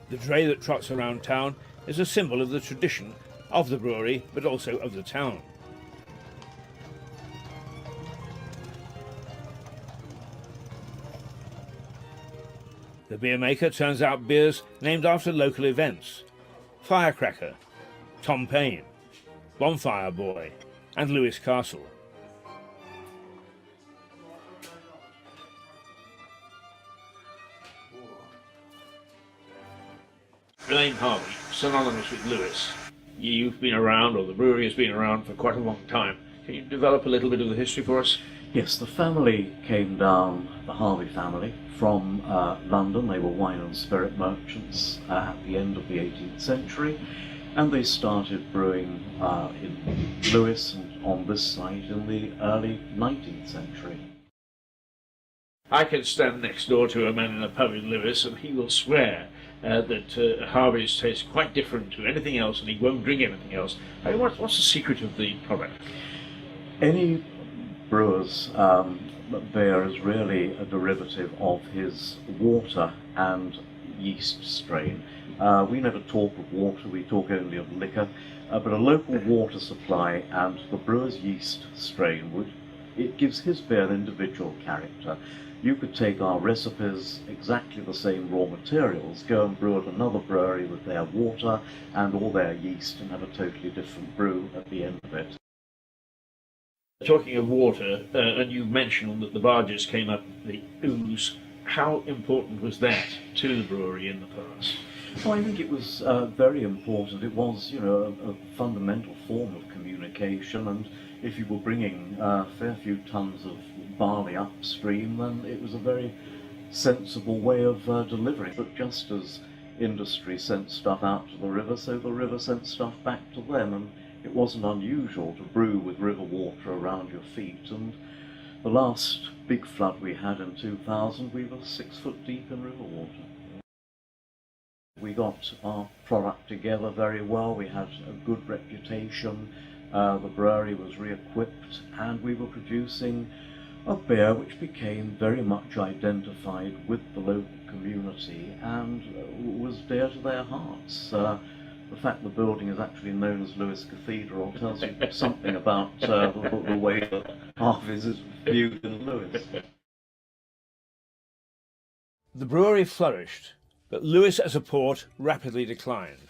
The dray that trots around town is a symbol of the tradition of the brewery, but also of the town. The beer maker turns out beers named after local events: Firecracker, Tom Paine, Bonfire Boy, and Lewes Castle. The name Harvey, synonymous with Lewes. You've been around, or the brewery has been around for quite a long time. Can you develop a little bit of the history for us? Yes, the family came down, the Harvey family, from London. They were wine and spirit merchants at the end of the 18th century, and they started brewing in Lewes and on this site in the early 19th century. I can stand next door to a man in a pub in Lewes, and he will swear that Harvey's tastes quite different to anything else, and he won't drink anything else. I mean, what's the secret of the product? Any brewer's beer is really a derivative of his water and yeast strain. We never talk of water, we talk only of liquor, but a local water supply and the brewer's yeast strain would it gives his beer individual character. You could take our recipes, exactly the same raw materials, go and brew at another brewery with their water and all their yeast and have a totally different brew at the end of it. Talking of water, and you mentioned that the barges came up the Ouse. How important was that to the brewery in the past? Well, I think it was very important. It was, you know, a fundamental form of communication, and if you were bringing a fair few tons of barley upstream, then it was a very sensible way of delivering. But just as industry sent stuff out to the river, so the river sent stuff back to them, and it wasn't unusual to brew with river water around your feet. And the last big flood we had in 2000, we were 6 foot deep in river water. We got our product together very well, we had a good reputation, the brewery was re-equipped, and we were producing a beer which became very much identified with the local community and was dear to their hearts. The fact the building is actually known as Lewes Cathedral tells you something about the way that Harvey's is viewed in Lewes. The brewery flourished, but Lewes as a port rapidly declined.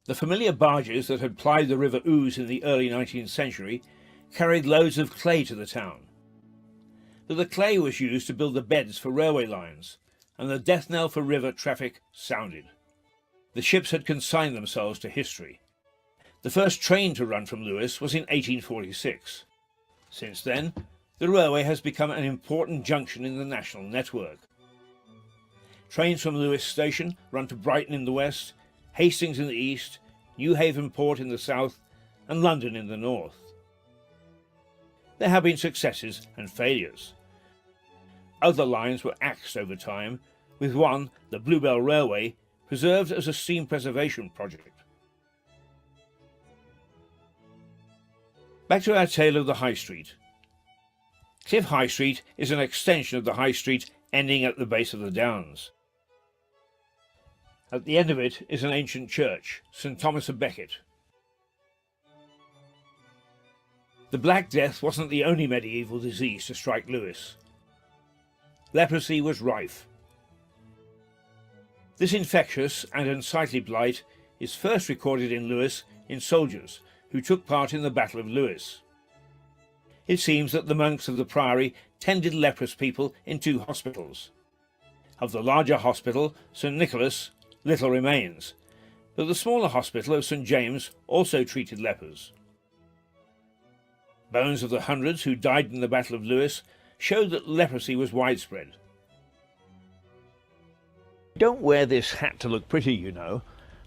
The familiar barges that had plied the River Ouse in the early 19th century carried loads of clay to the town. But the clay was used to build the beds for railway lines, and the death knell for river traffic sounded. The ships had consigned themselves to history. The first train to run from Lewes was in 1846. Since then, the railway has become an important junction in the national network. Trains from Lewes station run to Brighton in the west, Hastings in the east, Newhaven Port in the south, and London in the north. There have been successes and failures. Other lines were axed over time, with one, the Bluebell Railway, preserved as a steam preservation project. Back to our tale of the High Street. Cliff High Street is an extension of the High Street ending at the base of the Downs. At the end of it is an ancient church, St. Thomas of Becket. The Black Death wasn't the only medieval disease to strike Lewes. Leprosy was rife. This infectious and unsightly blight is first recorded in Lewes in soldiers who took part in the Battle of Lewes. It seems that the monks of the priory tended leprous people in 2 hospitals. Of the larger hospital, St. Nicholas, little remains, but the smaller hospital of St. James also treated lepers. Bones of the hundreds who died in the Battle of Lewes showed that leprosy was widespread. Don't wear this hat to look pretty, you know.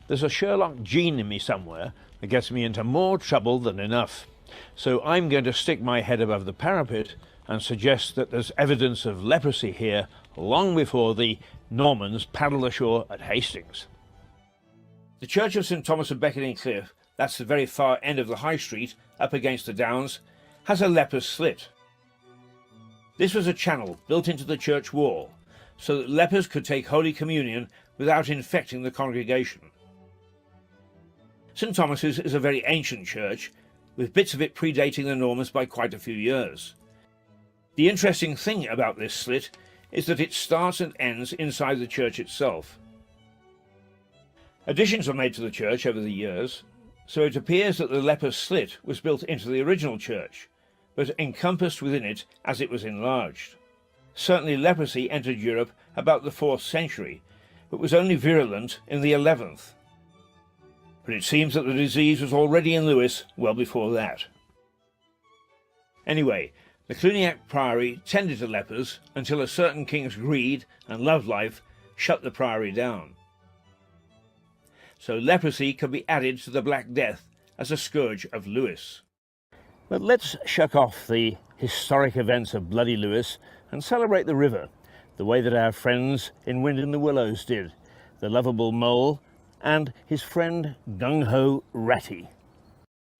There's a Sherlock gene in me somewhere that gets me into more trouble than enough. So I'm going to stick my head above the parapet and suggest that there's evidence of leprosy here long before the Normans paddled ashore at Hastings. The Church of St. Thomas of Becket in Cliff, that's the very far end of the High Street, up against the Downs, has a leper's slit. This was a channel built into the church wall, so that lepers could take Holy Communion without infecting the congregation. St. Thomas's is a very ancient church, with bits of it predating the Normans by quite a few years. The interesting thing about this slit is that it starts and ends inside the church itself. Additions were made to the church over the years, so it appears that the leper's slit was built into the original church, but encompassed within it as it was enlarged. Certainly leprosy entered Europe about the 4th century, but was only virulent in the 11th. But it seems that the disease was already in Lewes well before that. Anyway, the Cluniac Priory tended to lepers until a certain king's greed and love life shut the priory down. So leprosy could be added to the Black Death as a scourge of Lewes. But let's shuck off the historic events of bloody Lewes and celebrate the river, the way that our friends in Wind in the Willows did, the lovable Mole and his friend Gung-Ho Ratty.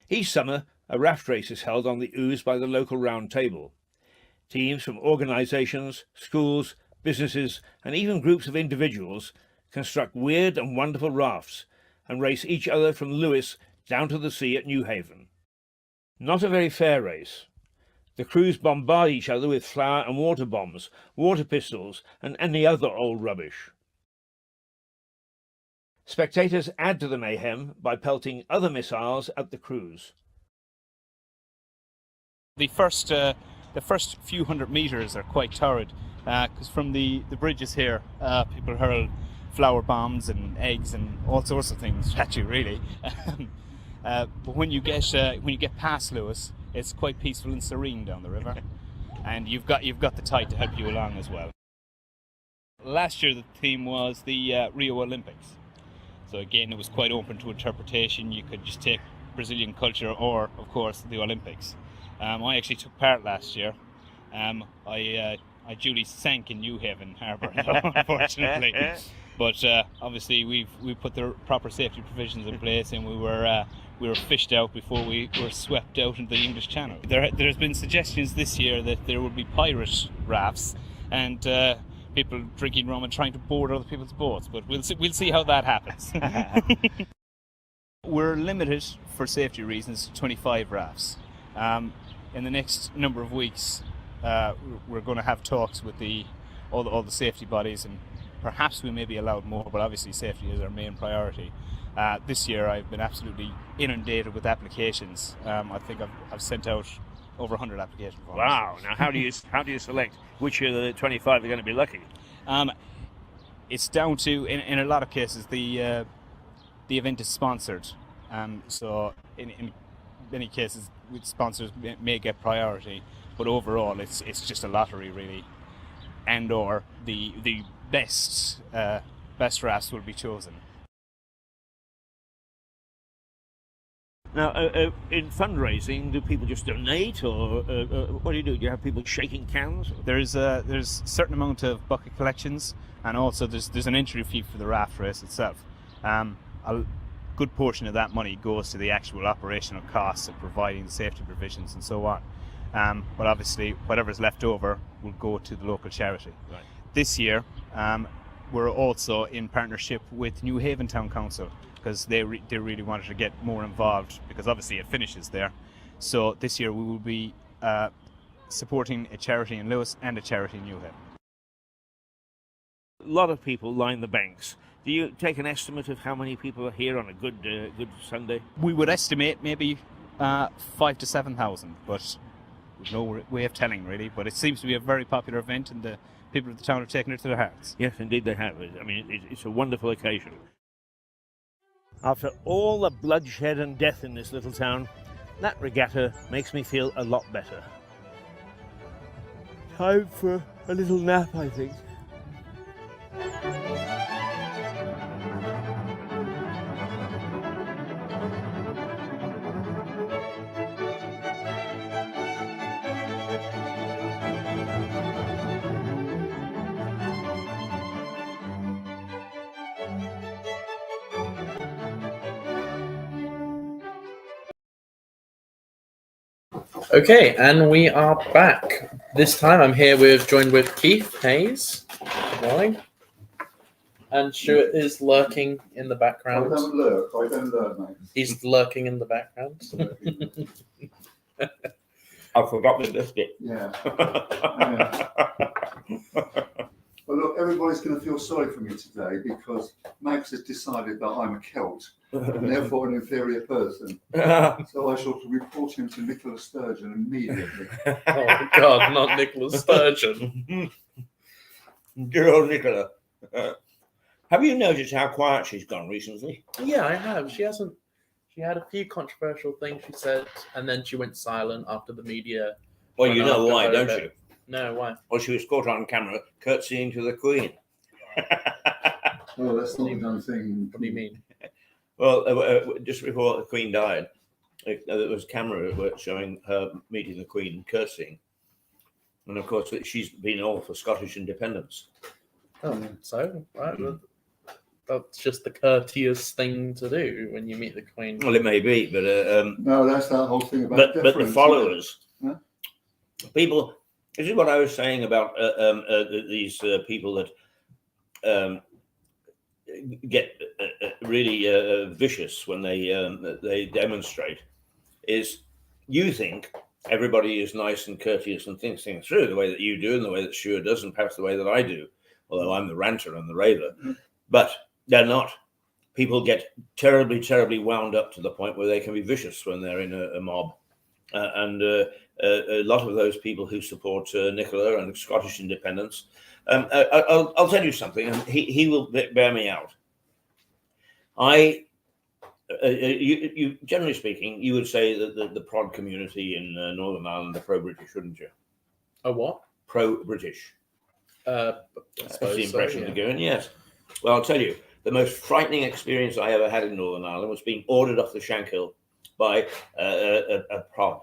Each summer, a raft race is held on the Ouse by the local round table. Teams from organisations, schools, businesses and even groups of individuals construct weird and wonderful rafts and race each other from Lewes down to the sea at Newhaven. Not a very fair race. The crews bombard each other with flour and water bombs, water pistols, and any other old rubbish. Spectators add to the mayhem by pelting other missiles at the crews. The first few hundred meters are quite torrid, because from the bridges here, people hurl flour bombs and eggs and all sorts of things at you, really. But when you get past Lewis, it's quite peaceful and serene down the river, and you've got the tide to help you along as well. Last year the theme was the Rio Olympics, so again it was quite open to interpretation. You could just take Brazilian culture or, of course, the Olympics. I actually took part last year. I duly sank in Newhaven Harbour, unfortunately. But obviously we put the proper safety provisions in place, and we were fished out before we were swept out into the English Channel. There's been suggestions this year that there will be pirate rafts and people drinking rum and trying to board other people's boats, but we'll see how that happens. We're limited for safety reasons to 25 rafts. In the next number of weeks, we're going to have talks with all the safety bodies, and perhaps we may be allowed more, but obviously safety is our main priority. This year I've been absolutely inundated with applications. I think I've sent out over 100 application forms. Wow! Now, how do you select which of the 25 are going to be lucky? It's down to, in a lot of cases, the event is sponsored, so in many cases sponsors may get priority, but overall it's just a lottery, really, and or the best rafts will be chosen. Now, in fundraising, do people just donate, or what do you do? Do you have people shaking cans? There's a certain amount of bucket collections, and also there's an entry fee for the raft race itself. A good portion of that money goes to the actual operational costs of providing the safety provisions and so on. But obviously, whatever's left over will go to the local charity. Right. This year, we're also in partnership with Newhaven Town Council, because they really wanted to get more involved, because obviously it finishes there. So this year we will be supporting a charity in Lewis and a charity in Newhaven. A lot of people line the banks. Do you take an estimate of how many people are here on a good Sunday? We would estimate maybe 5,000 to 7,000, but we've no way of telling, really. But it seems to be a very popular event, and the people of the town have taken it to their hearts. Yes, indeed they have. I mean, it's a wonderful occasion. After all the bloodshed and death in this little town, that regatta makes me feel a lot better. Time for a little nap, I think. Okay, and we are back. This time I'm here joined with Keith Hayes. Good morning. And Stuart is lurking in the background. I don't lurk, mate. He's lurking in the background. I forgot the biscuit. Yeah. Well, look, everybody's going to feel sorry for me today because Max has decided that I'm a Celt and therefore an inferior person. So I shall report him to Nicola Sturgeon immediately. Oh, God, not Nicola Sturgeon. Dear old Nicola. Have you noticed how quiet she's gone recently? Yeah, I have. She had a few controversial things she said, and then she went silent after the media. Well, you know why, don't you? No, why? Well, she was caught on camera curtsying to the Queen. Well, that's not a done thing. What do you mean? Well, just before the Queen died, there was camera showing her meeting the Queen and curtsying. And of course, she's been all for Scottish independence. Oh, so, right. That's just the courteous thing to do when you meet the Queen. Well, it may be, but no, that's that whole thing about. But the followers, huh? People. This is what I was saying about these people that get really vicious when they demonstrate is you think everybody is nice and courteous and thinks things through the way that you do and the way that Stuart does and perhaps the way that I do, although I'm the ranter and the raver. But they're not. People get terribly, terribly wound up to the point where they can be vicious when they're in a mob. And a lot of those people who support Nicola and Scottish independence, I'll tell you something, and he will bear me out. You generally speaking, you would say that the prod community in Northern Ireland are pro-British, wouldn't you? A what? Pro-British. That's the impression they're given, yes. Well, I'll tell you, the most frightening experience I ever had in Northern Ireland was being ordered off the Shankill by a prod,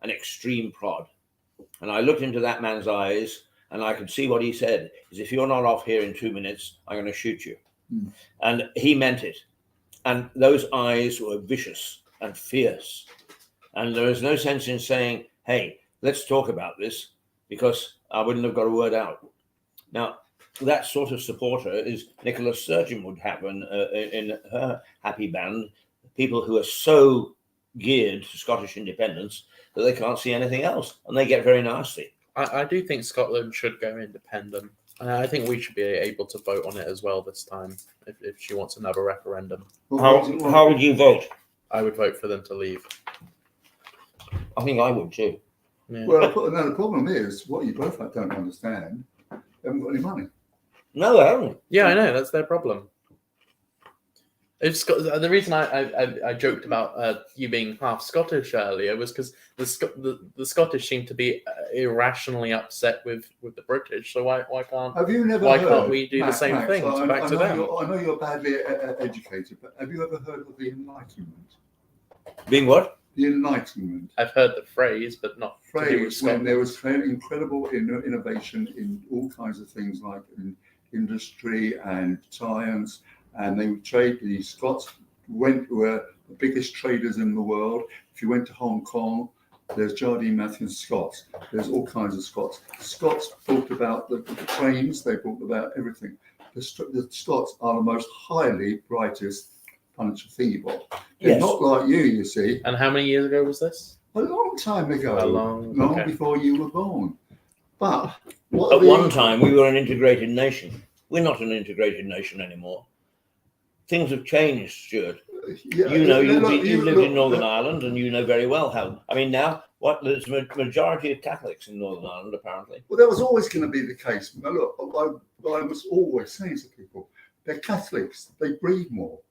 an extreme prod. And I looked into that man's eyes and I could see what he said is, if you're not off here in 2 minutes, I'm going to shoot you. And he meant it. And those eyes were vicious and fierce. And there was no sense in saying, hey, let's talk about this, because I wouldn't have got a word out. Now, that sort of supporter is Nicola Sturgeon would have in her happy band, people who are so geared to Scottish independence that they can't see anything else, and they get very nasty. I do think Scotland should go independent. I think we should be able to vote on it as well this time if she wants another referendum. How would you vote? I would vote for them to leave. I think I would too. Yeah. Well, the problem is, what you both don't understand, they haven't got any money. No, they haven't. Yeah, I know. That's their problem. The reason I joked about you being half Scottish earlier was because the Scottish seem to be irrationally upset with the British. So why can't we do the same thing back to them? I know you're badly educated, but have you ever heard of the Enlightenment? Being what? The Enlightenment. I've heard the phrase, but not phrase when there was incredible innovation in all kinds of things like in industry and science. And they would trade. The Scots were the biggest traders in the world. If you went to Hong Kong, there's Jardine Matheson Scots. There's all kinds of Scots. Scots thought about the trains. They thought about everything. The Scots are the most highly brightest bunch of thingy-bob. They're not like you see. And how many years ago was this? A long time ago. Long before you were born. But at one time, we were an integrated nation. We're not an integrated nation anymore. Things have changed, Stuart. Yeah, you've lived in Northern Ireland, and you know very well how. I mean, now there's a majority of Catholics in Northern Ireland, apparently. Well, that was always going to be the case. Now, look, I was always saying to people, they're Catholics. They breed more.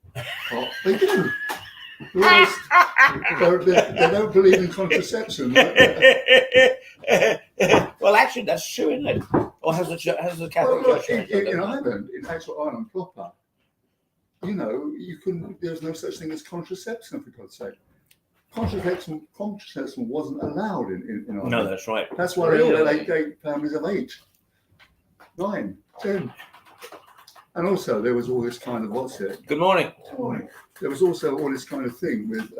They do. They don't believe in contraception. Well, actually, that's true, isn't it? Or has the Catholic Church in Ireland, in actual Ireland proper? There's no such thing as contraception, for God's sake. Contraception wasn't allowed in Ireland. No, that's right. That's why they all had 8 families of 8, 9, 10. And also, there was all this kind of, Good morning. Good morning. There was also all this kind of thing with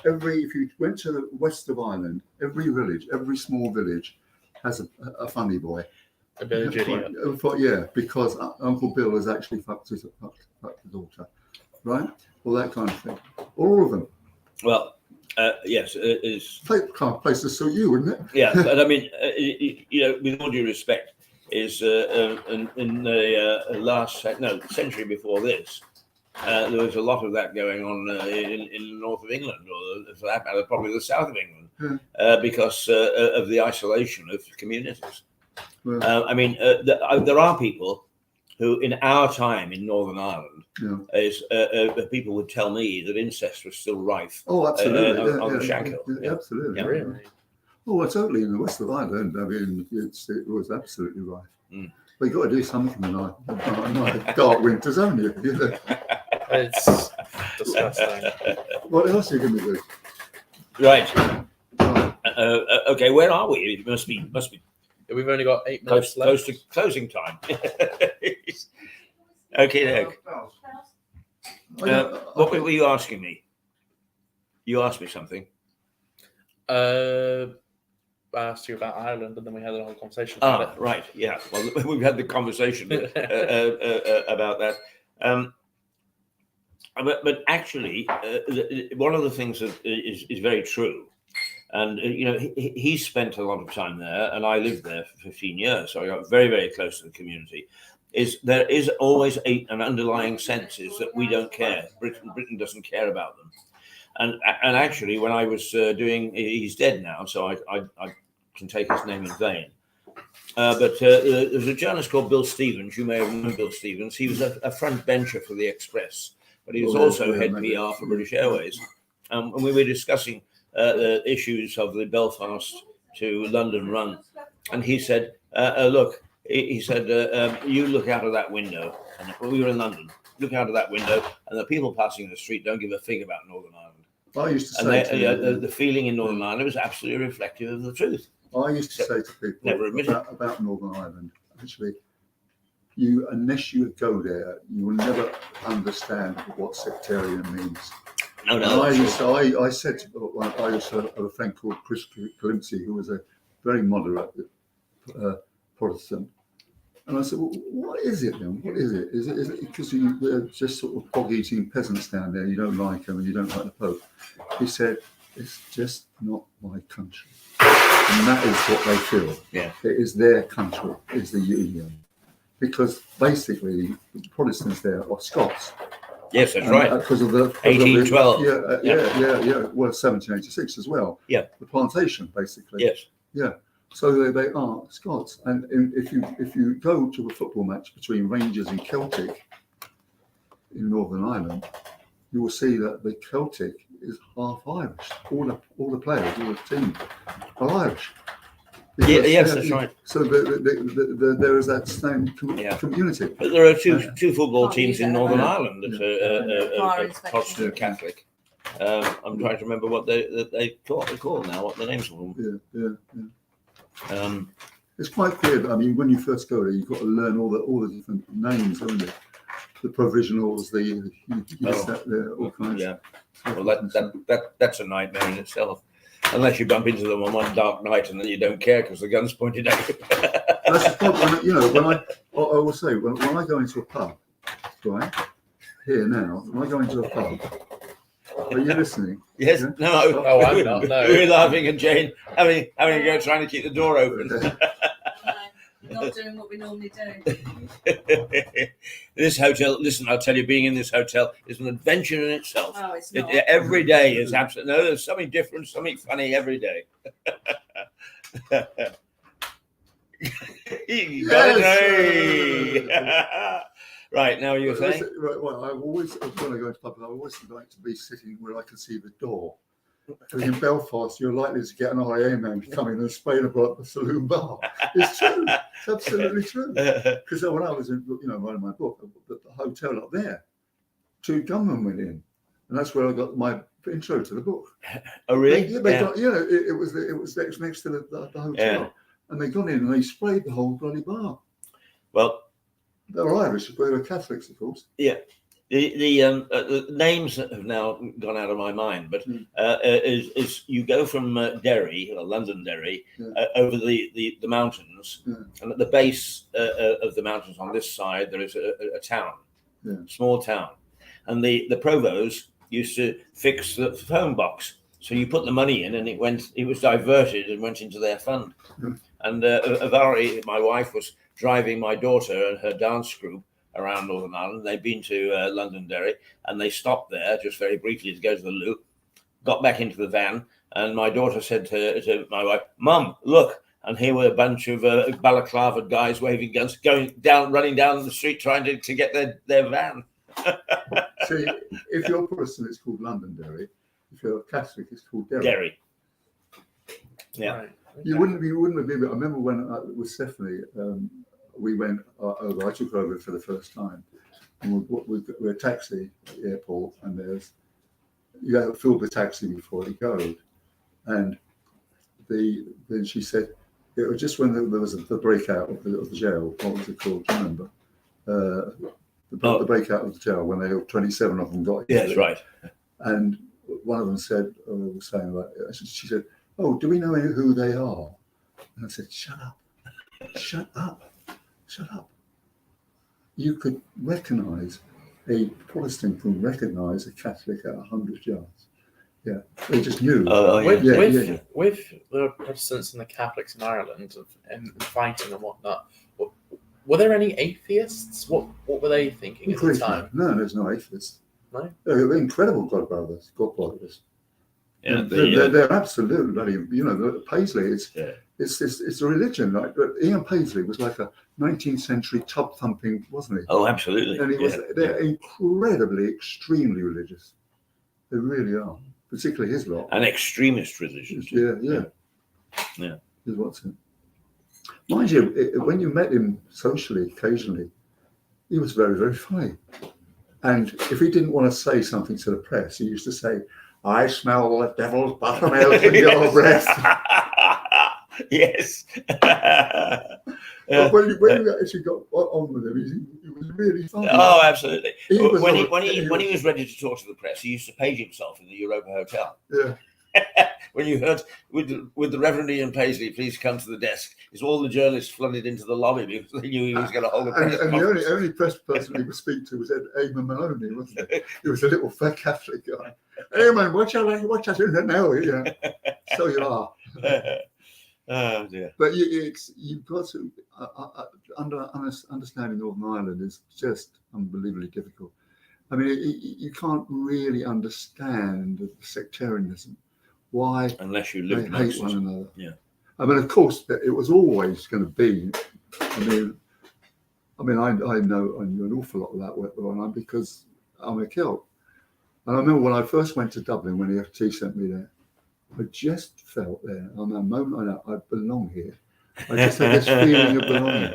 if you went to the west of Ireland, every village, every small village has a funny boy. A village idiot. Yeah, because Uncle Bill has actually fucked his daughter, right? All that kind of thing. All of them. Well, yes, it is. Place to sue you, wouldn't it? Yeah, but I mean, with all due respect, is in the last century before this, there was a lot of that going on in the north of England, or for that matter, probably the south of England, because of the isolation of communities. I mean, there are people who, in our time in Northern Ireland, people would tell me that incest was still rife. Oh, absolutely. On the Shankill. Yeah, absolutely. Yeah, really. Oh, totally. In the west of Ireland, I mean, it was absolutely rife. But you've got to do something in the dark winters, haven't you? It's disgusting. What else are you going to do? Right. Okay, where are we? It must be. We've only got 8 minutes left. Close to closing time. Okay, Nick. What were you asking me? You asked me something. asked you about Ireland, and then we had a whole conversation about it. Right, yeah. Well, we've had the conversation about that. But actually, one of the things that is very true, and he spent a lot of time there, and I lived there for 15 years, so I got very, very close to the community. Is there is always an underlying sense is that we don't care. Britain doesn't care about them. And actually, when I was doing, he's dead now, so I can take his name in vain. But there was a journalist called Bill Stevens. You may have known Bill Stevens. He was a front bencher for the Express, but he was also head PR for British Airways. And we were discussing the issues of the Belfast to London run. And he said, look, he said, you look out of that window. And we were in London. Look out of that window, and the people passing the street don't give a fig about Northern Ireland. I used to say the feeling in Northern Ireland was absolutely reflective of the truth. I used to say to people about Northern Ireland, actually, unless you go there, you will never understand what sectarian means. No. I used to have a friend called Chris Calimsey, who was a very moderate Protestant. And I said, well, what is it then? What is it? Is it because they're just sort of dog-eating peasants down there? You don't like them and you don't like the Pope. He said, it's just not my country. And that is what they feel. Yeah. It is their country, is the Union. Because basically, the Protestants there are Scots. Yes, that's right. Because of the 1812. Yeah. Well, 1786 as well. Yeah. The plantation, basically. Yes. Yeah. So they are Scots, and if you go to a football match between Rangers and Celtic in Northern Ireland, you will see that the Celtic is half Irish. All the players, all the team are Irish. Yes, that's right. So there is that same community. But there are two football teams in Northern Ireland that are Protestant Catholic. I'm trying to remember what they call now, what the names of them. Yeah. It's quite clear. I mean, when you first go there, you've got to learn all the different names, haven't you? The provisionals, all kinds. Yeah. Well, that's a nightmare in itself. Unless you bump into them on one dark night and then you don't care because the gun's pointed at you. That's the problem. I will say when I go into a pub, right here now, when I go into a pub. Are you listening? Yes. Yeah? No. Oh, I'm not. No. We're laughing and Jane having a go trying to keep the door open. Not doing what we normally do. This hotel, listen, I'll tell you, being in this hotel is an adventure in itself. Oh, it's not. Every day is absolutely, there's something different, something funny every day. You got it. Right, now you were saying? Right, well, when I go into pub, I always like to be sitting where I can see the door. Because in Belfast, you're likely to get an IA man to come in and spray the saloon bar. It's true. It's absolutely true. Because when I was writing my book, the hotel up there, 2 gunmen went in. And that's where I got my intro to the book. Oh, really? It was next to the hotel. Yeah. And they got in and they sprayed the whole bloody bar. Well, they're Irish, but they're Catholics, of course. Yeah. The names have now gone out of my mind, but is you go from Derry, London Derry, over the mountains, and at the base of the mountains on this side there is a town, small town, and the provost used to fix the phone box. So you put the money in, and it was diverted and went into their fund. And Valerie, my wife, was driving my daughter and her dance group around Northern Ireland. They'd been to Londonderry, and they stopped there just very briefly to go to the loo, got back into the van, and my daughter said to my wife, "Mum, look," and here were a bunch of balaclava guys waving guns, running down the street trying to get their van. See, if you're Protestant, it's called Londonderry. If you're Catholic, it's called Derry. Derry. Yeah. Right. You wouldn't believe it. I remember when with Stephanie, we went over. I took over for the first time, and we're a taxi at the airport, and you got to fill the taxi before you go. And then she said, it was just when there was the breakout of the jail. What was it called? Do you remember? The breakout of the jail when 27 of them got. Yes, right. And one of them said, she said, "Oh, do we know who they are?" And I said, "Shut up, shut up, shut up." You could recognise, a Protestant can recognise a Catholic at 100 yards. Yeah, they just knew. With yeah. with the Protestants and the Catholics in Ireland and fighting and whatnot, were there any atheists? What were they thinking at the time? No, there's no atheists. No? They're incredible godfathers. Yeah, they're absolutely bloody. You know, Paisley it's a religion. Like Ian Paisley was like a 19th century tub thumping, wasn't he? Oh, absolutely. And they're incredibly, extremely religious. They really are, particularly his lot. An extremist religion. Yeah. Is what's it. Mind you, when you met him socially, occasionally, he was very, very funny. And if he didn't want to say something to the press, he used to say, "I smell the devil's buttermilk in your breath." Yes. But when you actually got on with him, he was really funny. Oh, absolutely. When he was was ready to talk to the press, he used to page himself in the Europa Hotel. Yeah. When you heard, with the Reverend Ian Paisley, please come to the desk, is all the journalists flooded into the lobby because they knew he was going to hold a press and conference. the only press person he would speak to was Eamon Maloney, wasn't it? He was a little fat Catholic guy. "Hey man, watch out in the now, yeah." So you are. Oh dear. But you've got to understanding Northern Ireland is just unbelievably difficult. I mean, you can't really understand the sectarianism. Why? Unless you live they hate one another. Yeah. I mean, of course, it was always going to be. I mean, I know an awful lot about where I'm because I'm a Celt. And I remember when I first went to Dublin, when the FT sent me there, I just felt there, on that moment I know, I belong here. I just had this feeling of belonging.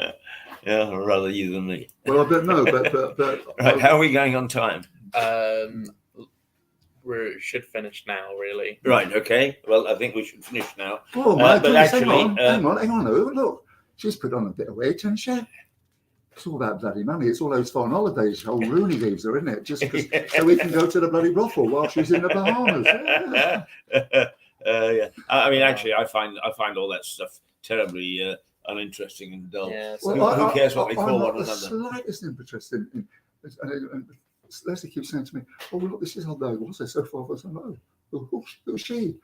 Yeah, rather you than me. Well, I don't know, but right, how are we going on time? We should finish now, really. Right, okay. Well, I think we should finish now. Oh, my but goodness, actually, hang on. Look, she's put on a bit of weight, hasn't she? It's all that bloody money. It's all those foreign holidays old Rooney gives her, isn't it? Just so we can go to the bloody brothel while she's in the Bahamas. Yeah. I mean, actually, I find all that stuff terribly uninteresting and dull. Yeah, so who cares what we call one another? The slightest interest in and Leslie keeps saying to me, "Oh, look, this is how they was. They're so far." I said, "No, who's she?"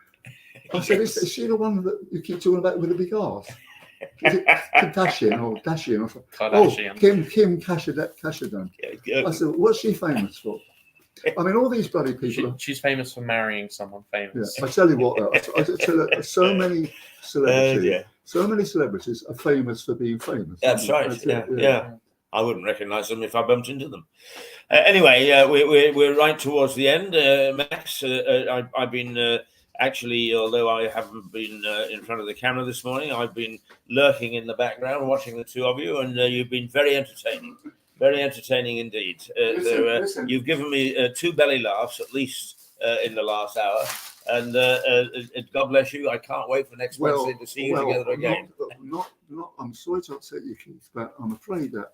I said, "Is she the one that you keep talking about with the big arse? Is it Kardashian or Dashian or something?" Kardashian. Oh, Kim Kardashian. I said, "What's she famous for?" I mean, all these bloody people. She's famous for marrying someone famous. Yeah, I tell you what, though, I tell you, so many celebrities are famous for being famous. That's right. Yeah. I wouldn't recognise them if I bumped into them. Anyway, we're right towards the end, Max. I've been actually, although I haven't been in front of the camera this morning, I've been lurking in the background watching the two of you, and you've been very entertaining. Very entertaining indeed. Listen. You've given me 2 belly laughs at least in the last hour, and God bless you. I can't wait for next Wednesday to see you together again. Not. I'm sorry to upset you, Keith, but I'm afraid that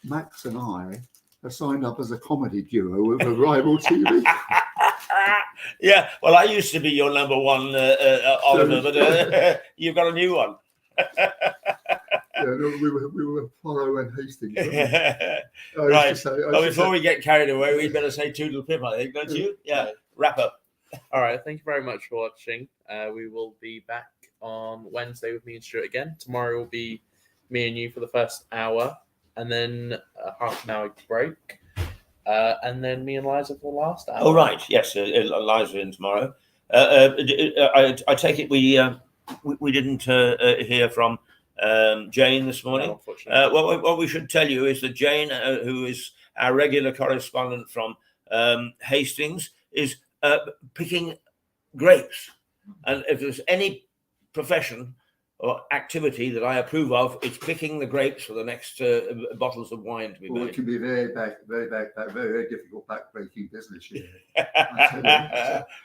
Max and I have signed up as a comedy duo with a rival TV. Yeah, well, I used to be your number one, Oliver, but you've got a new one. Yeah, no, we were Poirot and Hastings. Right. Before we get carried away, we'd better say toodle pip, I think, don't you? Yeah. Wrap up. All right. Thank you very much for watching. We will be back on Wednesday with me and Stuart again. Tomorrow will be me and you for the first hour, and then a half an hour break, and then me and Liza for the last hour. Oh, right. Yes, Liza in tomorrow. I take it we didn't hear from Jane this morning. No, unfortunately. What we should tell you is that Jane, who is our regular correspondent from Hastings, is picking grapes. And if there's any profession or activity that I approve of, it's picking the grapes for the next bottles of wine to be made. It can be very difficult back-breaking business.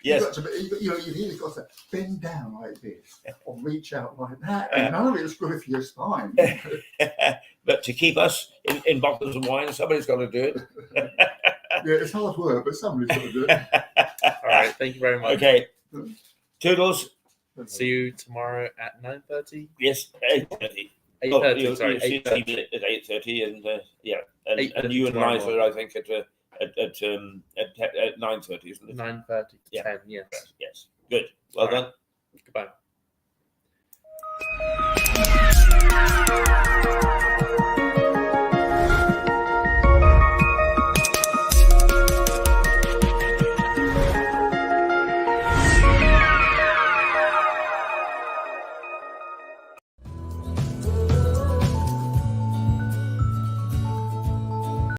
Yes. You've either got to bend down like this or reach out like that, and none of it's good for your spine. But to keep us in bottles of wine, somebody's got to do it. Yeah, it's hard work, but somebody's got to do it. All right. Thank you very much. Okay. Toodles. See you tomorrow at 9:30. Yes, 8:30. 8:30. Sorry, you'll see 8:30. it at 8:30, and yeah, and 8:30 you and tomorrow Liza, morning. I think at 9:30, isn't it? 9:30 to Yeah. 10. Yes. Yes. Good. Well done.